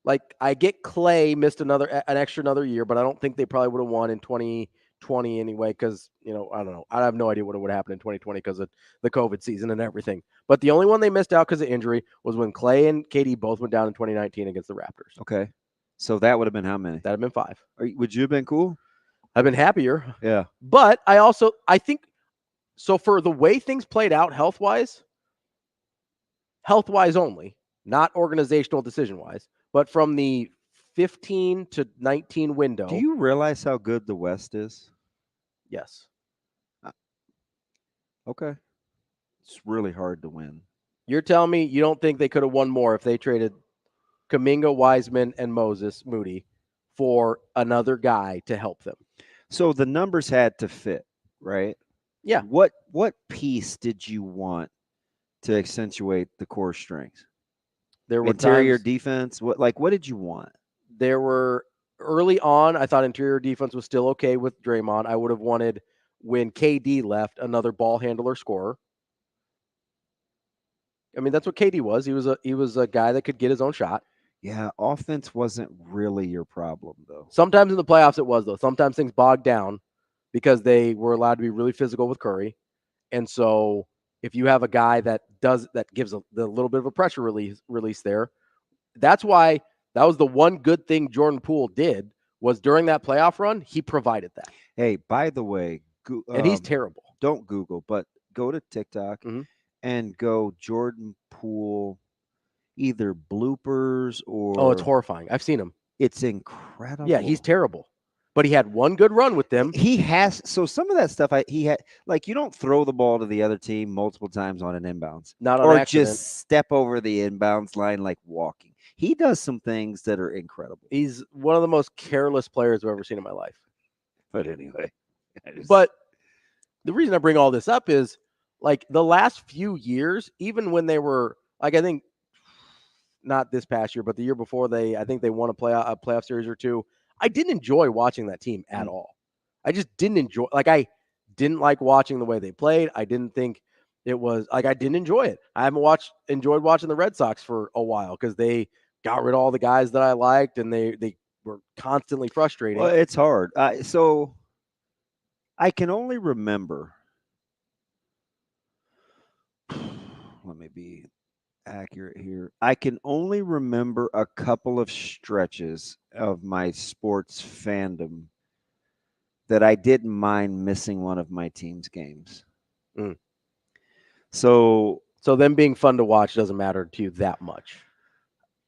Speaker 4: Like, I get Clay missed another year, but I don't think they probably would have won in 2020 anyway, because, I don't know. I have no idea what would happen in 2020 because of the COVID season and everything. But the only one they missed out because of injury was when Clay and KD both went down in 2019 against the Raptors.
Speaker 5: Okay. So that would have been how many?
Speaker 4: That would have been 5.
Speaker 5: Would you have been cool?
Speaker 4: I've been happier.
Speaker 5: Yeah.
Speaker 4: But I think, so for the way things played out health-wise only, not organizational decision-wise, but from the 15 to 19 window.
Speaker 5: Do you realize how good the West is?
Speaker 4: Yes.
Speaker 5: Okay. It's really hard to win.
Speaker 4: You're telling me you don't think they could have won more if they traded Kuminga, Wiseman, and Moody for another guy to help them?
Speaker 5: So the numbers had to fit, right?
Speaker 4: Yeah.
Speaker 5: What piece did you want to accentuate the core strengths?
Speaker 4: There were
Speaker 5: interior defense. What did you want?
Speaker 4: There were early on. I thought interior defense was still okay with Draymond. I would have wanted, when KD left, another ball handler scorer. I mean, that's what KD was. He was a guy that could get his own shot.
Speaker 5: Yeah, offense wasn't really your problem, though.
Speaker 4: Sometimes in the playoffs it was, though. Sometimes things bogged down because they were allowed to be really physical with Curry, and so if you have a guy that gives the little bit of a pressure release there, that's why that was the one good thing Jordan Poole did, was during that playoff run, he provided that.
Speaker 5: Hey, by the way,
Speaker 4: and he's terrible.
Speaker 5: Don't Google, but go to TikTok and go Jordan Poole, either bloopers or.
Speaker 4: Oh, it's horrifying. I've seen him.
Speaker 5: It's incredible.
Speaker 4: Yeah, he's terrible. But he had one good run with them.
Speaker 5: He has. So some of that stuff, he had, like, you don't throw the ball to the other team multiple times on an inbounds.
Speaker 4: Not on accident.
Speaker 5: Just step over the inbounds line like walking. He does some things that are incredible.
Speaker 4: He's one of the most careless players I've ever seen in my life.
Speaker 5: But anyway.
Speaker 4: But the reason I bring all this up is, like, the last few years, even when they were, like, I think not this past year, but the year before, I think they won a playoff series or two. I didn't enjoy watching that team at all. I just didn't enjoy. Like, I didn't like watching the way they played. I didn't think it was like, I didn't enjoy it. I haven't enjoyed watching the Red Sox for a while because they got rid of all the guys that I liked, and they were constantly frustrating.
Speaker 5: Well, it's hard. So I can only remember. Let me be accurate here. I can only remember a couple of stretches of my sports fandom that I didn't mind missing one of my team's games. So
Speaker 4: them being fun to watch doesn't matter to you that much.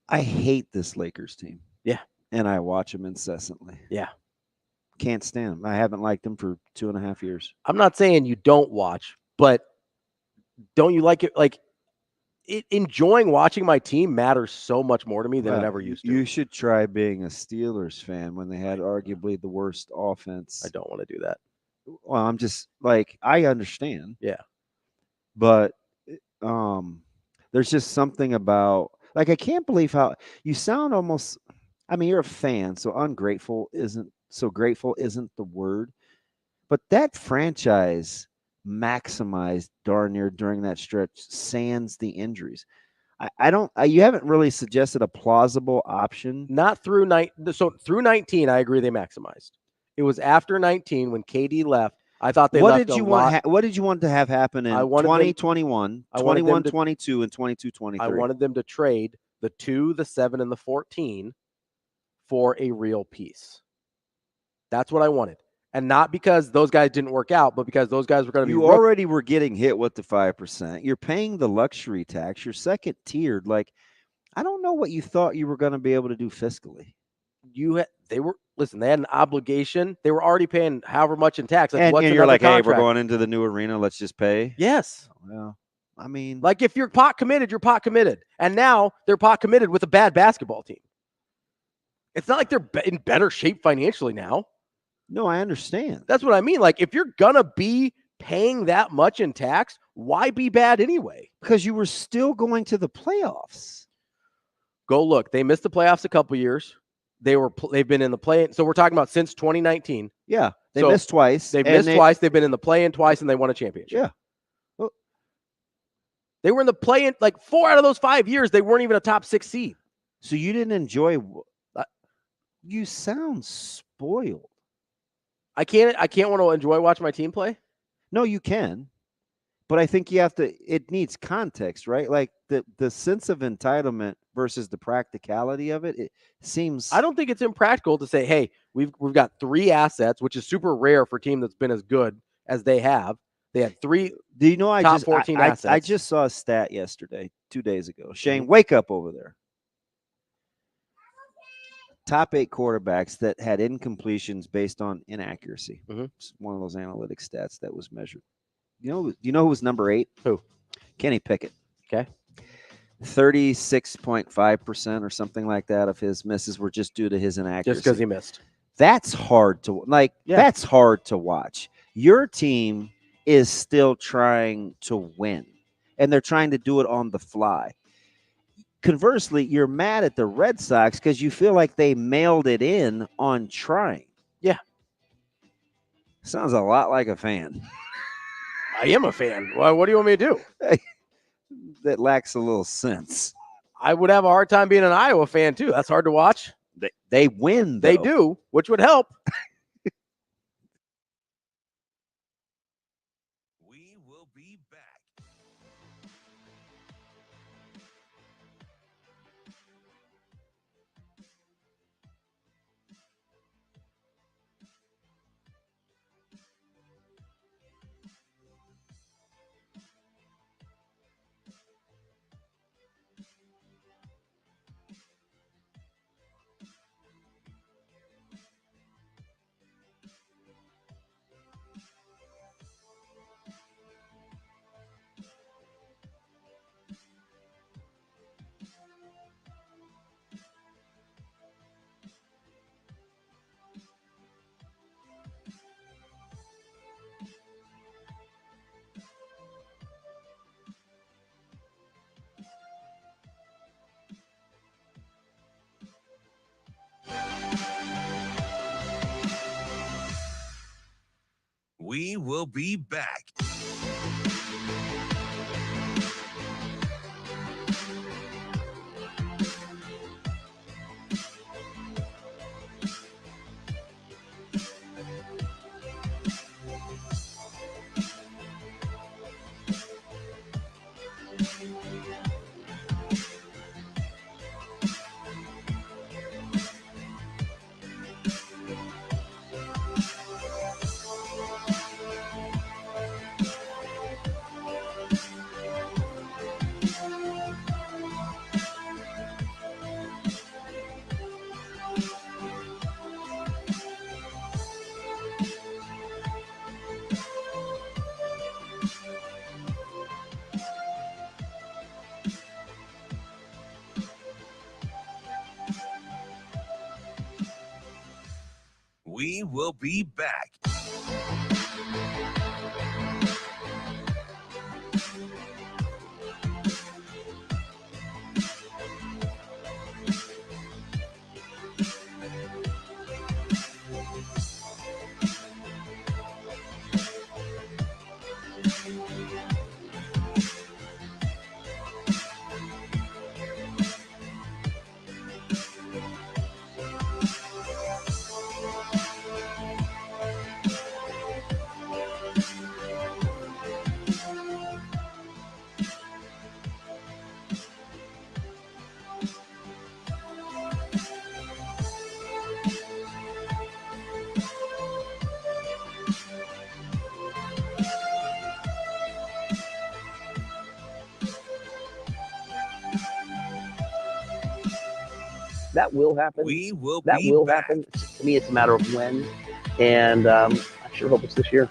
Speaker 5: I hate this Lakers team.
Speaker 4: Yeah.
Speaker 5: And I watch them incessantly.
Speaker 4: Yeah.
Speaker 5: Can't stand him. I haven't liked him for 2.5 years.
Speaker 4: I'm not saying you don't watch, but don't you like it? Like, enjoying watching my team matters so much more to me than it ever used to.
Speaker 5: You should try being a Steelers fan when they had arguably the worst offense.
Speaker 4: I don't want to do that.
Speaker 5: Well, I'm just like, I understand.
Speaker 4: Yeah.
Speaker 5: But there's just something about, like, I can't believe how you sound almost, I mean, you're a fan, so grateful isn't the word. But that franchise maximized darn near during that stretch, sans the injuries. You haven't really suggested a plausible option.
Speaker 4: Not through through 19, I agree they maximized. It was after 19 when KD left. I thought they left
Speaker 5: what did you want to have happen in 2021, 21-22, and 22-23?
Speaker 4: I wanted them to trade the 2, the 7, and the 14 for a real piece. That's what I wanted. And not because those guys didn't work out, but because those guys were going to be.
Speaker 5: You already were getting hit with the 5%. You're paying the luxury tax. You're second tiered. Like, I don't know what you thought you were going to be able to do fiscally.
Speaker 4: They had an obligation. They were already paying however much in tax.
Speaker 5: And you're like, hey, we're going into the new arena. Let's just pay.
Speaker 4: Yes.
Speaker 5: Well, I mean,
Speaker 4: like, if you're pot committed, you're pot committed. And now they're pot committed with a bad basketball team. It's not like they're in better shape financially now.
Speaker 5: No, I understand.
Speaker 4: That's what I mean. Like, if you're going to be paying that much in tax, why be bad anyway?
Speaker 5: Because you were still going to the playoffs.
Speaker 4: Go look. They missed the playoffs a couple years. They've been in the play. So we're talking about since 2019.
Speaker 5: Yeah. They missed twice.
Speaker 4: They've missed twice. They've been in the play-in twice, and they won a championship.
Speaker 5: Yeah. Well,
Speaker 4: they were in the play-in like 4 out of those 5 years. They weren't even a top 6 seed.
Speaker 5: So you didn't enjoy. You sound spoiled.
Speaker 4: I can't want to enjoy watching my team play.
Speaker 5: No, you can. But I think you have to, it needs context, right? Like the sense of entitlement versus the practicality of it, it seems.
Speaker 4: I don't think it's impractical to say, hey, we've got 3 assets, which is super rare for a team that's been as good as they have. They had 3
Speaker 5: Do you know,
Speaker 4: top 14 assets.
Speaker 5: I just saw a stat yesterday, 2 days ago. Shane, wake up over there. Top 8 quarterbacks that had incompletions based on inaccuracy.
Speaker 4: Mm-hmm.
Speaker 5: It's one of those analytic stats that was measured. You know who was number 8?
Speaker 4: Who?
Speaker 5: Kenny Pickett.
Speaker 4: Okay.
Speaker 5: 36.5% or something like that of his misses were just due to his inaccuracy.
Speaker 4: Just because he missed.
Speaker 5: That's hard to That's hard to watch. Your team is still trying to win, and they're trying to do it on the fly. Conversely, you're mad at the Red Sox because you feel like they mailed it in on trying.
Speaker 4: Yeah.
Speaker 5: Sounds a lot like a fan.
Speaker 4: I am a fan. Well, what do you want me to do?
Speaker 5: That lacks a little sense.
Speaker 4: I would have a hard time being an Iowa fan, too. That's hard to watch.
Speaker 5: They win, though.
Speaker 4: They do, which would help.
Speaker 7: We will be back. We will be back. will be back.
Speaker 3: That will happen.
Speaker 7: We will
Speaker 3: That
Speaker 7: be
Speaker 3: will
Speaker 7: back.
Speaker 3: happen. To me, it's a matter of when, and I sure hope it's this year.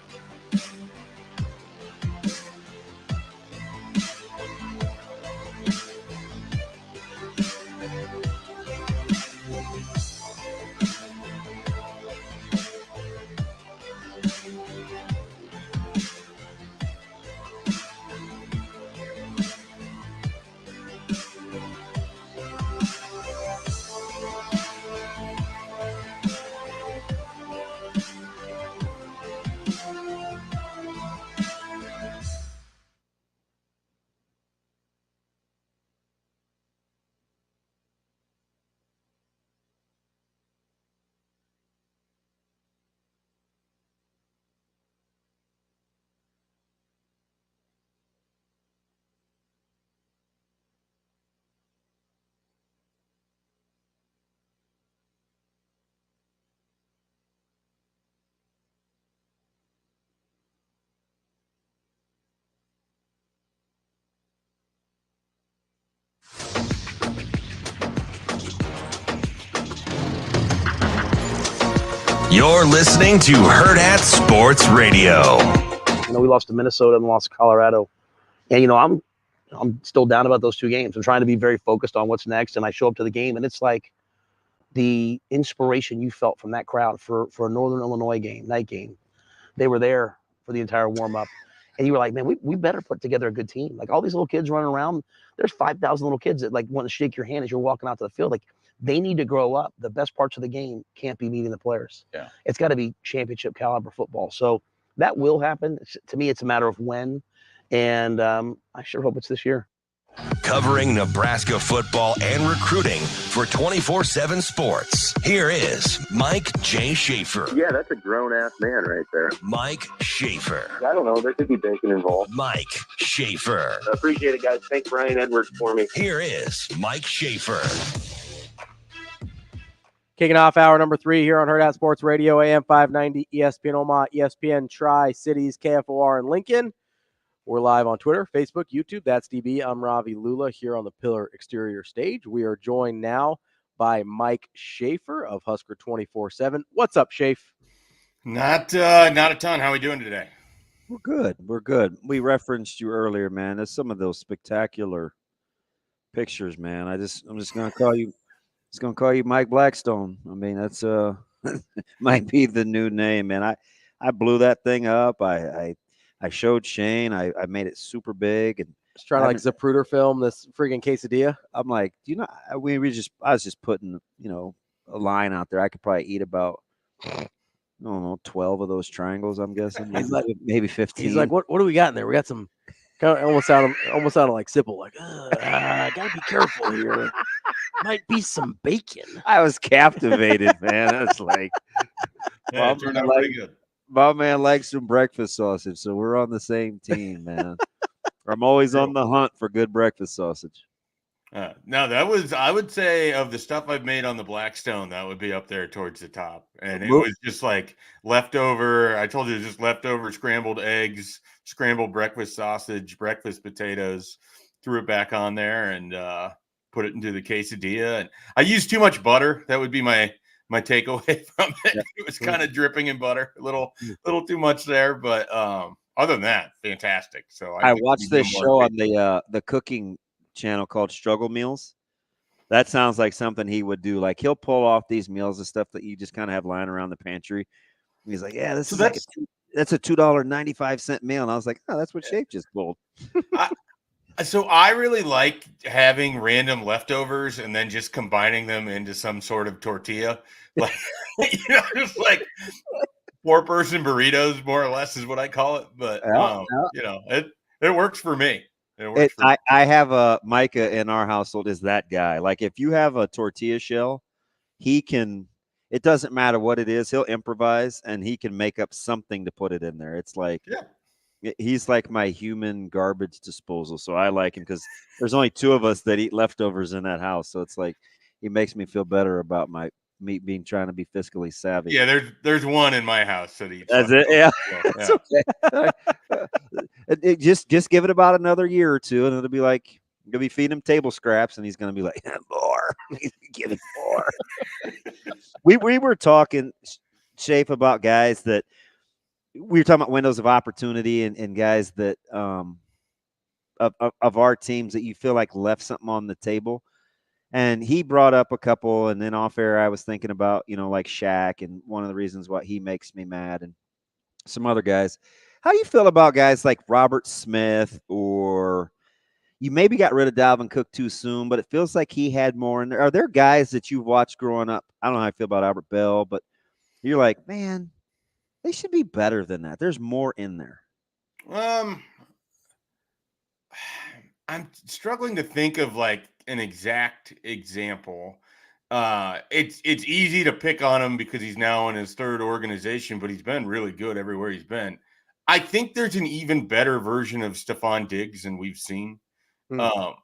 Speaker 9: You're listening to Hurrdat Sports Radio.
Speaker 3: You know, we lost to Minnesota and lost to Colorado, and you know, I'm still down about those two games. I'm trying to be very focused on what's next, and I show up to the game, and it's like the inspiration you felt from that crowd for a Northern Illinois game, night game. They were there for the entire warm up, and you were like, man, we better put together a good team. Like all these little kids running around, there's 5,000 little kids that like want to shake your hand as you're walking out to the field. Like they need to grow up. The best parts of the game can't be meeting the players.
Speaker 10: Yeah,
Speaker 3: it's got to be championship caliber football. So that will happen. To me, it's a matter of when, and I sure hope it's this year.
Speaker 9: Covering Nebraska football and recruiting for 24/7 Sports. Here is Mike J. Schaefer.
Speaker 12: Yeah, that's a grown-ass man right there.
Speaker 9: Mike Schaefer.
Speaker 12: I don't know. There could be bacon involved.
Speaker 9: Mike Schaefer.
Speaker 12: I appreciate it, guys. Thank Brian Edwards for me.
Speaker 9: Here is Mike Schaefer.
Speaker 4: Kicking off hour number 3 here on Hurrdat Sports Radio, AM 590, ESPN Omaha, ESPN Tri-Cities, KFOR in Lincoln. We're live on Twitter, Facebook, YouTube. That's DB. I'm Ravi Lulla here on the Pillar Exterior stage. We are joined now by Mike Schaefer of Husker 24/7. What's up, Schaefer?
Speaker 10: Not a ton. How are we doing today?
Speaker 5: We're good. We're good. We referenced you earlier, man. There's some of those spectacular pictures, man. I'm just gonna call you. It's gonna call you Mike Blackstone. I mean, that's might be the new name, man. I blew that thing up. I showed Shane. I made it super big and
Speaker 4: just trying to like Zapruder film this freaking quesadilla.
Speaker 5: I'm like, you know, I was just putting, you know, a line out there. I could probably eat about, I don't know, 12 of those triangles. I'm guessing maybe 15.
Speaker 4: He's like, what do we got in there? We got some kind of almost sounded like Sipple, like, gotta be careful here. Might be some bacon.
Speaker 5: I was captivated, man. I was like,
Speaker 10: yeah, it turned out pretty good.
Speaker 5: My man likes some breakfast sausage, so we're on the same team, man. I'm always on the hunt for good breakfast sausage.
Speaker 10: No, that was, I would say, of the stuff I've made on the Blackstone, that would be up there towards the top. And it was just like leftover. I told you, it was just leftover scrambled eggs, scrambled breakfast sausage, breakfast potatoes. Threw it back on there and put it into the quesadilla. And I used too much butter. That would be my takeaway from it. Yeah. It was kind of dripping in butter, a little too much there, but other than that, fantastic. So
Speaker 5: I watched this show on the cooking channel called Struggle Meals. That sounds like something he would do. Like he'll pull off these meals and stuff that you just kind of have lying around the pantry, He's like, yeah, that's a $2.95 meal. And I was like, oh, that's what Schaefer just pulled.
Speaker 10: So I really like having random leftovers and then just combining them into some sort of tortilla. Like, just like 4-person burritos, more or less, is what I call it. But it works for me.
Speaker 5: I have a Micah in our household is that guy. Like if you have a tortilla shell, it doesn't matter what it is, he'll improvise and he can make up something to put it in there. It's like, he's like my human garbage disposal. So I like him because there's only 2 of us that eat leftovers in that house. So it's like, he makes me feel better about me trying to be fiscally savvy.
Speaker 10: Yeah, there's one in my house that eats.
Speaker 5: That's it. Yeah, so, okay. Just give it about another year or 2, and it'll be like you'll be feeding him table scraps, and he's gonna be like, more. Give it more. we were talking, Schaefer, about guys that we were talking about windows of opportunity and guys that of our teams that you feel like left something on the table. And he brought up a couple, and then off air, I was thinking about, like Shaq and one of the reasons why he makes me mad and some other guys. How do you feel about guys like Robert Smith, or you maybe got rid of Dalvin Cook too soon, but it feels like he had more in there? Are there guys that you've watched growing up? I don't know how I feel about Albert Bell, but you're like, man, they should be better than that. There's more in there.
Speaker 10: I'm struggling to think of like an exact example. It's easy to pick on him because he's now in his 3rd organization, but he's been really good everywhere he's been. I think there's an even better version of Stephon Diggs than we've seen.
Speaker 5: Still?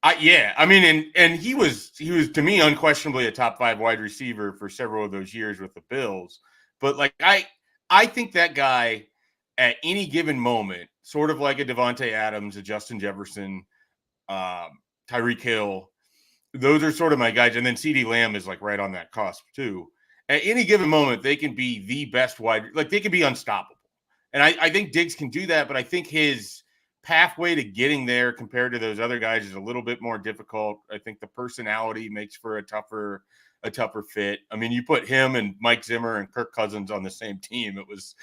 Speaker 10: I mean, and he was to me unquestionably a top 5 wide receiver for several of those years with the Bills. But like I think that guy at any given moment, sort of like a Devontae Adams, a Justin Jefferson, Tyreek Hill, those are sort of my guys. And then CeeDee Lamb is like right on that cusp too. At any given moment, they can be the best they can be unstoppable. And I think Diggs can do that, but I think his pathway to getting there compared to those other guys is a little bit more difficult. I think the personality makes for a tougher fit. I mean, you put him and Mike Zimmer and Kirk Cousins on the same team. It was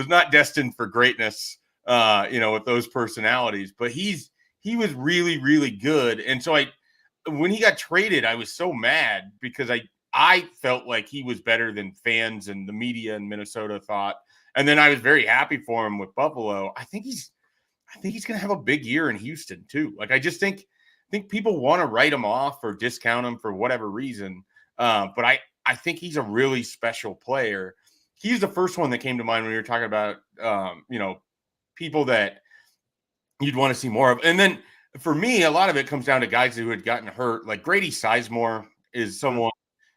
Speaker 10: not destined for greatness, with those personalities, but he was really, really good. And so when he got traded, I was so mad because I felt like he was better than fans and the media in Minnesota thought. And then I was very happy for him with Buffalo. I think he's going to have a big year in Houston too. Like, I just think people want to write him off or discount him for whatever reason. But I think he's a really special player. He's the first one that came to mind when we were talking about, people that you'd want to see more of. And then for me, a lot of it comes down to guys who had gotten hurt. Like Grady Sizemore is someone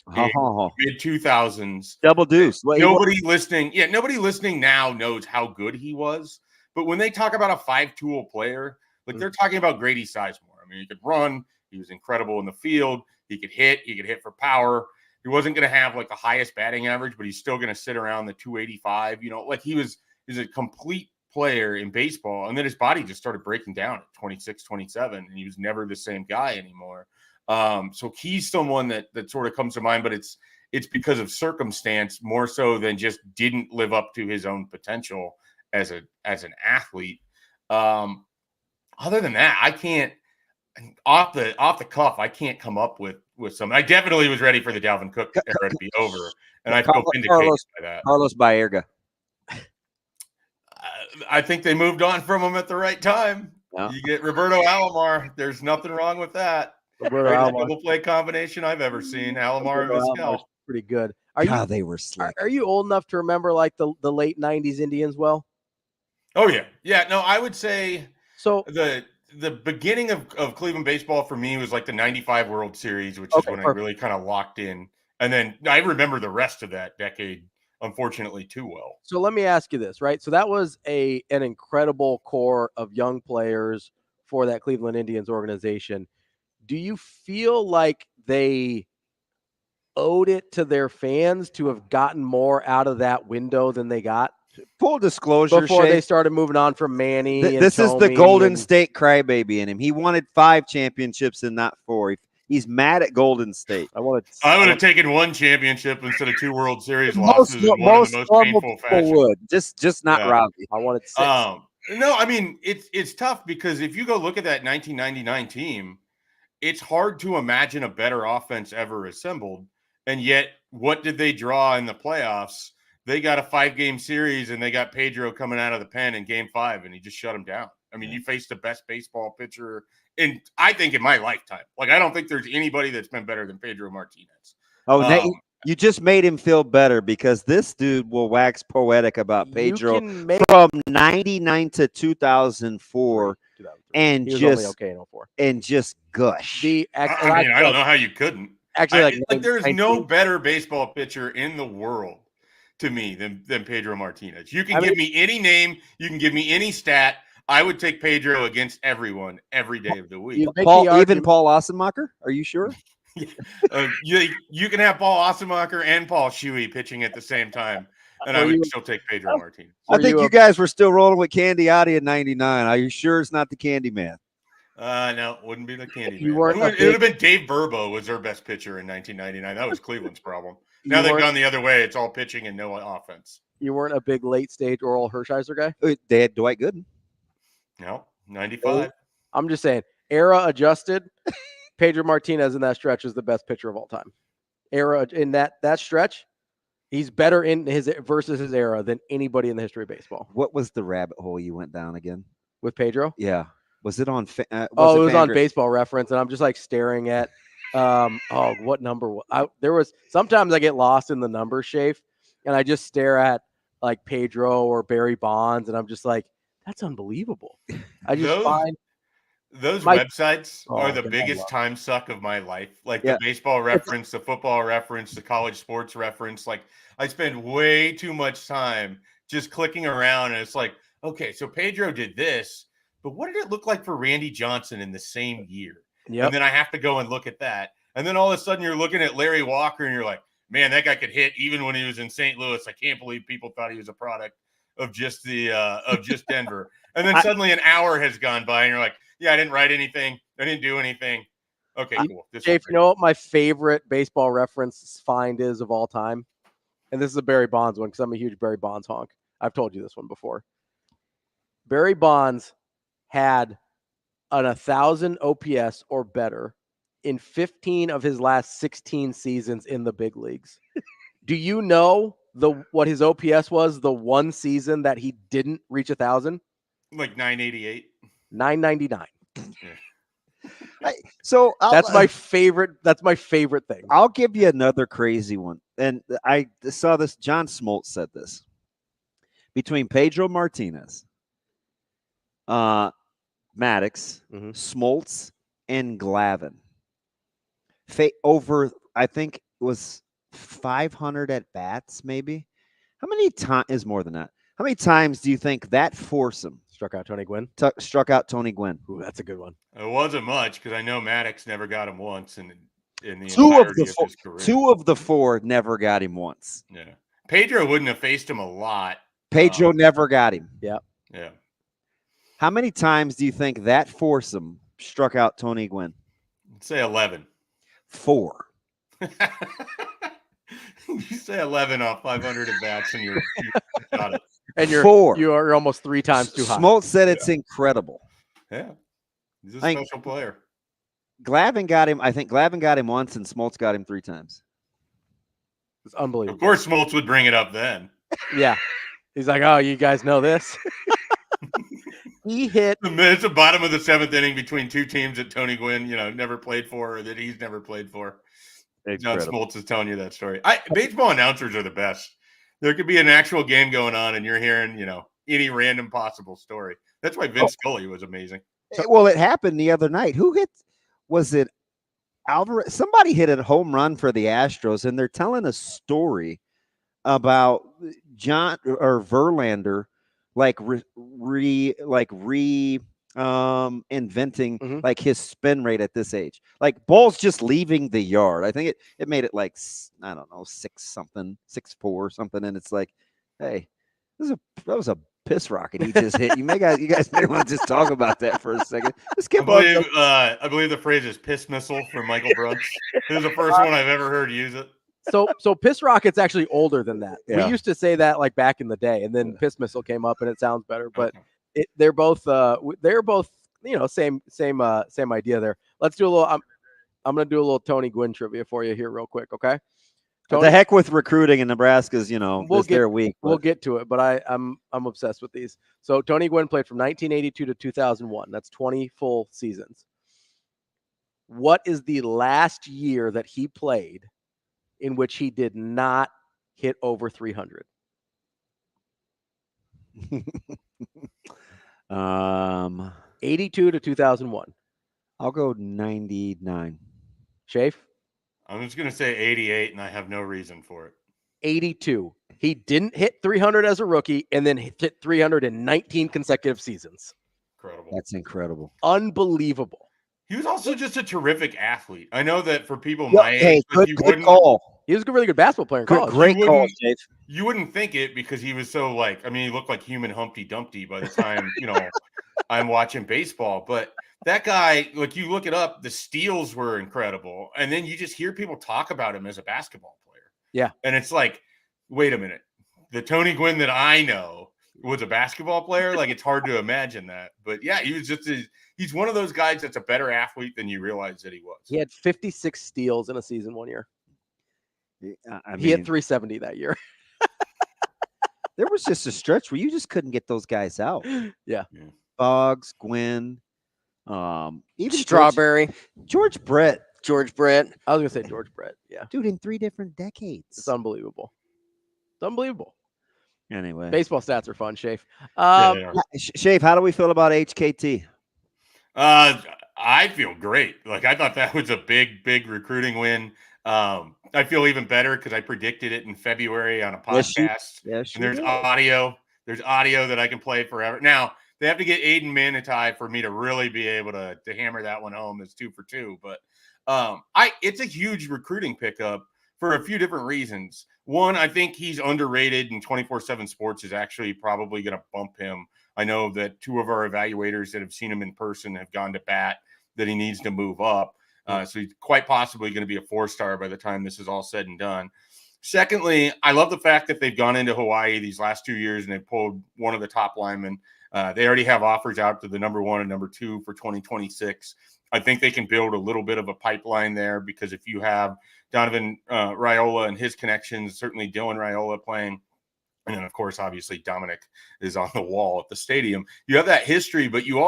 Speaker 10: mid 2000s.
Speaker 5: Double deuce.
Speaker 10: Nobody listening now knows how good he was. But when they talk about a 5-tool player, like they're talking about Grady Sizemore. I mean, he could run. He was incredible in the field. He could hit for power. He wasn't going to have like the highest batting average, but he's still going to sit around the 285. Like he's a complete player in baseball. And then his body just started breaking down at 26, 27, and he was never the same guy anymore. So he's someone that sort of comes to mind, but it's because of circumstance more so than just didn't live up to his own potential as an athlete. Other than that, I can't off the cuff. I can't come up with some. I definitely was ready for the Dalvin Cook era to be over, and I feel vindicated by that.
Speaker 5: Carlos Baerga.
Speaker 10: I think they moved on from him at the right time. Yeah. You get Roberto Alomar. There's nothing wrong with that. Greatest double play combination I've ever seen. Alomar and Vizquel.
Speaker 4: Pretty good.
Speaker 5: They were slick.
Speaker 4: Are you old enough to remember like the late 90s Indians well?
Speaker 10: Oh yeah. Yeah. No, I would say
Speaker 4: so.
Speaker 10: The beginning of Cleveland baseball for me was like the 95 World Series, which is when I really kind of locked in. And then I remember the rest of that decade, unfortunately, too well.
Speaker 4: So let me ask you this, right? So that was an incredible core of young players for that Cleveland Indians organization. Do you feel like they owed it to their fans to have gotten more out of that window than they got?
Speaker 5: Full disclosure,
Speaker 4: before they started moving on from Manny.
Speaker 5: This is the Golden State crybaby in him. He wanted 5 championships and not 4. He's mad at Golden State.
Speaker 10: I would have taken one championship instead of 2 World Series
Speaker 5: Most
Speaker 10: losses in one of the most
Speaker 5: normal
Speaker 10: painful
Speaker 5: people
Speaker 10: fashion.
Speaker 5: would. Just not Ravi.
Speaker 4: I wanted 6.
Speaker 10: No, I mean it's tough because if you go look at that 1999 team, it's hard to imagine a better offense ever assembled. And yet, what did they draw in the playoffs? They got a 5-game series, and they got Pedro coming out of the pen in Game 5, and he just shut him down. I mean, you faced the best baseball pitcher I think in my lifetime. Like, I don't think there's anybody that's been better than Pedro Martinez.
Speaker 5: Oh, you just made him feel better because this dude will wax poetic about Pedro from 99 to 2004 and just gush.
Speaker 10: I don't know how you couldn't.
Speaker 6: Actually,
Speaker 10: there is no better baseball pitcher in the world to me than Pedro Martinez. You can give me any name, you can give me any stat. I would take Pedro against everyone every day of the week.
Speaker 5: Even Paul Ossenmacher? Are you sure?
Speaker 10: You can have Paul Ossenmacher and Paul Shuey pitching at the same time, and I would still take Pedro Martinez.
Speaker 5: I think you guys were still rolling with Candiotti in 99. Are you sure it's not the Candy Man?
Speaker 10: No, it wouldn't be the Candy Man. It would have been Dave Burbo was their best pitcher in 1999. That was Cleveland's problem. Now they've gone the other way. It's all pitching and no offense.
Speaker 4: You weren't a big late-stage Oral Hershiser guy?
Speaker 5: They had Dwight Gooden.
Speaker 10: No, 95.
Speaker 4: I'm just saying, era adjusted, Pedro Martinez in that stretch is the best pitcher of all time. Era in that stretch, he's better in his versus his era than anybody in the history of baseball.
Speaker 5: What was the rabbit hole you went down again?
Speaker 4: With Pedro?
Speaker 5: Yeah. Was it on?
Speaker 4: It was on Baseball Reference, and I'm just like staring at, what number? There was sometimes I get lost in the number, Schaefer, and I just stare at like Pedro or Barry Bonds, and I'm just like, that's unbelievable. I just find
Speaker 10: those websites are the biggest time suck of my life. Like the Baseball Reference, the Football Reference, the College Sports Reference. Like I spend way too much time just clicking around, and it's like, okay, so Pedro did this. But what did it look like for Randy Johnson in the same year? Yep. And then I have to go and look at that. And then all of a sudden you're looking at Larry Walker and you're like, man, that guy could hit even when he was in St. Louis. I can't believe people thought he was a product of just Denver. And then suddenly an hour has gone by and you're like, yeah, I didn't write anything. I didn't do anything. Okay, cool.
Speaker 4: Dave, you know what my favorite Baseball Reference find is of all time? And this is a Barry Bonds one because I'm a huge Barry Bonds honk. I've told you this one before. Barry Bonds had an 1,000 OPS or better in 15 of his last 16 seasons in the big leagues. Do you know what his OPS was the one season that he didn't reach 1,000?
Speaker 10: Like 988.
Speaker 4: 999.
Speaker 10: Yeah.
Speaker 4: That's my favorite. That's my favorite thing.
Speaker 5: I'll give you another crazy one. And I saw this. John Smoltz said this. Between Pedro Martinez, Maddox, Smoltz, and Glavine. Over, I think it was 500 at bats, maybe. How many times is more than that? How many times do you think that foursome
Speaker 4: struck out Tony Gwynn?
Speaker 5: Ooh,
Speaker 4: that's a good one.
Speaker 10: It wasn't much because I know Maddox never got him once in the
Speaker 5: two
Speaker 10: of his career.
Speaker 5: 2 of the 4 never got him once.
Speaker 10: Yeah, Pedro wouldn't have faced him a lot.
Speaker 5: Pedro never got him.
Speaker 4: Yeah.
Speaker 5: How many times do you think that foursome struck out Tony Gwynn?
Speaker 10: I'd say 11.
Speaker 5: 4.
Speaker 10: You say 11 off 500 at bats, and you got it.
Speaker 4: And you're
Speaker 5: 4.
Speaker 4: You're almost 3 times too high.
Speaker 5: Smoltz said it's incredible.
Speaker 10: Yeah, he's a special player.
Speaker 5: Glavine got him. I think Glavine got him once, and Smoltz got him 3 times.
Speaker 4: It's unbelievable.
Speaker 10: Of course, Smoltz would bring it up then.
Speaker 4: Yeah, he's like, "Oh, you guys know this." He hit.
Speaker 10: It's the bottom of the 7th inning between 2 teams that Tony Gwynn, never played for, or that he's never played for. John Smoltz is telling you that story. Baseball announcers are the best. There could be an actual game going on, and you're hearing, any random possible story. That's why Vince Scully was amazing.
Speaker 5: Well, it happened the other night. Who hit? Was it Alvarez? Somebody hit a home run for the Astros, and they're telling a story about John or Verlander, inventing like his spin rate at this age. Like balls just leaving the yard. I think it made it like, I don't know, 6 something, 6.4 something. And it's like, hey, that was a piss rocket he just hit. You guys may want to just talk about that for a second. Let's
Speaker 10: I believe the phrase is piss missile from Michael Brooks. This is the first one I've ever heard use it.
Speaker 4: So piss rocket's actually older than that.
Speaker 5: Yeah.
Speaker 4: We used to say that like back in the day, and then piss missile came up and it sounds better, but they're both same idea there. Let's do a little I'm going to do a little Tony Gwynn trivia for you here real quick, okay?
Speaker 5: Tony, the heck with recruiting in Nebraska's, their week.
Speaker 4: We'll get to it, but I'm obsessed with these. So Tony Gwynn played from 1982 to 2001. That's 20 full seasons. What is the last year that he played in which he did not hit over 300? 82 to 2001.
Speaker 5: I'll go 99.
Speaker 4: Schaefer?
Speaker 10: I'm just going to say 88, and I have no reason for it.
Speaker 4: 82. He didn't hit 300 as a rookie and then hit 300 in 19 consecutive seasons.
Speaker 10: Incredible.
Speaker 5: That's incredible.
Speaker 4: Unbelievable.
Speaker 10: He was also just a terrific athlete. I know that for people my age,
Speaker 5: good call.
Speaker 4: He was a really good basketball player in college.
Speaker 5: Great call, Jake.
Speaker 10: You wouldn't think it because he was so he looked like human Humpty Dumpty by the time, I'm watching baseball. But that guy, you look it up, the steals were incredible. And then you just hear people talk about him as a basketball player.
Speaker 4: Yeah.
Speaker 10: And it's like, wait a minute. The Tony Gwynn that I know was a basketball player. It's hard to imagine that. But yeah, he was he's one of those guys that's a better athlete than you realize that he was.
Speaker 4: He had 56 steals in a season one year. He hit 370 that year.
Speaker 5: There was just a stretch where you just couldn't get those guys out.
Speaker 4: Yeah.
Speaker 5: Boggs, Gwynn, even
Speaker 6: Strawberry.
Speaker 5: George Brett.
Speaker 6: I was going
Speaker 4: to say George Brett. Yeah.
Speaker 5: Dude, in 3 different decades.
Speaker 4: It's unbelievable. It's unbelievable.
Speaker 5: Anyway.
Speaker 4: Baseball stats are fun, Schaefer.
Speaker 5: Schaefer, how do we feel about HKT?
Speaker 10: I feel great. I thought that was a big recruiting win. I feel even better because I predicted it in February on a podcast.
Speaker 5: Yes,
Speaker 10: and there's audio. There's audio that I can play forever. Now, they have to get Aiden Manitai for me to really be able to hammer that one home. It's 2 for 2. But it's a huge recruiting pickup for a few different reasons. One, I think he's underrated, and 24/7 Sports is actually probably going to bump him. I know that 2 of our evaluators that have seen him in person have gone to bat that he needs to move up. So he's quite possibly going to be a 4-star by the time this is all said and done. Secondly, I love the fact that they've gone into Hawaii these last 2 years and they've pulled one of the top linemen. They already have offers out to the number 1 and number 2 for 2026. I think they can build a little bit of a pipeline there because if you have Donovan Raiola and his connections, certainly Dylan Raiola playing, and then, of course, obviously Dominic is on the wall at the stadium. You have that history, but you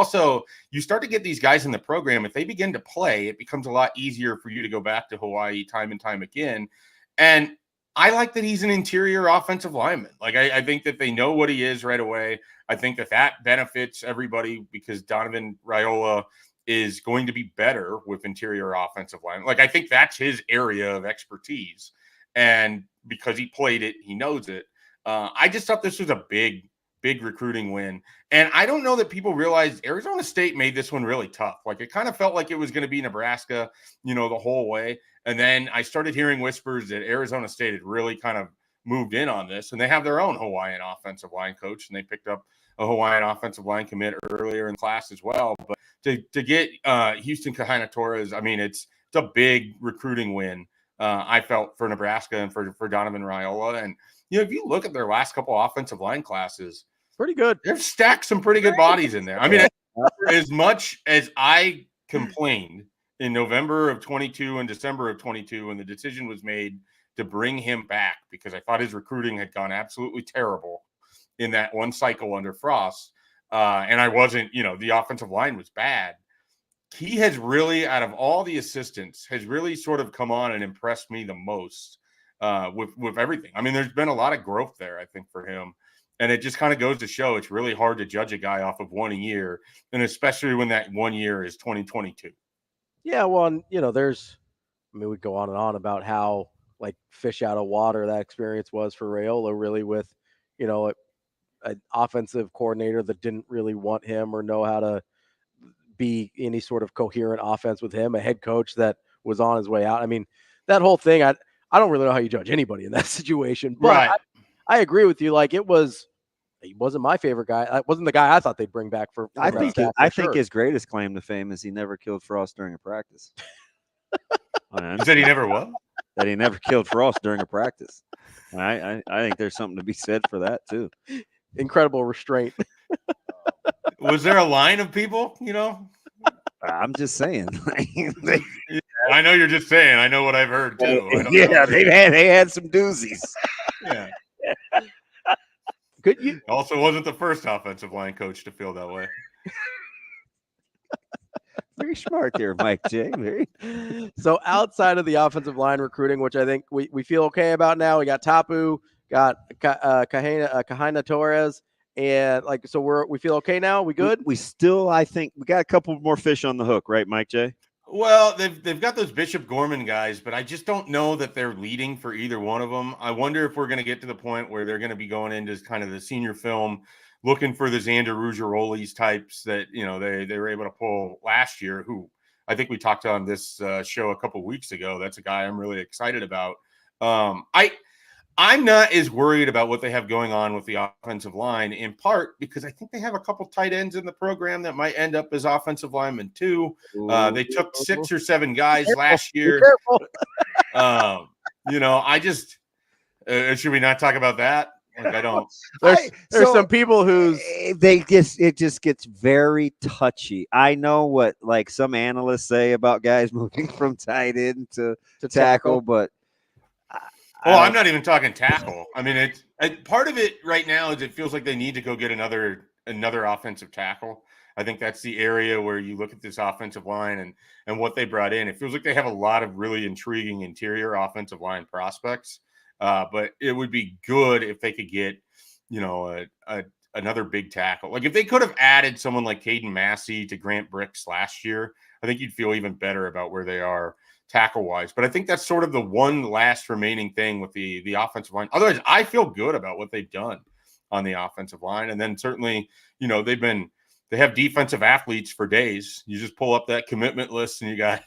Speaker 10: start to get these guys in the program. If they begin to play, it becomes a lot easier for you to go back to Hawaii time and time again. And I like that he's an interior offensive lineman. I think that they know what he is right away. I think that benefits everybody because Donovan Raiola is going to be better with interior offensive line. I think that's his area of expertise. And because he played it, he knows it. I just thought this was a big recruiting win. And I don't know that people realized Arizona State made this one really tough. It kind of felt like it was going to be Nebraska, the whole way. And then I started hearing whispers that Arizona State had really kind of moved in on this. And they have their own Hawaiian offensive line coach. And they picked up a Hawaiian offensive line commit earlier in class as well. But to get Houston Kahina Torres, it's a big recruiting win, I felt, for Nebraska and for Donovan Raiola. And, if you look at their last couple offensive line classes,
Speaker 4: pretty good.
Speaker 10: They've stacked some pretty good bodies in there. As much as I complained in November of 22 and December of 22 when the decision was made to bring him back because I thought his recruiting had gone absolutely terrible in that one cycle under Frost, and I wasn't, the offensive line was bad. He has really, out of all the assistants, has really sort of come on and impressed me the most. With everything. There's been a lot of growth there, I think, for him. And it just kind of goes to show it's really hard to judge a guy off of 1 year, and especially when that 1 year is 2022.
Speaker 4: Yeah, well, we go on and on about how, fish out of water that experience was for Raiola, really, with, an offensive coordinator that didn't really want him or know how to be any sort of coherent offense with him, a head coach that was on his way out. That whole thing, I don't really know how you judge anybody in that situation, but right. I agree with you. It was he wasn't my favorite guy. Wasn't the guy I thought they'd bring back for
Speaker 5: I
Speaker 4: right
Speaker 5: think
Speaker 4: back,
Speaker 5: I
Speaker 4: for
Speaker 5: think
Speaker 4: sure.
Speaker 5: his greatest claim to fame is he never killed Frost during a practice.
Speaker 10: You said he never what?
Speaker 5: That he never killed Frost during a practice. I think there's something to be said for that too.
Speaker 4: Incredible restraint.
Speaker 10: Was there a line of people?
Speaker 5: I'm just saying.
Speaker 10: I know you're just saying. I know what I've heard too.
Speaker 5: Yeah, they had some doozies.
Speaker 10: Yeah.
Speaker 4: Good.
Speaker 10: Also, wasn't the first offensive line coach to feel that way.
Speaker 5: Very smart there, Mike J.
Speaker 4: So outside of the offensive line recruiting, which I think we feel okay about now, we got Tapu, got Kahina Torres, and we feel okay now. We good?
Speaker 5: We still, I think, we got a couple more fish on the hook, right, Mike J?
Speaker 10: Well, they've got those Bishop Gorman guys, but I just don't know that they're leading for either one of them. I wonder if we're going to get to the point where they're going to be going into kind of the senior film, looking for the Xander Ruggiero-Rolis types that they were able to pull last year. Who I think we talked on this show a couple weeks ago. That's a guy I'm really excited about. I'm not as worried about what they have going on with the offensive line, in part because I think they have a couple tight ends in the program that might end up as offensive linemen too. They took 6 or 7 guys last year. I just should we not talk about that? Like, I don't.
Speaker 4: There's some people whose
Speaker 5: it just gets very touchy. I know what some analysts say about guys moving from tight end to tackle, but.
Speaker 10: Well, I'm not even talking tackle. I mean, it's part of it right now is it feels like they need to go get another offensive tackle. I think that's the area where you look at this offensive line and what they brought in. It feels like they have a lot of really intriguing interior offensive line prospects. But it would be good if they could get, another big tackle. Like if they could have added someone like Caden Massey to Grant Bricks last year, I think you'd feel even better about where they are tackle-wise. But I think that's sort of the one last remaining thing with the offensive line. Otherwise, I feel good about what they've done on the offensive line. And then certainly, they have defensive athletes for days. You just pull up that commitment list and you got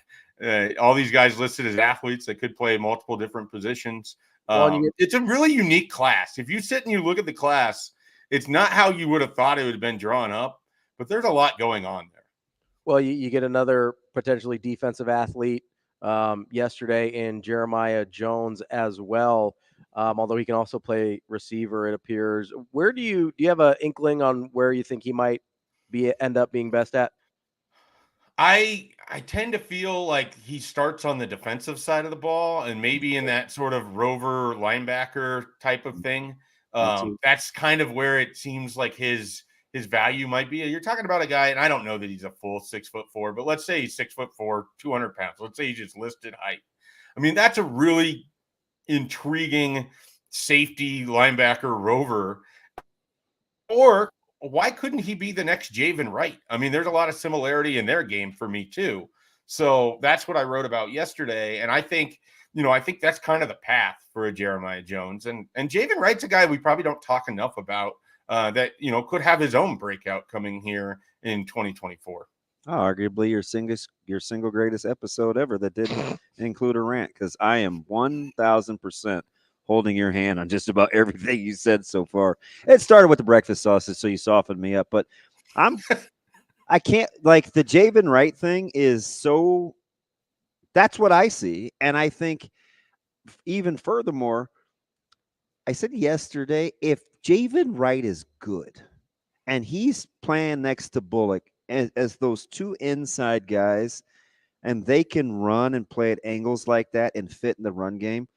Speaker 10: all these guys listed as athletes that could play multiple different positions. It's a really unique class. If you sit and you look at the class, it's not how you would have thought it would have been drawn up, but there's a lot going on there.
Speaker 4: Well, you get another potentially defensive athlete yesterday in Jeremiah Jones as well, although he can also play receiver, it appears. Where do you have an inkling on where you think he might end up being best at?
Speaker 10: I tend to feel like he starts on the defensive side of the ball and maybe in that sort of rover linebacker type of thing. That's kind of where it seems like his value might be. You're talking about a guy, and I don't know that he's a full 6'4", but let's say he's 6'4", 200 pounds. Let's say he's just listed height. I mean, that's a really intriguing safety linebacker rover. Or why couldn't he be the next Javen Wright? I mean, there's a lot of similarity in their game for me too. So that's what I wrote about yesterday. And I think that's kind of the path for a Jeremiah Jones. And Javen Wright's a guy we probably don't talk enough about that, could have his own breakout coming here in 2024.
Speaker 5: Arguably your single greatest episode ever that didn't include a rant, because I am 1,000% holding your hand on just about everything you said so far. It started with the breakfast sausage, so you softened me up, but I can't, the Javen Wright thing is so, that's what I see. And I think even furthermore, I said yesterday, if Javen Wright is good and he's playing next to Bullock as those two inside guys, and they can run and play at angles like that and fit in the run game,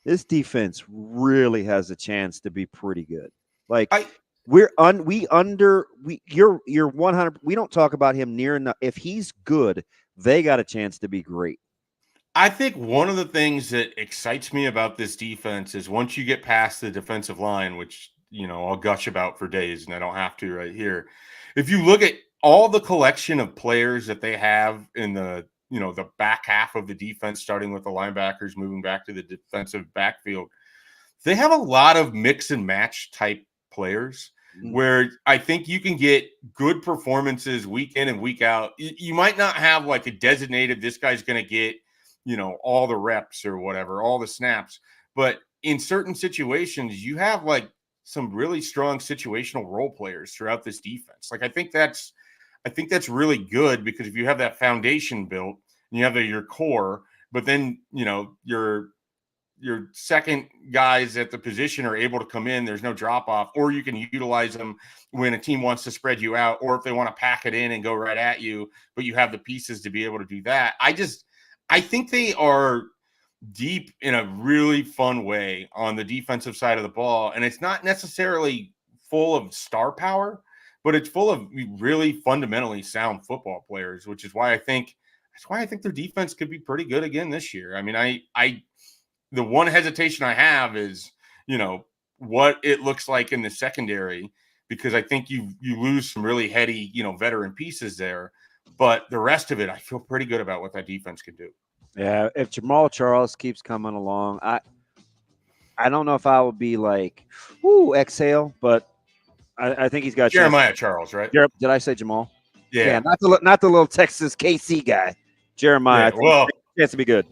Speaker 5: this defense really has a chance to be pretty good. You're 100. We don't talk about him near enough. If he's good, they got a chance to be great.
Speaker 10: I think one of the things that excites me about this defense is once you get past the defensive line, which, I'll gush about for days and I don't have to right here. If you look at all the collection of players that they have in the back half of the defense, starting with the linebackers, moving back to the defensive backfield, they have a lot of mix and match type players where I think you can get good performances week in and week out. You might not have like a designated, this guy's going to get, all the reps or whatever, all the snaps. But in certain situations, you have like some really strong situational role players throughout this defense. Like I think that's really good, because if you have that foundation built and you have your core, but then your second guys at the position are able to come in, there's no drop off, or you can utilize them when a team wants to spread you out, or if they want to pack it in and go right at you, but you have the pieces to be able to do that. I think they are deep in a really fun way on the defensive side of the ball. And it's not necessarily full of star power, but it's full of really fundamentally sound football players, which is why I think their defense could be pretty good again this year. I mean, the one hesitation I have is, what it looks like in the secondary, because I think you lose some really heady, veteran pieces there. But the rest of it, I feel pretty good about what that defense could do.
Speaker 5: Yeah, if Jamal Charles keeps coming along, I don't know if I would be like, ooh, exhale, but I think he's got
Speaker 10: Jeremiah Charles, right?
Speaker 5: Did I say Jamal?
Speaker 10: Yeah,
Speaker 5: not the little Texas KC guy, Jeremiah.
Speaker 10: Yeah,
Speaker 5: he has to be good.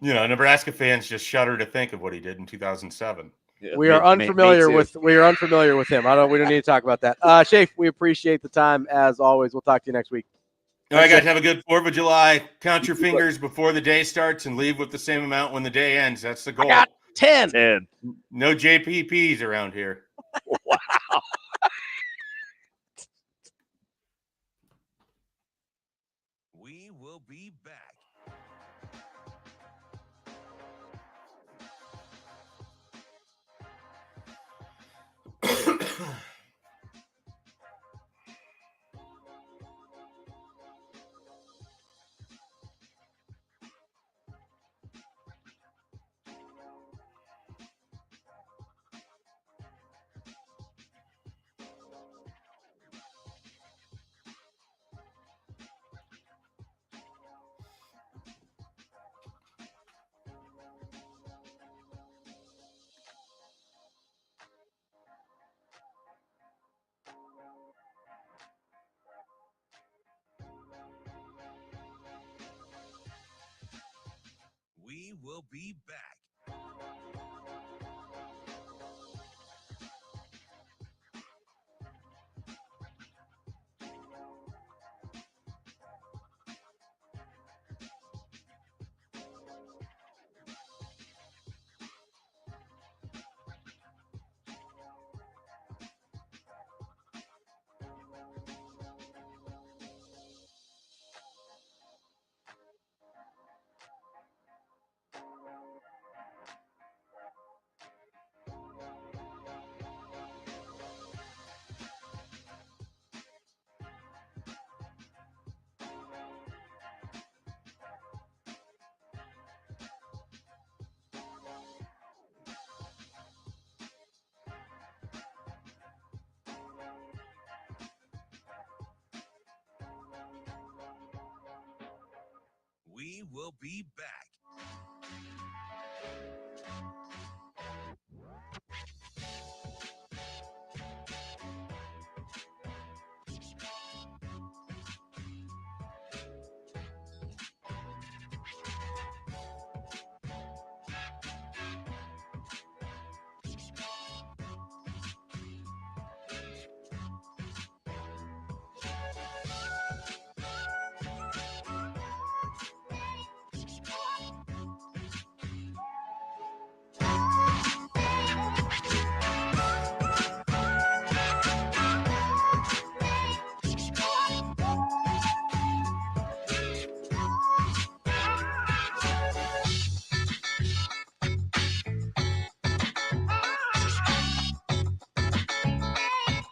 Speaker 10: Nebraska fans just shudder to think of what he did in 200007.
Speaker 4: Yeah, we are unfamiliar with him. We don't need to talk about that. Schaefer, we appreciate the time as always. We'll talk to you next week.
Speaker 10: All right, guys, have a good 4th of July. Count your fingers before the day starts and leave with the same amount when the day ends. That's the goal.
Speaker 4: I got 10.
Speaker 10: No JPPs around here.
Speaker 5: Wow.
Speaker 7: We will be back. We will be back. We will be back.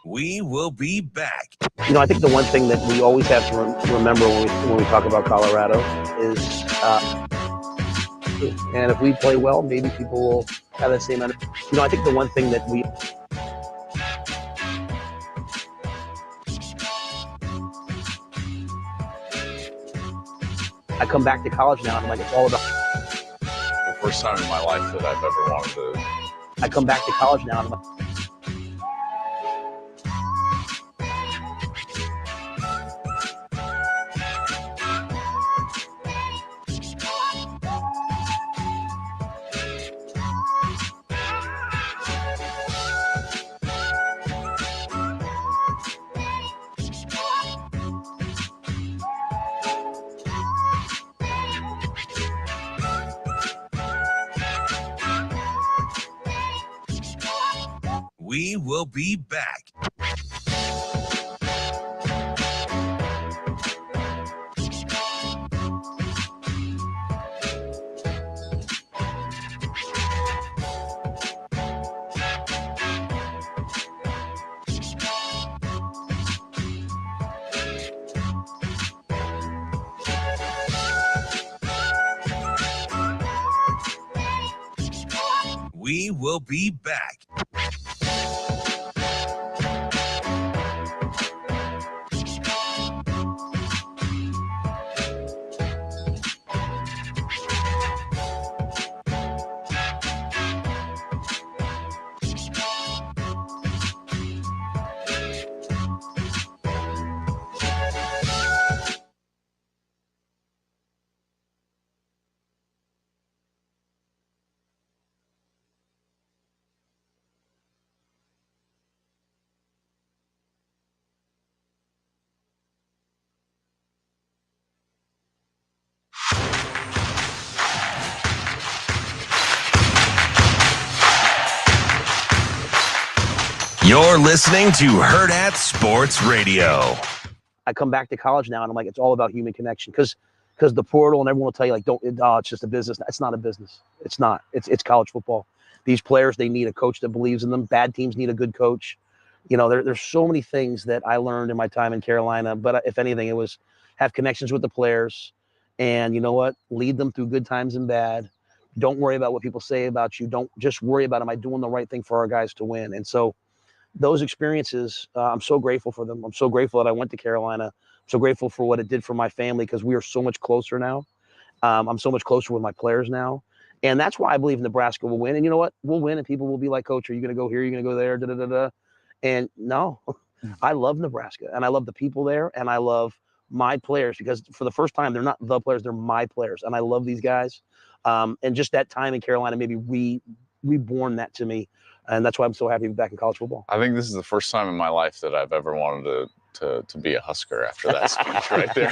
Speaker 7: We will be back.
Speaker 3: I think the one thing that we always have to remember when we talk about Colorado is, and if we play well, maybe people will have that same energy. I think the one thing that I come back to college now and I'm like, it's all about
Speaker 13: the first time in my life that I've ever wanted to.
Speaker 3: I come back to college now and I'm like,
Speaker 9: We will be back. We will be back. You're listening to Hurrdat Sports Radio.
Speaker 3: I come back to college now, and I'm like, it's all about human connection, because the portal, and everyone will tell you, like, it's just a business. It's not a business. It's not. It's college football. These players, they need a coach that believes in them. Bad teams need a good coach. You know, there's so many things that I learned in my time in Carolina, but if anything, it was have connections with the players, and you know what? Lead them through good times and bad. Don't worry about what people say about you. Don't just worry about, am I doing the right thing for our guys to win? And so those experiences, I'm so grateful for them. I'm so grateful that I went to Carolina. I'm so grateful for what it did for my family, because we are so much closer now. I'm so much closer with my players now. And that's why I believe Nebraska will win. And you know what? We'll win, and people will be like, Coach, are you going to go here? Are you going to go there? Da, da, da, da. And no, I love Nebraska, and I love the people there, and I love my players, because for the first time, they're not the players, they're my players. And I love these guys. And just that time in Carolina maybe reborn that to me. And that's why I'm so happy to be back in college football.
Speaker 13: I think this is the first time in my life that I've ever wanted to be a Husker after that speech right there.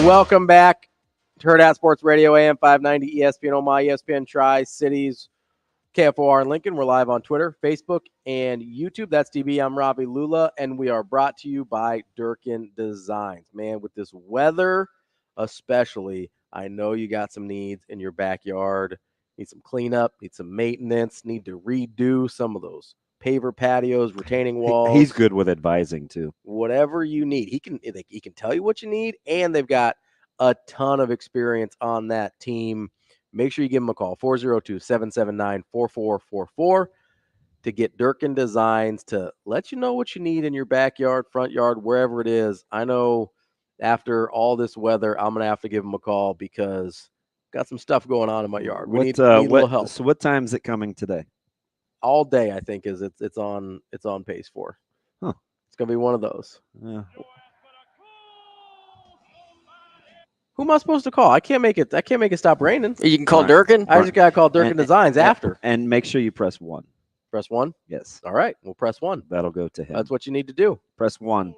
Speaker 4: Welcome back to Hurrdat Sports Radio, AM 590, ESPN Omaha, ESPN Tri-Cities, KFOR in Lincoln. We're live on Twitter, Facebook, and YouTube. That's DB. I'm Ravi Lulla, and we are brought to you by Durkin Designs. Man, with this weather especially, I know you got some needs in your backyard. Need some cleanup, need some maintenance, need to redo some of those paver patios, retaining walls.
Speaker 5: He's good with advising too.
Speaker 4: Whatever you need, he can tell you what you need, and they've got a ton of experience on that team. Make sure you give them a call, 402-779-4444, to get Durkin Designs to let you know what you need in your backyard, front yard, wherever it is. I know after all this weather, I'm going to have to give them a call because got some stuff going on in my yard. We need a little help.
Speaker 5: So what time is it coming today?
Speaker 4: All day, I think, is it's on pace for.
Speaker 5: Huh.
Speaker 4: It's going to be one of those.
Speaker 5: Yeah.
Speaker 4: Who am I supposed to call? I can't make it stop raining.
Speaker 6: You can call Durkin.
Speaker 4: I just got to call Durkin Designs after.
Speaker 5: And make sure you press 1.
Speaker 4: Press 1?
Speaker 5: Yes.
Speaker 4: All right. We'll press 1.
Speaker 5: That'll go to him.
Speaker 4: That's what you need to do.
Speaker 5: Press 1.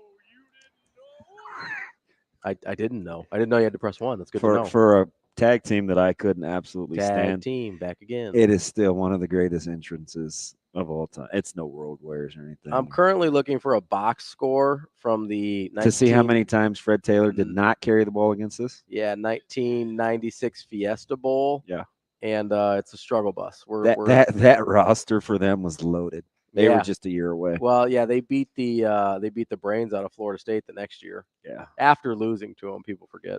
Speaker 4: I didn't know. I didn't know you had to press 1. That's good to know.
Speaker 5: For a tag team that I couldn't absolutely stand.
Speaker 4: Tag team, back again.
Speaker 5: It is still one of the greatest entrances of all time. It's no World Warriors or anything.
Speaker 4: I'm currently looking for a box score from the
Speaker 5: to see how many times Fred Taylor did not carry the ball against us.
Speaker 4: Yeah, 1996 Fiesta Bowl.
Speaker 5: Yeah,
Speaker 4: and it's a struggle bus.
Speaker 5: That roster for them was loaded. They were just a year away.
Speaker 4: Well, yeah, they beat the brains out of Florida State the next year.
Speaker 5: Yeah,
Speaker 4: after losing to them, people forget.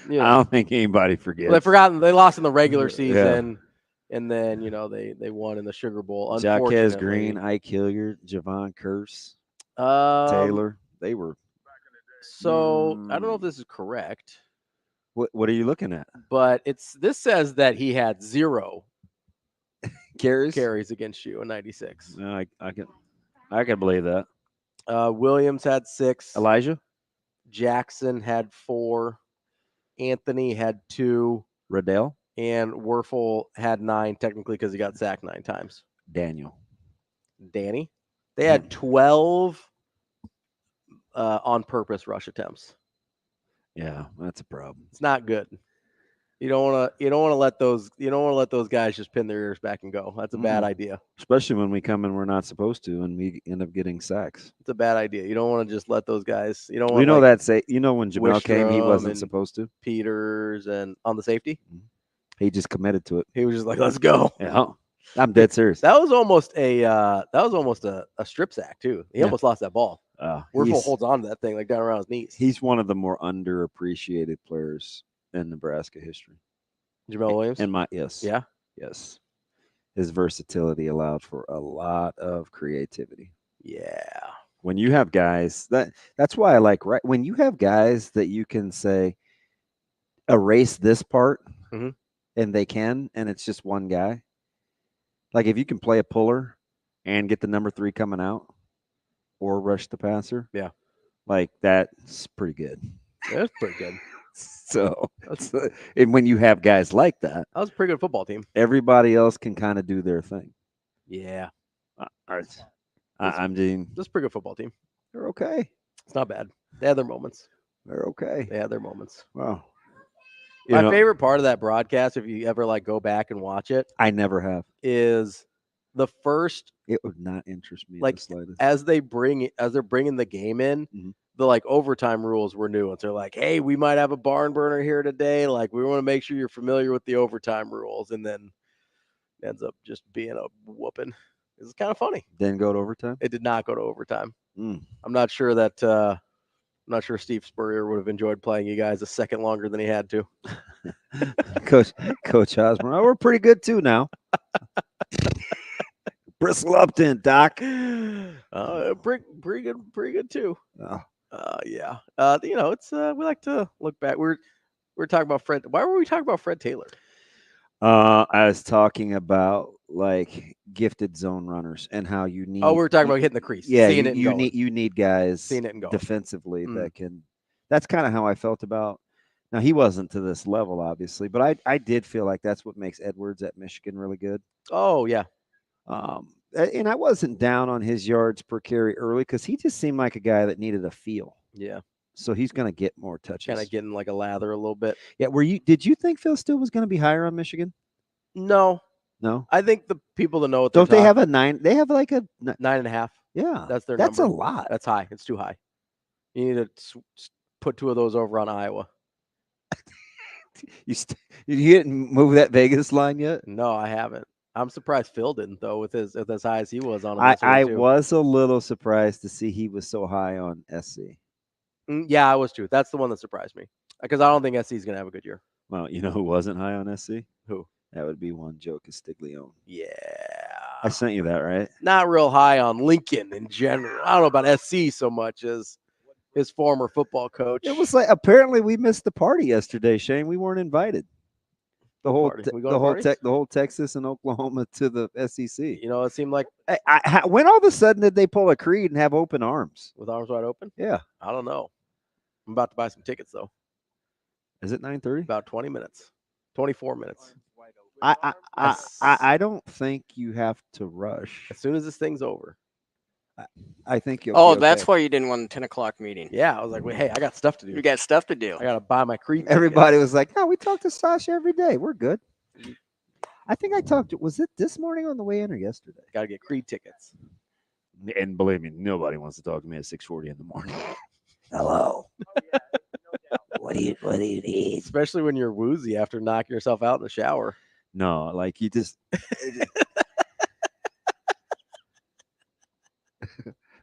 Speaker 5: Yeah. I don't think anybody forgets.
Speaker 4: Well, they lost in the regular season, and then they won in the Sugar Bowl.
Speaker 5: Jaquez Green, Ike Hilliard, Javon Curse, Taylor. They were.
Speaker 4: So I don't know if this is correct.
Speaker 5: What are you looking at?
Speaker 4: But this says that he had 0 carries against you in '96.
Speaker 5: No, I can believe that.
Speaker 4: Williams had 6.
Speaker 5: Elijah
Speaker 4: Jackson had 4. Anthony had 2.
Speaker 5: Riddell
Speaker 4: and Werfel had 9 technically because he got sacked 9 times. Danny. They had 12 on purpose rush attempts.
Speaker 5: Yeah, that's a problem.
Speaker 4: It's not good. You don't want to let those guys just pin their ears back and go. That's a bad idea.
Speaker 5: Especially when we come and we're not supposed to, and we end up getting sacks.
Speaker 4: It's a bad idea. You don't want to just let those guys. You don't want.
Speaker 5: We know that say. You know when Jamel came, he wasn't supposed to.
Speaker 4: Peters and on the safety,
Speaker 5: he just committed to it.
Speaker 4: He was just like, "Let's go."
Speaker 5: Yeah, I'm dead serious.
Speaker 4: That was almost a strip sack too. He almost lost that ball. Werfel holds on to that thing like down around his knees.
Speaker 5: He's one of the more underappreciated players in Nebraska history.
Speaker 4: Jamel Williams?
Speaker 5: Yes.
Speaker 4: Yeah.
Speaker 5: Yes. His versatility allowed for a lot of creativity.
Speaker 4: Yeah.
Speaker 5: When you have guys that's why I like when you have guys that you can say erase this part and they can, and it's just one guy. Like if you can play a puller and get the number 3 coming out or rush the passer.
Speaker 4: Yeah.
Speaker 5: Like that's pretty good.
Speaker 4: That's pretty good.
Speaker 5: So, and when you have guys like that,
Speaker 4: that was a pretty good football team.
Speaker 5: Everybody else can kind of do their thing.
Speaker 4: Yeah.
Speaker 5: I'm doing.
Speaker 4: That's a pretty good football team.
Speaker 5: They're okay.
Speaker 4: It's not bad. They had their moments.
Speaker 5: They're okay.
Speaker 4: They had their moments.
Speaker 5: Wow.
Speaker 4: My favorite part of that broadcast, if you ever go back and watch it,
Speaker 5: I never have,
Speaker 4: is the first.
Speaker 5: It would not interest me
Speaker 4: the slightest. As they're bringing the game in. The overtime rules were new. And so they're like, hey, we might have a barn burner here today. Like, we want to make sure you're familiar with the overtime rules. And then it ends up just being a whooping. It's kind of funny.
Speaker 5: Didn't go to overtime?
Speaker 4: It did not go to overtime. I'm not sure that Steve Spurrier would have enjoyed playing you guys a second longer than he had to.
Speaker 5: Coach Osborne, we're pretty good too now. Bristle Upton, Doc.
Speaker 4: Pretty good too.
Speaker 5: Oh.
Speaker 4: Yeah. It's we like to look back. We're talking about Fred. Why were we talking about Fred Taylor?
Speaker 5: I was talking about gifted zone runners and how you need.
Speaker 4: Oh, we were talking about hitting the crease.
Speaker 5: Yeah,
Speaker 4: seeing
Speaker 5: you need guys
Speaker 4: seeing it and going
Speaker 5: defensively that can. That's kind of how I felt about. Now he wasn't to this level, obviously, but I did feel like that's what makes Edwards at Michigan really good.
Speaker 4: Oh yeah.
Speaker 5: And I wasn't down on his yards per carry early because he just seemed like a guy that needed a feel.
Speaker 4: Yeah.
Speaker 5: So he's going to get more touches.
Speaker 4: Kind of getting like a lather a little bit.
Speaker 5: Yeah. Did you think Phil Steele was going to be higher on Michigan?
Speaker 4: No.
Speaker 5: I
Speaker 4: think the people that know what
Speaker 5: don't they have a 9? They have like a
Speaker 4: 9.5.
Speaker 5: Yeah.
Speaker 4: That's their
Speaker 5: That's
Speaker 4: number.
Speaker 5: a lot.
Speaker 4: That's high. It's too high. You need to put 2 of those over on Iowa.
Speaker 5: You didn't move that Vegas line yet?
Speaker 4: No, I haven't. I'm surprised Phil didn't though, with as high as he was on him.
Speaker 5: I was a little surprised to see he was so high on SC.
Speaker 4: Yeah, I was too. That's the one that surprised me because I don't think SC is going to have a good year.
Speaker 5: Well, you know who wasn't high on SC?
Speaker 4: Who?
Speaker 5: That would be one Joe Castiglione.
Speaker 4: Yeah.
Speaker 5: I sent you that, right?
Speaker 4: Not real high on Lincoln in general. I don't know about SC so much as his former football coach.
Speaker 5: It was like apparently we missed the party yesterday, Shane. We weren't invited. The whole Texas and Oklahoma to the SEC.
Speaker 4: You know, it seemed like
Speaker 5: when all of a sudden did they pull a Creed and have open arms
Speaker 4: with arms wide open?
Speaker 5: Yeah,
Speaker 4: I don't know. I'm about to buy some tickets though.
Speaker 5: Is it 9:30?
Speaker 4: About 20 minutes, 24 minutes.
Speaker 5: I don't think you have to rush
Speaker 4: as soon as this thing's over.
Speaker 5: I think you'll.
Speaker 6: Oh, that's why you didn't want a 10 o'clock meeting.
Speaker 4: Yeah, I was like, well, hey, I got stuff to do.
Speaker 6: You got stuff to do.
Speaker 4: I got to buy my Creed.
Speaker 5: Everybody was like, no, we talk to Sasha every day. We're good. I think I talked to, was it this morning on the way in or yesterday?
Speaker 4: Got to get Creed tickets.
Speaker 5: And believe me, nobody wants to talk to me at 6:40 in the morning. Hello. What do you need?
Speaker 4: Especially when you're woozy after knocking yourself out in the shower.
Speaker 5: No, like you just.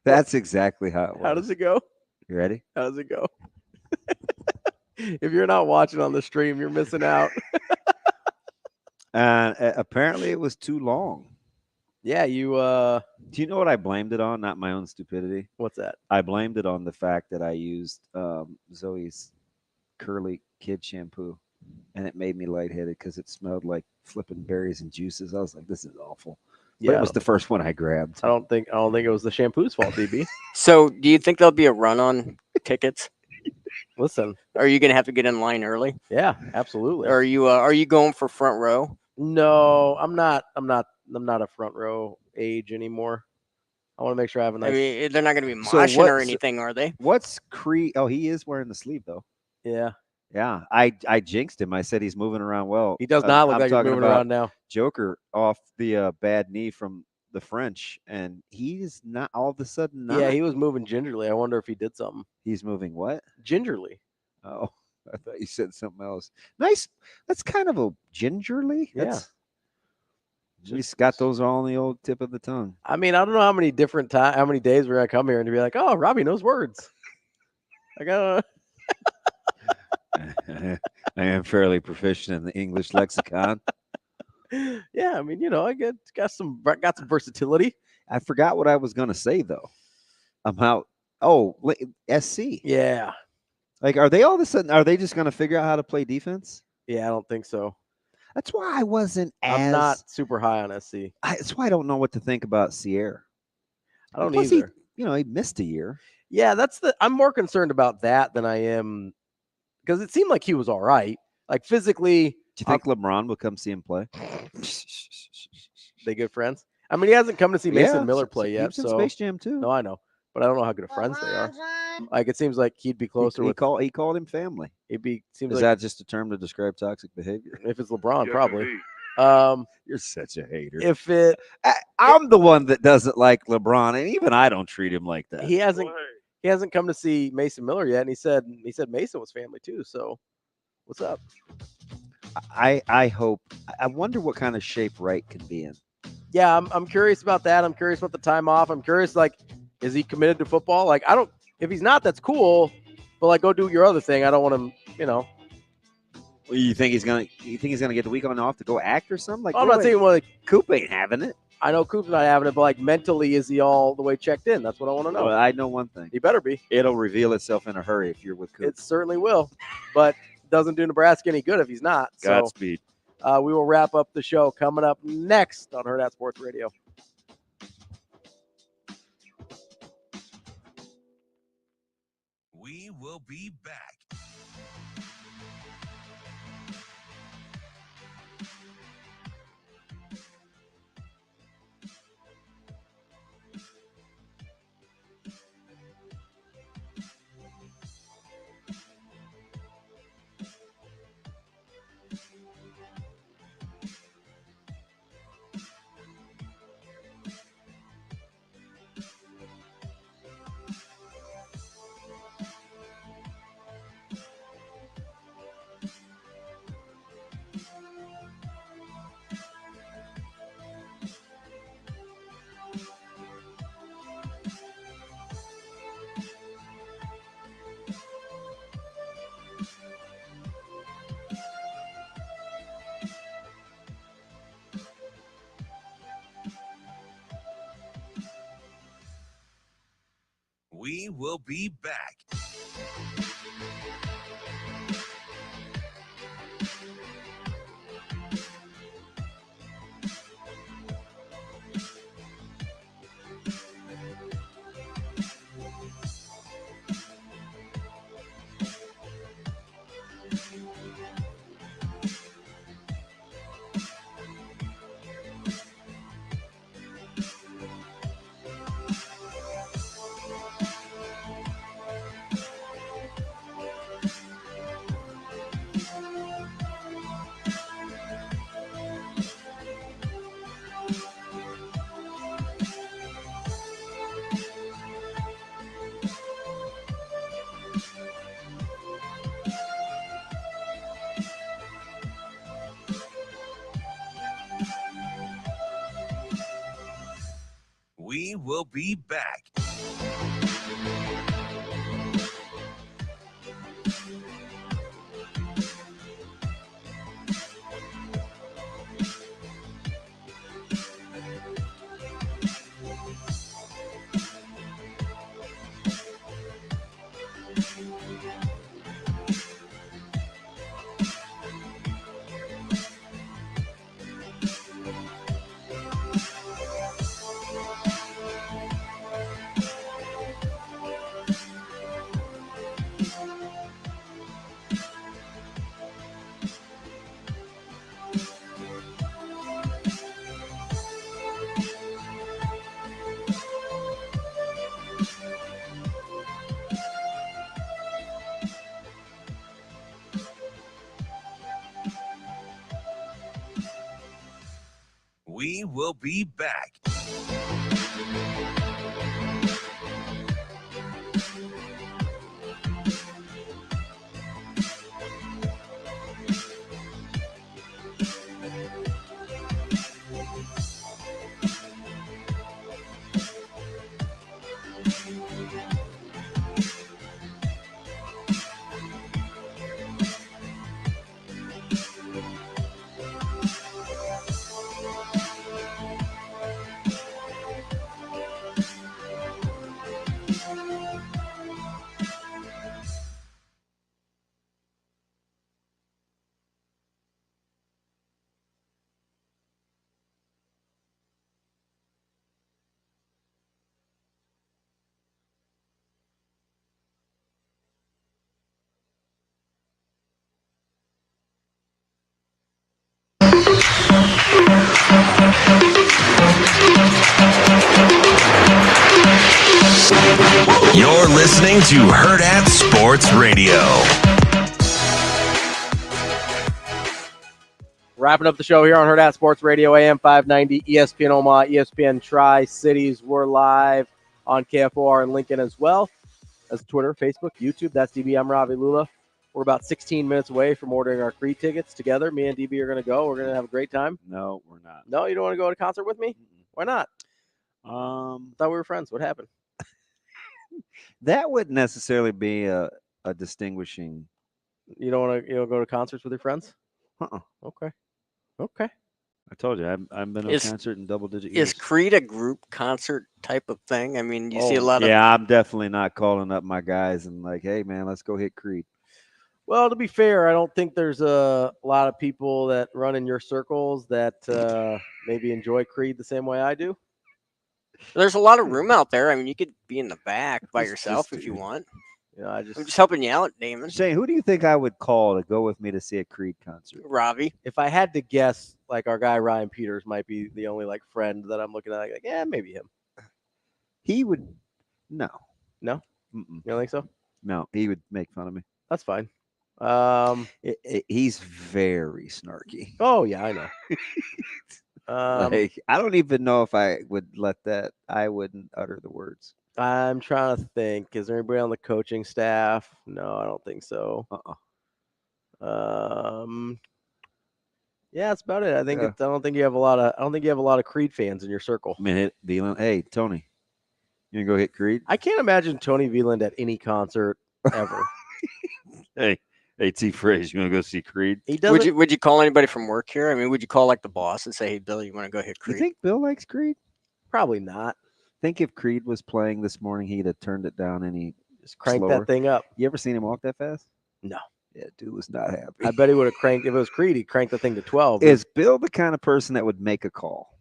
Speaker 5: That's exactly how it was.
Speaker 4: How does it go?
Speaker 5: You ready?
Speaker 4: How does it go? If you're not watching on the stream, you're missing out.
Speaker 5: Apparently it was too long.
Speaker 4: Yeah, you
Speaker 5: do you know what I blamed it on? Not my own stupidity.
Speaker 4: What's that?
Speaker 5: I blamed it on the fact that I used Zoe's curly kid shampoo and it made me lightheaded because it smelled like flipping berries and juices. I was like, this is awful. But
Speaker 4: Yeah,
Speaker 5: it was the first one I grabbed.
Speaker 4: I don't think it was the shampoo's fault, DB.
Speaker 6: So, do you think there'll be a run on tickets?
Speaker 4: Listen,
Speaker 6: are you going to have to get in line early?
Speaker 4: Yeah, absolutely.
Speaker 6: Are you going for front row?
Speaker 4: No, I'm not a front row age anymore. I want to make sure I have a nice.
Speaker 6: I mean, they're not going to be moshing or anything, are they?
Speaker 5: What's Creed? Oh, he is wearing the sleeve though.
Speaker 4: Yeah.
Speaker 5: Yeah, I jinxed him. I said he's moving around well.
Speaker 4: He does not look
Speaker 5: I'm
Speaker 4: like he's
Speaker 5: talking
Speaker 4: moving
Speaker 5: about
Speaker 4: around now.
Speaker 5: Joker off the bad knee from the French, and he's not all of a sudden not.
Speaker 4: Yeah, he was moving gingerly. I wonder if he did something.
Speaker 5: He's moving what?
Speaker 4: Gingerly.
Speaker 5: Oh, I thought you said something else. Nice. That's kind of a gingerly.
Speaker 4: Yeah.
Speaker 5: He's got those all on the old tip of the tongue.
Speaker 4: I mean, I don't know how many days we're gonna come here and to be like, oh, Robbie knows words. I got.
Speaker 5: I am fairly proficient in the English lexicon.
Speaker 4: Yeah, I mean, I got some versatility.
Speaker 5: I forgot what I was going to say though. About SC.
Speaker 4: Yeah.
Speaker 5: Like, are they all of a sudden? Are they just going to figure out how to play defense?
Speaker 4: Yeah, I don't think so.
Speaker 5: That's why I wasn't.
Speaker 4: I'm not super high on SC.
Speaker 5: That's why I don't know what to think about Sierra.
Speaker 4: I don't
Speaker 5: Plus
Speaker 4: either.
Speaker 5: He missed a year.
Speaker 4: Yeah, I'm more concerned about that than I am, because it seemed like he was all right, like physically.
Speaker 5: Do you think LeBron will come see him play?
Speaker 4: They good friends? I mean, he hasn't come to see Mason Miller play yet.
Speaker 5: He was in
Speaker 4: So
Speaker 5: Space Jam too.
Speaker 4: No, I know, but I don't know how good of friends they are. Like, it seems like he'd be closer.
Speaker 5: He called him family.
Speaker 4: Is
Speaker 5: that just a term to describe toxic behavior?
Speaker 4: If it's LeBron, probably.
Speaker 5: You're such a hater.
Speaker 4: I'm
Speaker 5: the one that doesn't like LeBron, and even I don't treat him like that.
Speaker 4: He hasn't come to see Mason Miller yet, and he said Mason was family too. So, what's up?
Speaker 5: I wonder what kind of shape Wright can be in.
Speaker 4: Yeah, I'm curious about that. I'm curious about the time off. I'm curious, like, is he committed to football? Like, if he's not, that's cool. But like, go do your other thing. I don't want him,
Speaker 5: Well, you think he's gonna get the weekend off to go act or something? Like,
Speaker 4: I'm not saying
Speaker 5: Coop ain't having it.
Speaker 4: I know Coop's not having it, but like, mentally, is he all the way checked in? That's what I want to know.
Speaker 5: Well, I know one thing.
Speaker 4: He better be.
Speaker 5: It'll reveal itself in a hurry if you're with Coop.
Speaker 4: It certainly will, but doesn't do Nebraska any good if he's not.
Speaker 5: Godspeed.
Speaker 4: So, we will wrap up the show coming up next on Hurrdat Sports Radio.
Speaker 9: We will be back. We will be back. We will be back. will be back. You're listening to Hurrdat Sports Radio.
Speaker 4: Wrapping up the show here on Hurrdat Sports Radio, AM 590, ESPN Omaha, ESPN Tri-Cities. We're live on KFOR in Lincoln as well as Twitter, Facebook, YouTube. That's DB. I'm Ravi, Lulla. We're about 16 minutes away from ordering our Creed tickets together. Me and DB are going to go. We're going to have a great time.
Speaker 5: No, we're not.
Speaker 4: No, you don't want to go to a concert with me? Why not? Thought we were friends. What happened?
Speaker 5: That wouldn't necessarily be a distinguishing.
Speaker 4: You don't want to go to concerts with your friends? Okay.
Speaker 5: I told you, I've been to a concert in double-digit years.
Speaker 6: Is Creed a group concert type of thing? I mean, you see a lot of.
Speaker 5: Yeah, I'm definitely not calling up my guys and like, hey, man, let's go hit Creed.
Speaker 4: Well, to be fair, I don't think there's a lot of people that run in your circles that maybe enjoy Creed the same way I do.
Speaker 6: There's a lot of room out there. I mean, you could be in the back by yourself if you want. I'm just helping you out, Damon.
Speaker 5: Shane, who do you think I would call to go with me to see a Creed concert?
Speaker 6: Ravi.
Speaker 4: If I had to guess, like our guy Ryan Peters might be the only like friend that I'm looking at. Like, yeah, maybe him.
Speaker 5: He would. No.
Speaker 4: Mm-mm. You don't think so?
Speaker 5: No, he would make fun of me.
Speaker 4: That's fine.
Speaker 5: He's very snarky.
Speaker 4: Oh yeah, I know.
Speaker 5: Like, I don't even know if I would let that. I wouldn't utter the words.
Speaker 4: I'm trying to think. Is there anybody on the coaching staff? No, I don't think so. Yeah, that's about it. I think. I don't think you have a lot of Creed fans in your circle.
Speaker 5: I mean, Veland. Hey, Tony, you gonna go hit Creed?
Speaker 4: I can't imagine Tony Veland at any concert ever.
Speaker 5: Hey, T. Fraze, you want to go see Creed?
Speaker 6: Would you call anybody from work here? I mean, would you call like the boss and say, "Hey, Bill, you want to go hit Creed?"
Speaker 5: You think Bill likes Creed?
Speaker 4: Probably not.
Speaker 5: Think if Creed was playing this morning, he'd have turned it down any
Speaker 4: just cranked that thing up.
Speaker 5: You ever seen him walk that fast?
Speaker 4: No.
Speaker 5: Yeah, dude was not happy.
Speaker 4: I bet he would have cranked if it was Creed. He'd crank the thing to 12.
Speaker 5: Is Bill the kind of person that would make a call?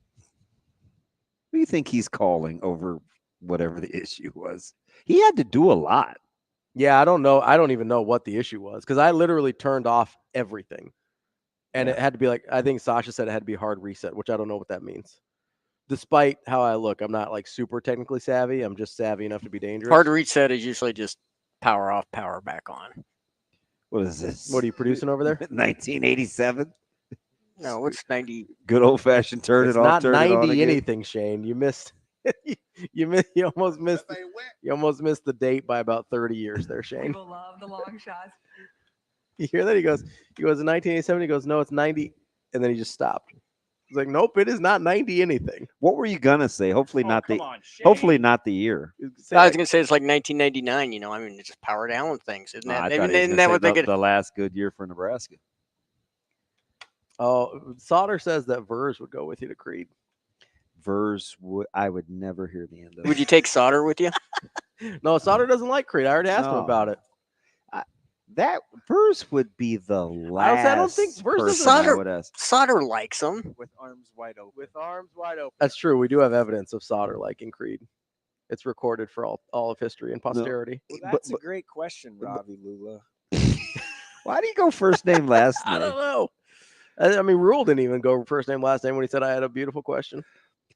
Speaker 5: Who do you think he's calling over whatever the issue was? He had to do a lot.
Speaker 4: Yeah, I don't know. I don't even know what the issue was because I literally turned off everything. And it had to be like, I think Sasha said it had to be hard reset, which I don't know what that means. Despite how I look, I'm not like super technically savvy. I'm just savvy enough to be dangerous.
Speaker 6: Hard reset is usually just power off, power back on.
Speaker 5: What is this?
Speaker 4: What are you producing over there?
Speaker 5: 1987?
Speaker 6: No, what's 90?
Speaker 5: Good old-fashioned turn it off,
Speaker 4: turn it on. Not 90
Speaker 5: again.
Speaker 4: anything, Shane. You missed. You almost missed. You almost missed the date by about 30 years there, Shane.
Speaker 14: People love the long shots.
Speaker 4: You hear that? He goes in 1987. He goes, no, it's 90, and then he just stopped. He's like, nope, it is not 90 anything.
Speaker 5: What were you gonna say? Hopefully not the. Hopefully not the year.
Speaker 6: I was gonna say it's like 1999. You know, I mean, it's just power down things, isn't that? Isn't that what they get?
Speaker 5: The last good year for Nebraska.
Speaker 4: Oh, Sauter says that Vers would go with you to Creed.
Speaker 5: Vers I would never hear the end of.
Speaker 6: Would you take Sauter with you?
Speaker 4: No, Sauter doesn't like Creed. I already asked him about it.
Speaker 5: That Vers would be the last.
Speaker 4: I don't think Vers
Speaker 6: Sauter likes him
Speaker 5: with arms wide open.
Speaker 4: With arms wide open. That's true. We do have evidence of Sauter liking Creed. It's recorded for all of history and posterity.
Speaker 15: Well, that's a great question, Ravi Lulla.
Speaker 5: Why do you go first name last name?
Speaker 4: I don't know. I mean, Rule didn't even go first name last name when he said I had a beautiful question.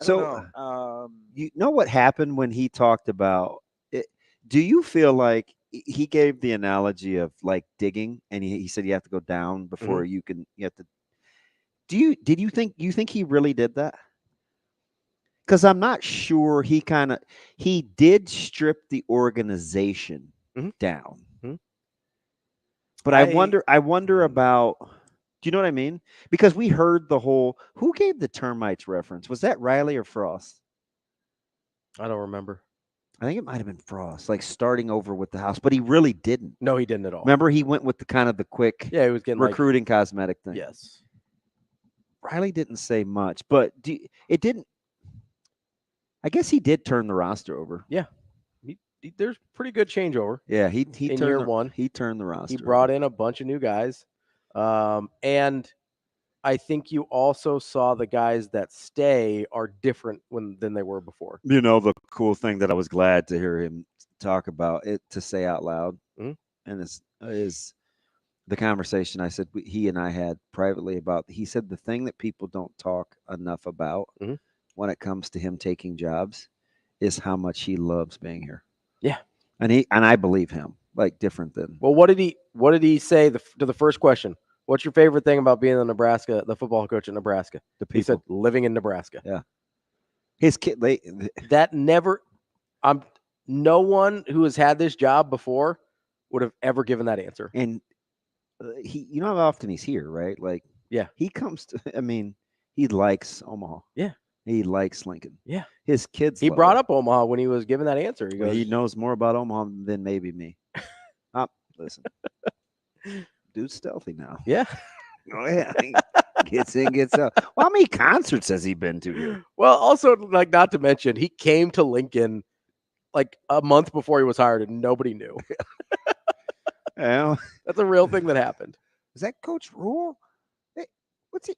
Speaker 5: So, you know what happened when he talked about it? Do you feel like he gave the analogy of like digging, and he said you have to go down before you have to. You think he really did that? because I'm not sure he did strip the organization down. But I wonder about, do you know what I mean? Because we heard the whole, who gave the termites reference? Was that Riley or Frost?
Speaker 4: I don't remember.
Speaker 5: I think it might have been Frost, like starting over with the house, but he really didn't.
Speaker 4: No, he didn't at all.
Speaker 5: Remember, he went with the kind of the quick
Speaker 4: he was getting
Speaker 5: recruiting cosmetic thing.
Speaker 4: Yes.
Speaker 5: Riley didn't say much, but it didn't. I guess he did turn the roster over.
Speaker 4: Yeah. There's pretty good changeover.
Speaker 5: Yeah, he
Speaker 4: in
Speaker 5: turned
Speaker 4: year one.
Speaker 5: He turned the roster.
Speaker 4: He brought in a bunch of new guys. And I think you also saw the guys that stay are different than they were before.
Speaker 5: You know, the cool thing that I was glad to hear him talk about it, to say out loud, and is the conversation I said he and I had privately about. He said the thing that people don't talk enough about when it comes to him taking jobs is how much he loves being here.
Speaker 4: Yeah,
Speaker 5: and I believe him. Like different than.
Speaker 4: Well, what did he say to the first question? What's your favorite thing about being the football coach in Nebraska? He said living in Nebraska.
Speaker 5: Yeah. His kid,
Speaker 4: no one who has had this job before would have ever given that answer.
Speaker 5: And you know how often he's here, right? Like,
Speaker 4: yeah,
Speaker 5: he comes to, I mean, he likes Omaha.
Speaker 4: Yeah.
Speaker 5: He likes Lincoln.
Speaker 4: Yeah.
Speaker 5: His kids.
Speaker 4: He brought up Omaha when he was giving that answer. He goes,
Speaker 5: he knows more about Omaha than maybe me. Listen, dude's stealthy now.
Speaker 4: Yeah.
Speaker 5: Oh, yeah. He gets in, gets out. Well, how many concerts has he been to here?
Speaker 4: Well, also, like, not to mention, he came to Lincoln like a month before he was hired and nobody knew.
Speaker 5: Well,
Speaker 4: that's a real thing that happened.
Speaker 5: Is that Coach Rule? Hey, what's he?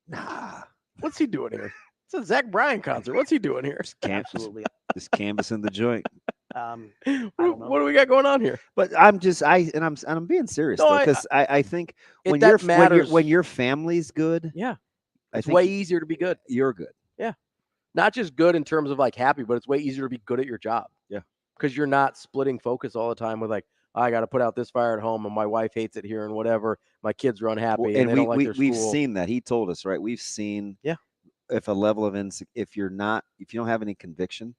Speaker 5: Nah.
Speaker 4: What's he doing here? It's a Zach Bryan concert. What's he doing here?
Speaker 3: Absolutely.
Speaker 5: Just canvassing the joint.
Speaker 4: What do we got going on here?
Speaker 5: But I'm being serious though, because I think when your family's good,
Speaker 4: yeah,
Speaker 5: it's
Speaker 4: way easier to be good.
Speaker 5: You're good.
Speaker 4: Yeah, not just good in terms of like happy, but it's way easier to be good at your job.
Speaker 5: Yeah,
Speaker 4: because you're not splitting focus all the time with like, I got to put out this fire at home, and my wife hates it here, and whatever. My kids are unhappy, and they don't like their school.
Speaker 5: We've seen that. He told us, right? We've seen if a level of if you don't have any conviction,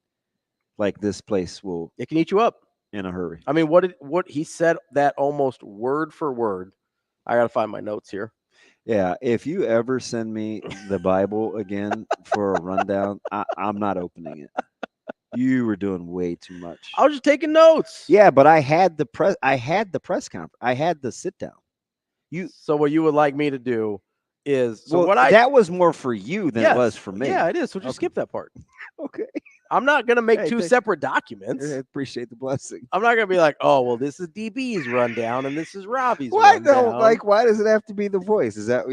Speaker 5: like this place
Speaker 4: it can eat you up
Speaker 5: in a hurry.
Speaker 4: I mean, what he said that almost word for word. I got to find my notes here.
Speaker 5: Yeah, if you ever send me the Bible again for a rundown, I'm not opening it. You were doing way too much.
Speaker 4: I was just taking notes.
Speaker 5: Yeah, but I had the press conference. I had the sit down.
Speaker 4: So what you would like me to do is
Speaker 5: that was more for you than it was for me.
Speaker 4: Yeah, it is. So just skip that part.
Speaker 5: Okay.
Speaker 4: I'm not going to make two separate documents.
Speaker 5: I appreciate the blessing.
Speaker 4: I'm not going to be like, oh, well, this is DB's rundown and this is Ravi's rundown.
Speaker 5: Why does it have to be the voice? Is that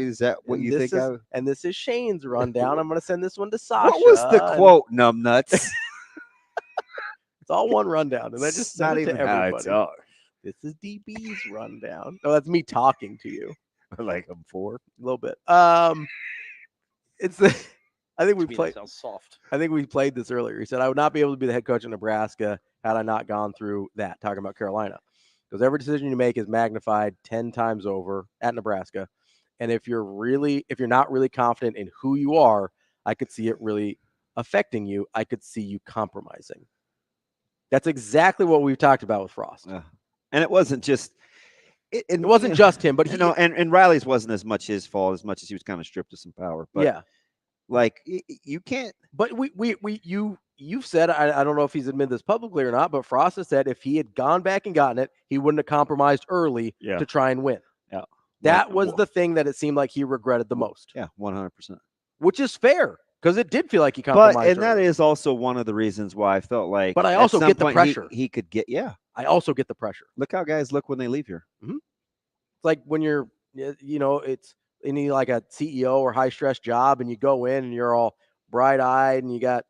Speaker 5: what you think?
Speaker 4: And this is Shane's rundown. I'm going to send this one to Sasha.
Speaker 5: What was the quote, numbnuts?
Speaker 4: It's all one rundown. And I just sent it to everybody.
Speaker 5: How
Speaker 4: this is DB's rundown. No, that's me talking to you.
Speaker 5: Like I'm four.
Speaker 4: A little bit. It's the... I think we played.
Speaker 3: Sounds soft.
Speaker 4: I think we played this earlier. He said, I would not be able to be the head coach of Nebraska had I not gone through that, talking about Carolina. Because every decision you make is magnified 10 times over at Nebraska. And if you're not really confident in who you are, I could see it really affecting you. I could see you compromising. That's exactly what we've talked about with Frost.
Speaker 5: And it wasn't just
Speaker 4: it wasn't just him, but
Speaker 5: and Riley's wasn't as much his fault as much as he was kind of stripped of some power. But
Speaker 4: yeah.
Speaker 5: Like you can't.
Speaker 4: But you've said, I don't know if he's admitted this publicly or not, but Frost has said if he had gone back and gotten it, he wouldn't have compromised early to try and win.
Speaker 5: Yeah,
Speaker 4: that was the thing that it seemed like he regretted the most.
Speaker 5: Yeah, 100%.
Speaker 4: Which is fair because it did feel like he compromised.
Speaker 5: And that is also one of the reasons why I felt like.
Speaker 4: But I also get the pressure.
Speaker 5: He could get. Yeah,
Speaker 4: I also get the pressure.
Speaker 5: Look how guys look when they leave here.
Speaker 4: Mm-hmm. It's like when you're, it's any like a CEO or high stress job, and you go in and you're all bright-eyed and you got,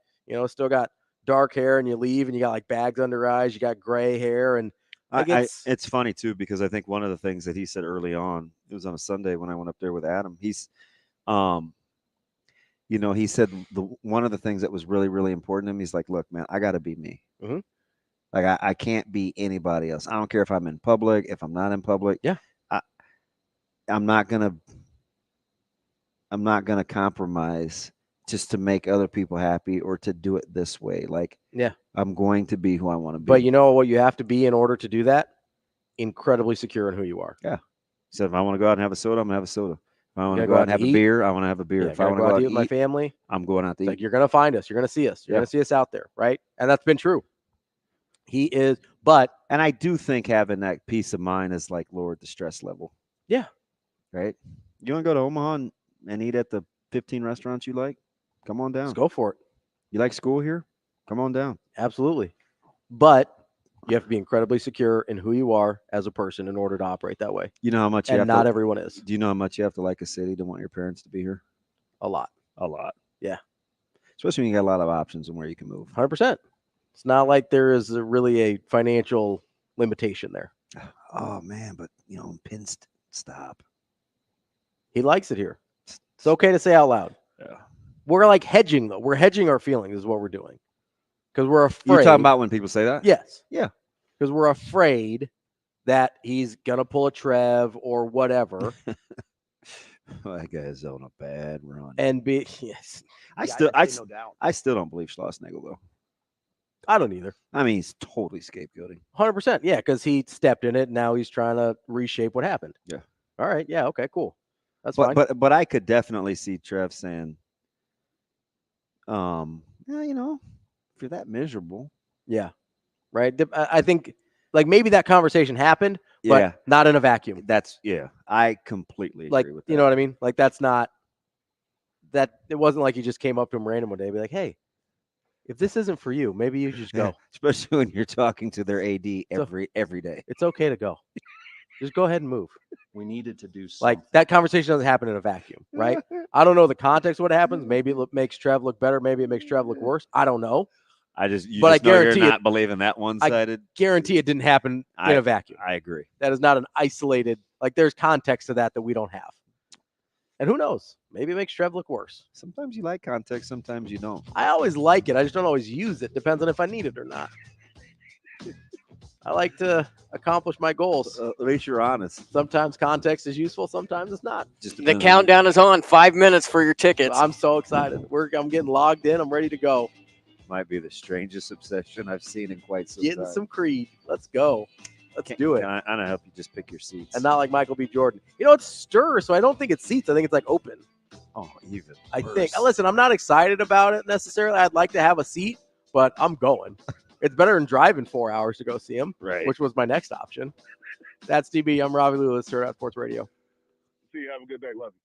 Speaker 4: still got dark hair, and you leave and you got like bags under your eyes, you got gray hair. And
Speaker 5: it's funny too, because I think one of the things that he said early on, it was on a Sunday when I went up there with Adam, he's he said one of the things that was really, really important to him, he's like, look, man, I got to be me.
Speaker 4: Mm-hmm.
Speaker 5: Like I can't be anybody else. I don't care if I'm in public, if I'm not in public.
Speaker 4: Yeah.
Speaker 5: I'm not gonna compromise just to make other people happy or to do it this way. Like,
Speaker 4: yeah,
Speaker 5: I'm going to be who I want to be.
Speaker 4: But you know what you have to be in order to do that? Incredibly secure in who you are.
Speaker 5: Yeah. So if I want to go out and have a soda, I'm gonna have a soda. If I want to
Speaker 4: gotta
Speaker 5: go out and have
Speaker 4: to
Speaker 5: a
Speaker 4: eat.
Speaker 5: beer, I want to have a beer.
Speaker 4: Yeah,
Speaker 5: If I want to
Speaker 4: go out
Speaker 5: to
Speaker 4: to
Speaker 5: eat
Speaker 4: eat with my family,
Speaker 5: I'm going out to
Speaker 4: it's
Speaker 5: eat.
Speaker 4: like you're gonna find us. You're gonna see us. You're gonna see us out there, right? And that's been true. He is, and
Speaker 5: I do think having that peace of mind is like lowered the stress level.
Speaker 4: Yeah.
Speaker 5: Right. You want to go to Omaha and eat at the 15 restaurants you like? Come on down.
Speaker 4: Let's go for it.
Speaker 5: You like school here? Come on down.
Speaker 4: Absolutely. But you have to be incredibly secure in who you are as a person in order to operate that way.
Speaker 5: You know how much you
Speaker 4: and
Speaker 5: have
Speaker 4: not
Speaker 5: to,
Speaker 4: everyone is.
Speaker 5: Do you know how much you have to like a city to want your parents to be here?
Speaker 4: A lot.
Speaker 5: A lot.
Speaker 4: Yeah.
Speaker 5: Especially when you got a lot of options on where you can move.
Speaker 4: 100%. It's not like there is really a financial limitation there.
Speaker 5: Oh, man. But, stop.
Speaker 4: He likes it here. It's okay to say out loud.
Speaker 5: Yeah.
Speaker 4: We're like hedging, though. We're hedging our feelings is what we're doing. Because we're afraid.
Speaker 5: You're talking about when people say that?
Speaker 4: Yes.
Speaker 5: Yeah.
Speaker 4: Because we're afraid that he's going to pull a Trev or whatever.
Speaker 5: That guy's on a bad run.
Speaker 4: And be, yes.
Speaker 5: I still don't believe Schlossnagle, though.
Speaker 4: I don't either.
Speaker 5: I mean, he's totally scapegoating.
Speaker 4: 100%. Yeah, because he stepped in it. And now he's trying to reshape what happened.
Speaker 5: Yeah.
Speaker 4: All right. Yeah. Okay. Cool. That's fine.
Speaker 5: But I could definitely see Trev saying, yeah, if you're that miserable.
Speaker 4: Yeah. Right. I think like maybe that conversation happened, but not in a vacuum.
Speaker 5: I completely agree with that.
Speaker 4: You know what I mean? Like that's not that. It wasn't like he just came up to him random one day and be like, hey, if this isn't for you, maybe you should just go.
Speaker 5: Especially when you're talking to their AD every day.
Speaker 4: It's okay to go. Just go ahead and move.
Speaker 3: We needed to do something.
Speaker 4: Like that conversation doesn't happen in a vacuum, right? I don't know the context of what happens. Maybe it makes Trev look better. Maybe it makes Trev look worse. I don't know.
Speaker 5: I
Speaker 4: guarantee
Speaker 5: you're not believing that one-sided.
Speaker 4: I guarantee it didn't happen in a vacuum.
Speaker 5: I agree.
Speaker 4: That is not an isolated. Like there's context to that we don't have. And who knows? Maybe it makes Trev look worse.
Speaker 5: Sometimes you like context. Sometimes you don't.
Speaker 4: I always like it. I just don't always use it. Depends on if I need it or not. I like to accomplish my goals.
Speaker 5: At least you're honest.
Speaker 4: Sometimes context is useful. Sometimes it's not.
Speaker 6: The countdown is on. 5 minutes for your tickets.
Speaker 4: I'm so excited. I'm getting logged in. I'm ready to go.
Speaker 5: Might be the strangest obsession I've seen in quite some
Speaker 4: Getting
Speaker 5: time.
Speaker 4: some Creed. Let's go. Let's do it.
Speaker 5: I don't help you just pick your seats.
Speaker 4: And not like Michael B. Jordan. It's stir, so I don't think it's seats. I think it's like open.
Speaker 5: Oh, even
Speaker 4: I
Speaker 5: worse.
Speaker 4: think. Listen, I'm not excited about it necessarily. I'd like to have a seat, but I'm going. It's better than driving 4 hours to go see him,
Speaker 5: right?
Speaker 4: Which was my next option. That's DB. I'm Ravi Lulla, Hurrdat Sports Radio.
Speaker 8: See you. Have a good day. Love you.